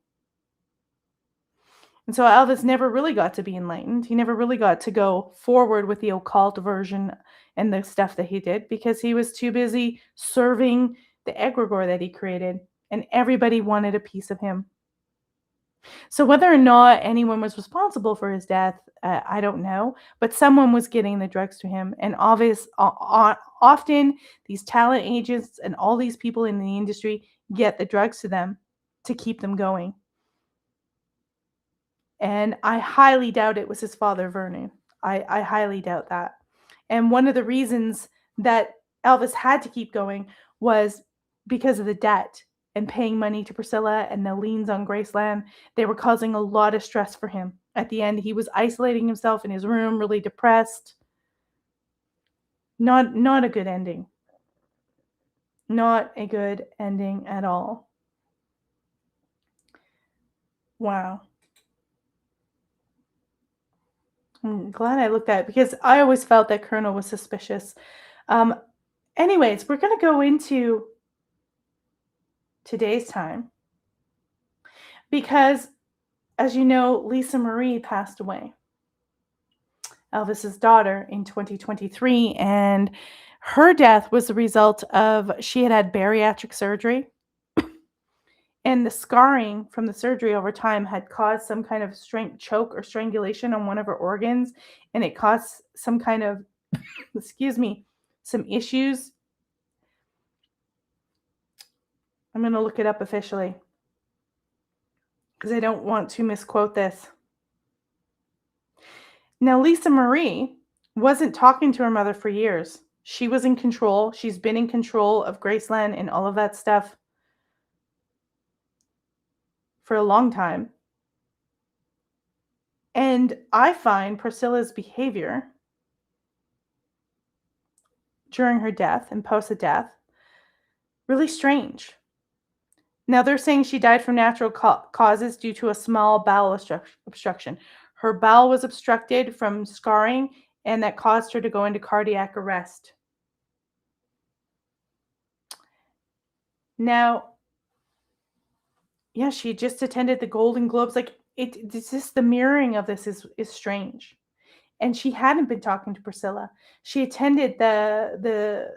And so Elvis never really got to be enlightened. He never really got to go forward with the occult version and the stuff that he did because he was too busy serving the egregore that he created, and everybody wanted a piece of him. So whether or not anyone was responsible for his death, I don't know, but someone was getting the drugs to him. And often these talent agents and all these people in the industry get the drugs to them to keep them going. And I highly doubt it was his father, Vernon. I highly doubt that. And one of the reasons that Elvis had to keep going was because of the debt and paying money to Priscilla and the liens on Graceland. They were causing a lot of stress for him. At the end, he was isolating himself in his room, really depressed. Not a good ending. Not a good ending at all. Wow. I'm glad I looked at it because I always felt that Colonel was suspicious. Anyways, we're going to go into today's time because, as you know, Lisa Marie passed away, Elvis's daughter, in 2023, and her death was the result of she had bariatric surgery, and the scarring from the surgery over time had caused some kind of choke or strangulation on one of her organs, and it caused some kind of some issues. I'm going to look it up officially because I don't want to misquote this. Now, Lisa Marie wasn't talking to her mother for years. She was in control. She's been in control of Graceland and all of that stuff for a long time. And I find Priscilla's behavior during her death and post-death really strange. Now, they're saying she died from natural causes due to a small bowel obstruction. Her bowel was obstructed from scarring, and that caused her to go into cardiac arrest. Now, yeah, she just attended the Golden Globes. Like, it's just the mirroring of this is strange. And she hadn't been talking to Priscilla. She attended the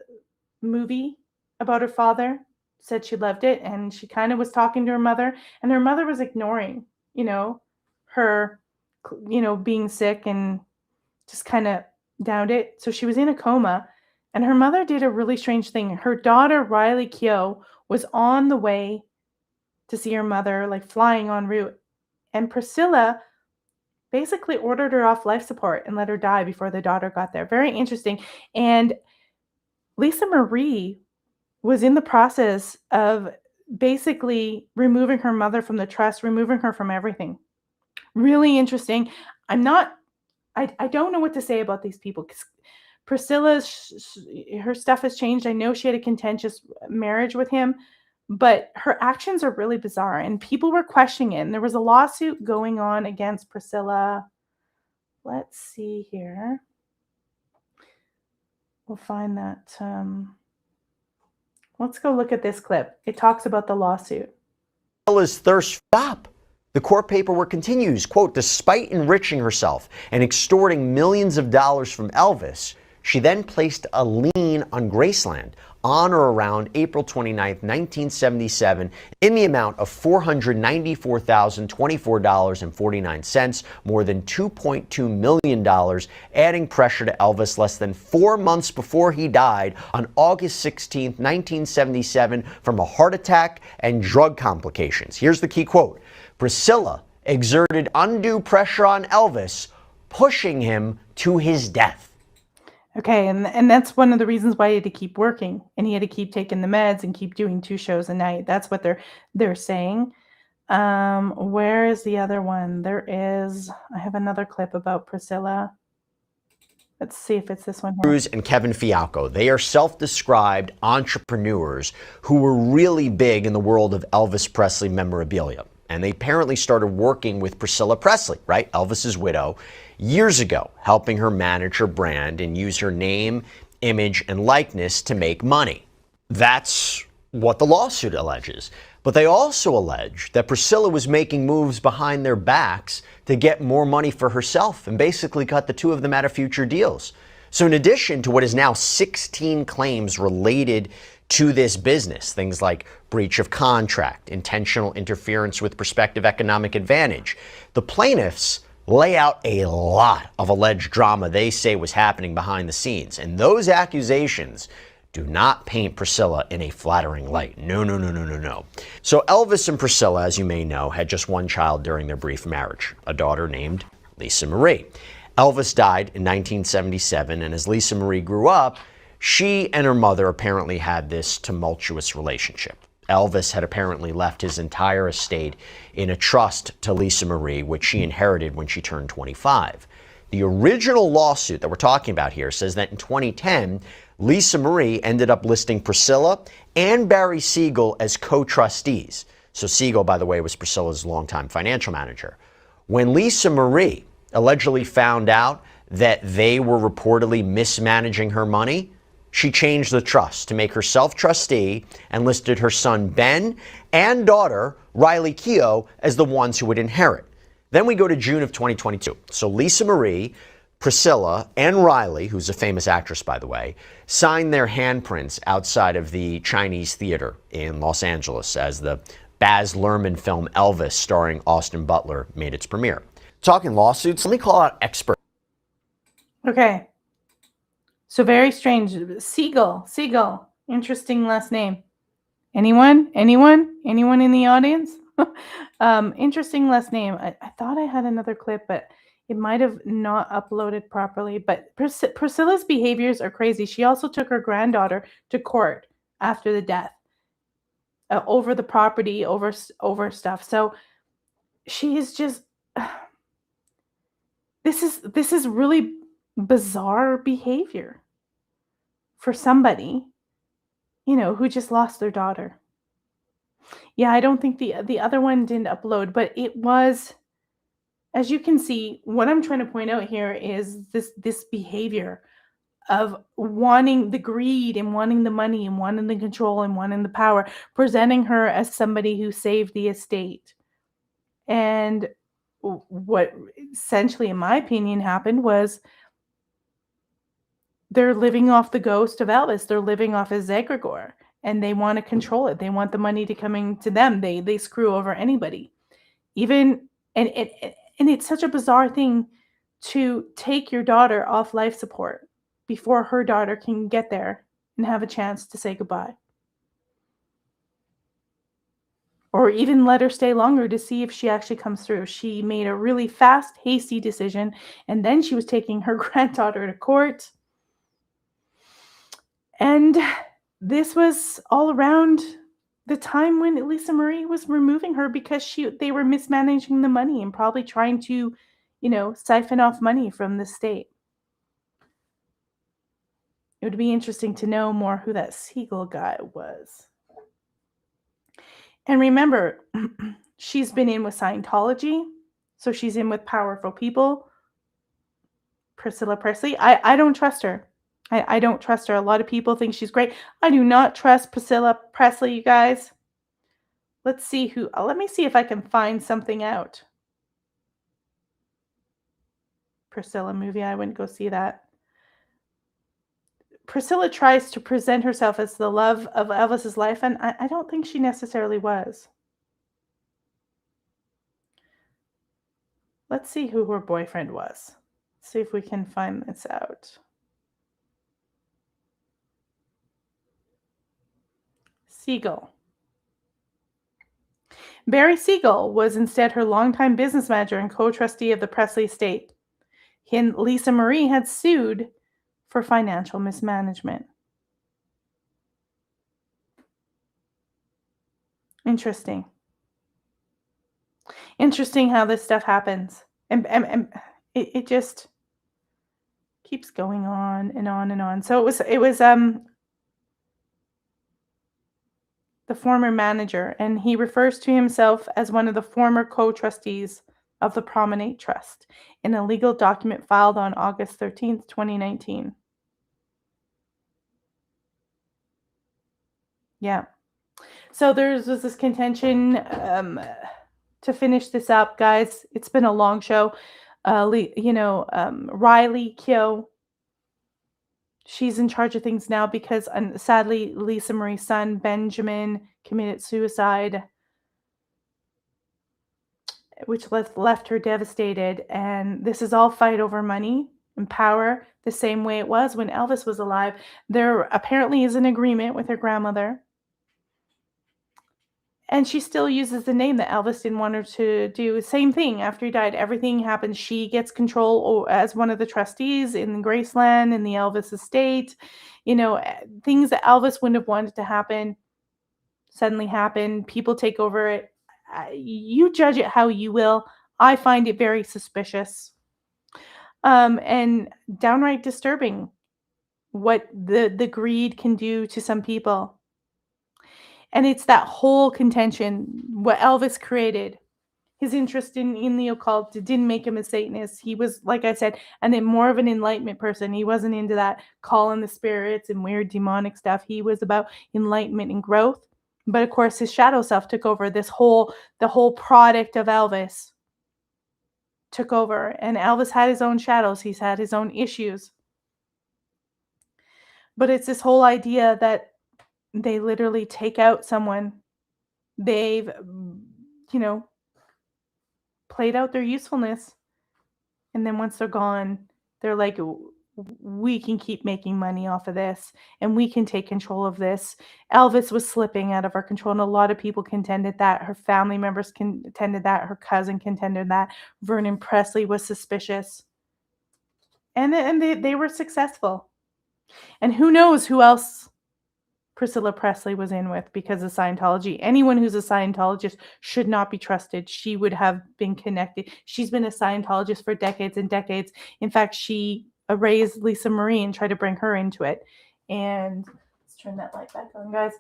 movie about her father, said she loved it, and she kind of was talking to her mother, and her mother was ignoring, her, being sick, and just kind of downed it. So she was in a coma, And her mother did a really strange thing. Her daughter, Riley Keough, was on the way to see her mother, like flying en route. And Priscilla basically ordered her off life support and let her die before the daughter got there. Very interesting. And Lisa Marie was in the process of basically removing her mother from the trust, removing her from everything. Really interesting. I don't know what to say about these people. Priscilla's, her stuff has changed. I know she had a contentious marriage with him, but her actions are really bizarre and people were questioning it. And there was a lawsuit going on against Priscilla. Let's see here. We'll find that. Let's go look at this clip. It talks about the lawsuit. Priscilla's thirst stop. The court paperwork continues, quote, despite enriching herself and extorting millions of dollars from Elvis, she then placed a lien on Graceland on or around April 29, 1977, in the amount of $494,024.49, more than $2.2 million, adding pressure to Elvis less than 4 months before he died on August 16, 1977, from a heart attack and drug complications. Here's the key quote. Priscilla exerted undue pressure on Elvis, pushing him to his death. Okay, and that's one of the reasons why he had to keep working and he had to keep taking the meds and keep doing 2 shows a night. That's what they're saying. Where is the other one? I have another clip about Priscilla. Let's see if it's this one here. Cruz and Kevin Fialco, they are self-described entrepreneurs who were really big in the world of Elvis Presley memorabilia. And they apparently started working with Priscilla Presley, right? Elvis's widow, years ago, helping her manage her brand and use her name, image, and likeness to make money. That's what the lawsuit alleges. But they also allege that Priscilla was making moves behind their backs to get more money for herself and basically cut the two of them out of future deals. So in addition to what is now 16 claims related to this business, things like breach of contract, intentional interference with prospective economic advantage, the plaintiffs lay out a lot of alleged drama they say was happening behind the scenes. And those accusations do not paint Priscilla in a flattering light. No, no, no, no, no, no. So Elvis and Priscilla, as you may know, had just one child during their brief marriage, a daughter named Lisa Marie. Elvis died in 1977, and as Lisa Marie grew up, she and her mother apparently had this tumultuous relationship. Elvis had apparently left his entire estate in a trust to Lisa Marie, which she inherited when she turned 25. The original lawsuit that we're talking about here says that in 2010, Lisa Marie ended up listing Priscilla and Barry Siegel as co-trustees. So Siegel, by the way, was Priscilla's longtime financial manager. When Lisa Marie allegedly found out that they were reportedly mismanaging her money, she changed the trust to make herself trustee and listed her son Ben and daughter Riley Keough as the ones who would inherit. Then we go to June of 2022. So Lisa Marie, Priscilla, and Riley, who's a famous actress, by the way, signed their handprints outside of the Chinese Theater in Los Angeles as the Baz Luhrmann film Elvis, starring Austin Butler, made its premiere. Talking lawsuits, let me call out expert. Okay. So very strange. Siegel. Interesting last name. Anyone in the audience? Interesting last name. I thought I had another clip, but it might have not uploaded properly. But Priscilla's behaviors are crazy. She also took her granddaughter to court after the death over the property, over stuff. So she is just. This is really bizarre behavior for somebody, who just lost their daughter. Yeah, I don't think the other one didn't upload, but it was, as you can see, what I'm trying to point out here is this behavior of wanting the greed and wanting the money and wanting the control and wanting the power, presenting her as somebody who saved the estate. And what essentially, in my opinion, happened was they're living off the ghost of Elvis. They're living off his egregore, and they want to control it. They want the money to coming to them. They screw over anybody. And it's such a bizarre thing to take your daughter off life support before her daughter can get there and have a chance to say goodbye. Or even let her stay longer to see if she actually comes through. She made a really fast, hasty decision, and then she was taking her granddaughter to court. And this was all around the time when Lisa Marie was removing her because they were mismanaging the money and probably trying to, siphon off money from the state. It would be interesting to know more who that Siegel guy was. And remember, she's been in with Scientology, so she's in with powerful people. Priscilla Presley, I don't trust her. I don't trust her. A lot of people think she's great. I do not trust Priscilla Presley, you guys. Let me see if I can find something out. Priscilla movie, I wouldn't go see that. Priscilla tries to present herself as the love of Elvis's life, and I don't think she necessarily was. Let's see who her boyfriend was. See if we can find this out. Siegel. Barry Siegel was instead her longtime business manager and co-trustee of the Presley estate. He and Lisa Marie had sued for financial mismanagement. Interesting. Interesting how this stuff happens. And it just keeps going on and on and on. So it was the former manager, and he refers to himself as one of the former co-trustees of the Promenade Trust in a legal document filed on August 13th, 2019. Yeah. So was this contention to finish this up, guys. It's been a long show. Riley Keough, she's in charge of things now because sadly Lisa Marie's son Benjamin committed suicide, which left her devastated. And this is all fight over money and power, the same way it was when Elvis was alive. There apparently is an agreement with her grandmother. And she still uses the name that Elvis didn't want her to do. Same thing after he died. Everything happens. She gets control as one of the trustees in Graceland, in the Elvis estate. Things that Elvis wouldn't have wanted to happen suddenly happen. People take over it. You judge it how you will. I find it very suspicious and downright disturbing what the greed can do to some people. And it's that whole contention, what Elvis created, his interest in the occult, it didn't make him a Satanist. He was, like I said, more of an enlightenment person. He wasn't into that calling the spirits and weird demonic stuff. He was about enlightenment and growth. But of course, his shadow self took over. The whole product of Elvis took over. And Elvis had his own shadows. He's had his own issues. But it's this whole idea that they literally take out someone. They've, played out their usefulness. And then once they're gone, they're like, we can keep making money off of this and we can take control of this. Elvis was slipping out of our control, and a lot of people contended that. Her family members contended that. Her cousin contended that. Vernon Presley was suspicious. And they were successful. And who knows who else Priscilla Presley was in with because of Scientology. Anyone who's a Scientologist should not be trusted. She would have been connected. She's been a Scientologist for decades and decades. In fact, she raised Lisa Marie and tried to bring her into it. And let's turn that light back on, guys.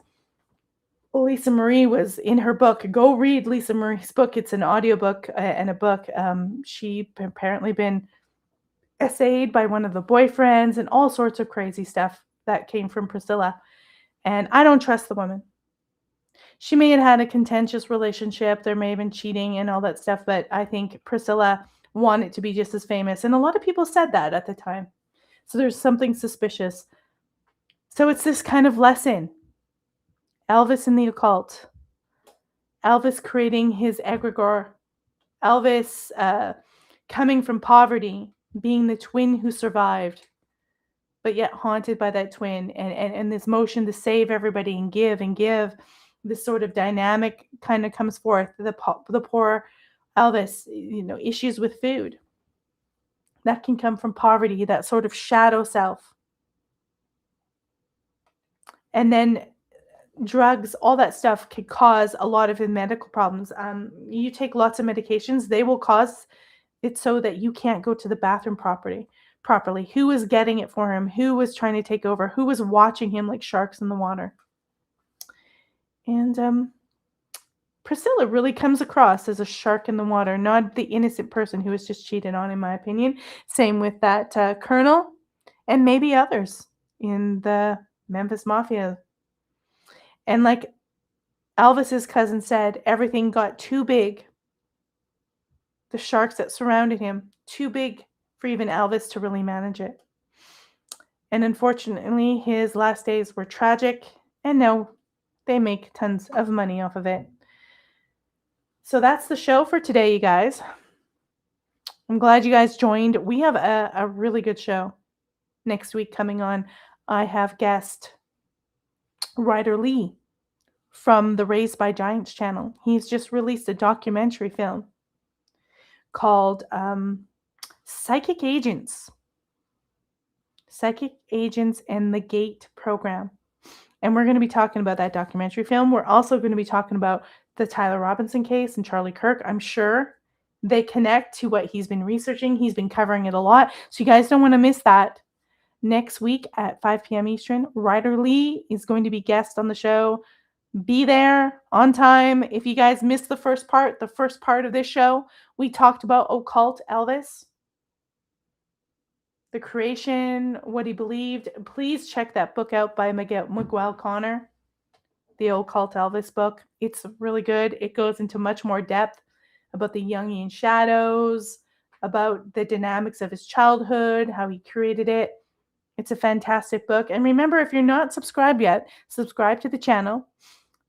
Lisa Marie was in her book. Go read Lisa Marie's book. It's an audiobook and a book. She apparently been essayed by one of the boyfriends and all sorts of crazy stuff that came from Priscilla. And I don't trust the woman. She may have had a contentious relationship. There may have been cheating and all that stuff. But I think Priscilla wanted to be just as famous. And a lot of people said that at the time. So there's something suspicious. So it's this kind of lesson. Elvis in the occult. Elvis creating his egregore. Elvis coming from poverty. Being the twin who survived. but yet haunted by that twin, and this motion to save everybody and give. This sort of dynamic kind of comes forth. The poor Elvis, issues with food. That can come from poverty, that sort of shadow self. And then drugs, all that stuff can cause a lot of the medical problems. You take lots of medications, they will cause it so that you can't go to the bathroom properly. Who was getting it for him? Who was trying to take over? Who was watching him like sharks in the water? And Priscilla really comes across as a shark in the water, not the innocent person who was just cheated on, in my opinion. Same with that colonel and maybe others in the Memphis Mafia. And like Elvis's cousin said, everything got too big. The sharks that surrounded him, too big for even Elvis to really manage it. And unfortunately, his last days were tragic, and now they make tons of money off of it. So that's the show for today, you guys. I'm glad you guys joined. We have a really good show next week coming on. I have guest Ryder Lee from the Raised by Giants channel. He's just released a documentary film called Psychic Agents and the Gate Program. And we're going to be talking about that documentary film. We're also going to be talking about the Tyler Robinson case and Charlie Kirk. I'm sure they connect to what he's been researching. He's been covering it a lot. So you guys don't want to miss that. Next week at 5 p.m. Eastern, Ryder Lee is going to be guest on the show. Be there on time. If you guys missed the first part of this show, we talked about Occult Elvis, the creation, what he believed. Please check that book out by Miguel Connor, the Occult Elvis book. It's really good. It goes into much more depth about the Jungian shadows, about the dynamics of his childhood, how he created it. It's a fantastic book. And remember, if you're not subscribed yet, subscribe to the channel.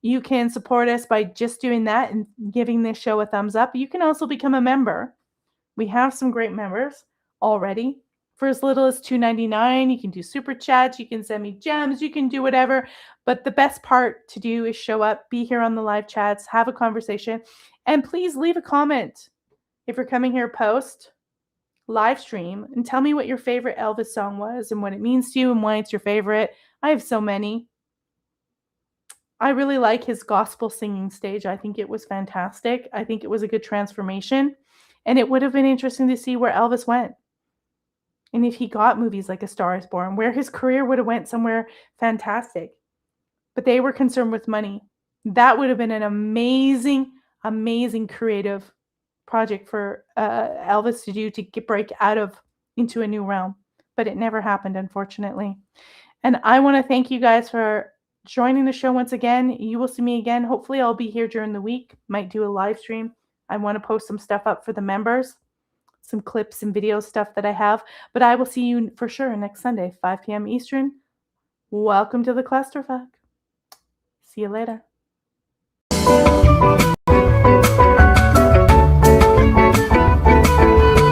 You can support us by just doing that and giving this show a thumbs up. You can also become a member. We have some great members already. For as little as $2.99, you can do super chats, you can send me gems, you can do whatever. But the best part to do is show up, be here on the live chats, have a conversation, and please leave a comment. If you're coming here post live stream, and tell me what your favorite Elvis song was and what it means to you and why it's your favorite. I have so many. I really like his gospel singing stage. I think it was fantastic. I think it was a good transformation. And it would have been interesting to see where Elvis went. And if he got movies like A Star is Born, where his career would have went somewhere fantastic. But they were concerned with money. That would have been an amazing, amazing creative project for Elvis to do, to break out of into a new realm. But it never happened, unfortunately. And I want to thank you guys for joining the show once again. You will see me again. Hopefully I'll be here during the week. Might do a live stream. I want to post some stuff up for the members, some clips and video stuff that I have. But I will see you for sure next Sunday, 5 p.m. Eastern. Welcome to the clusterfuck. See you later.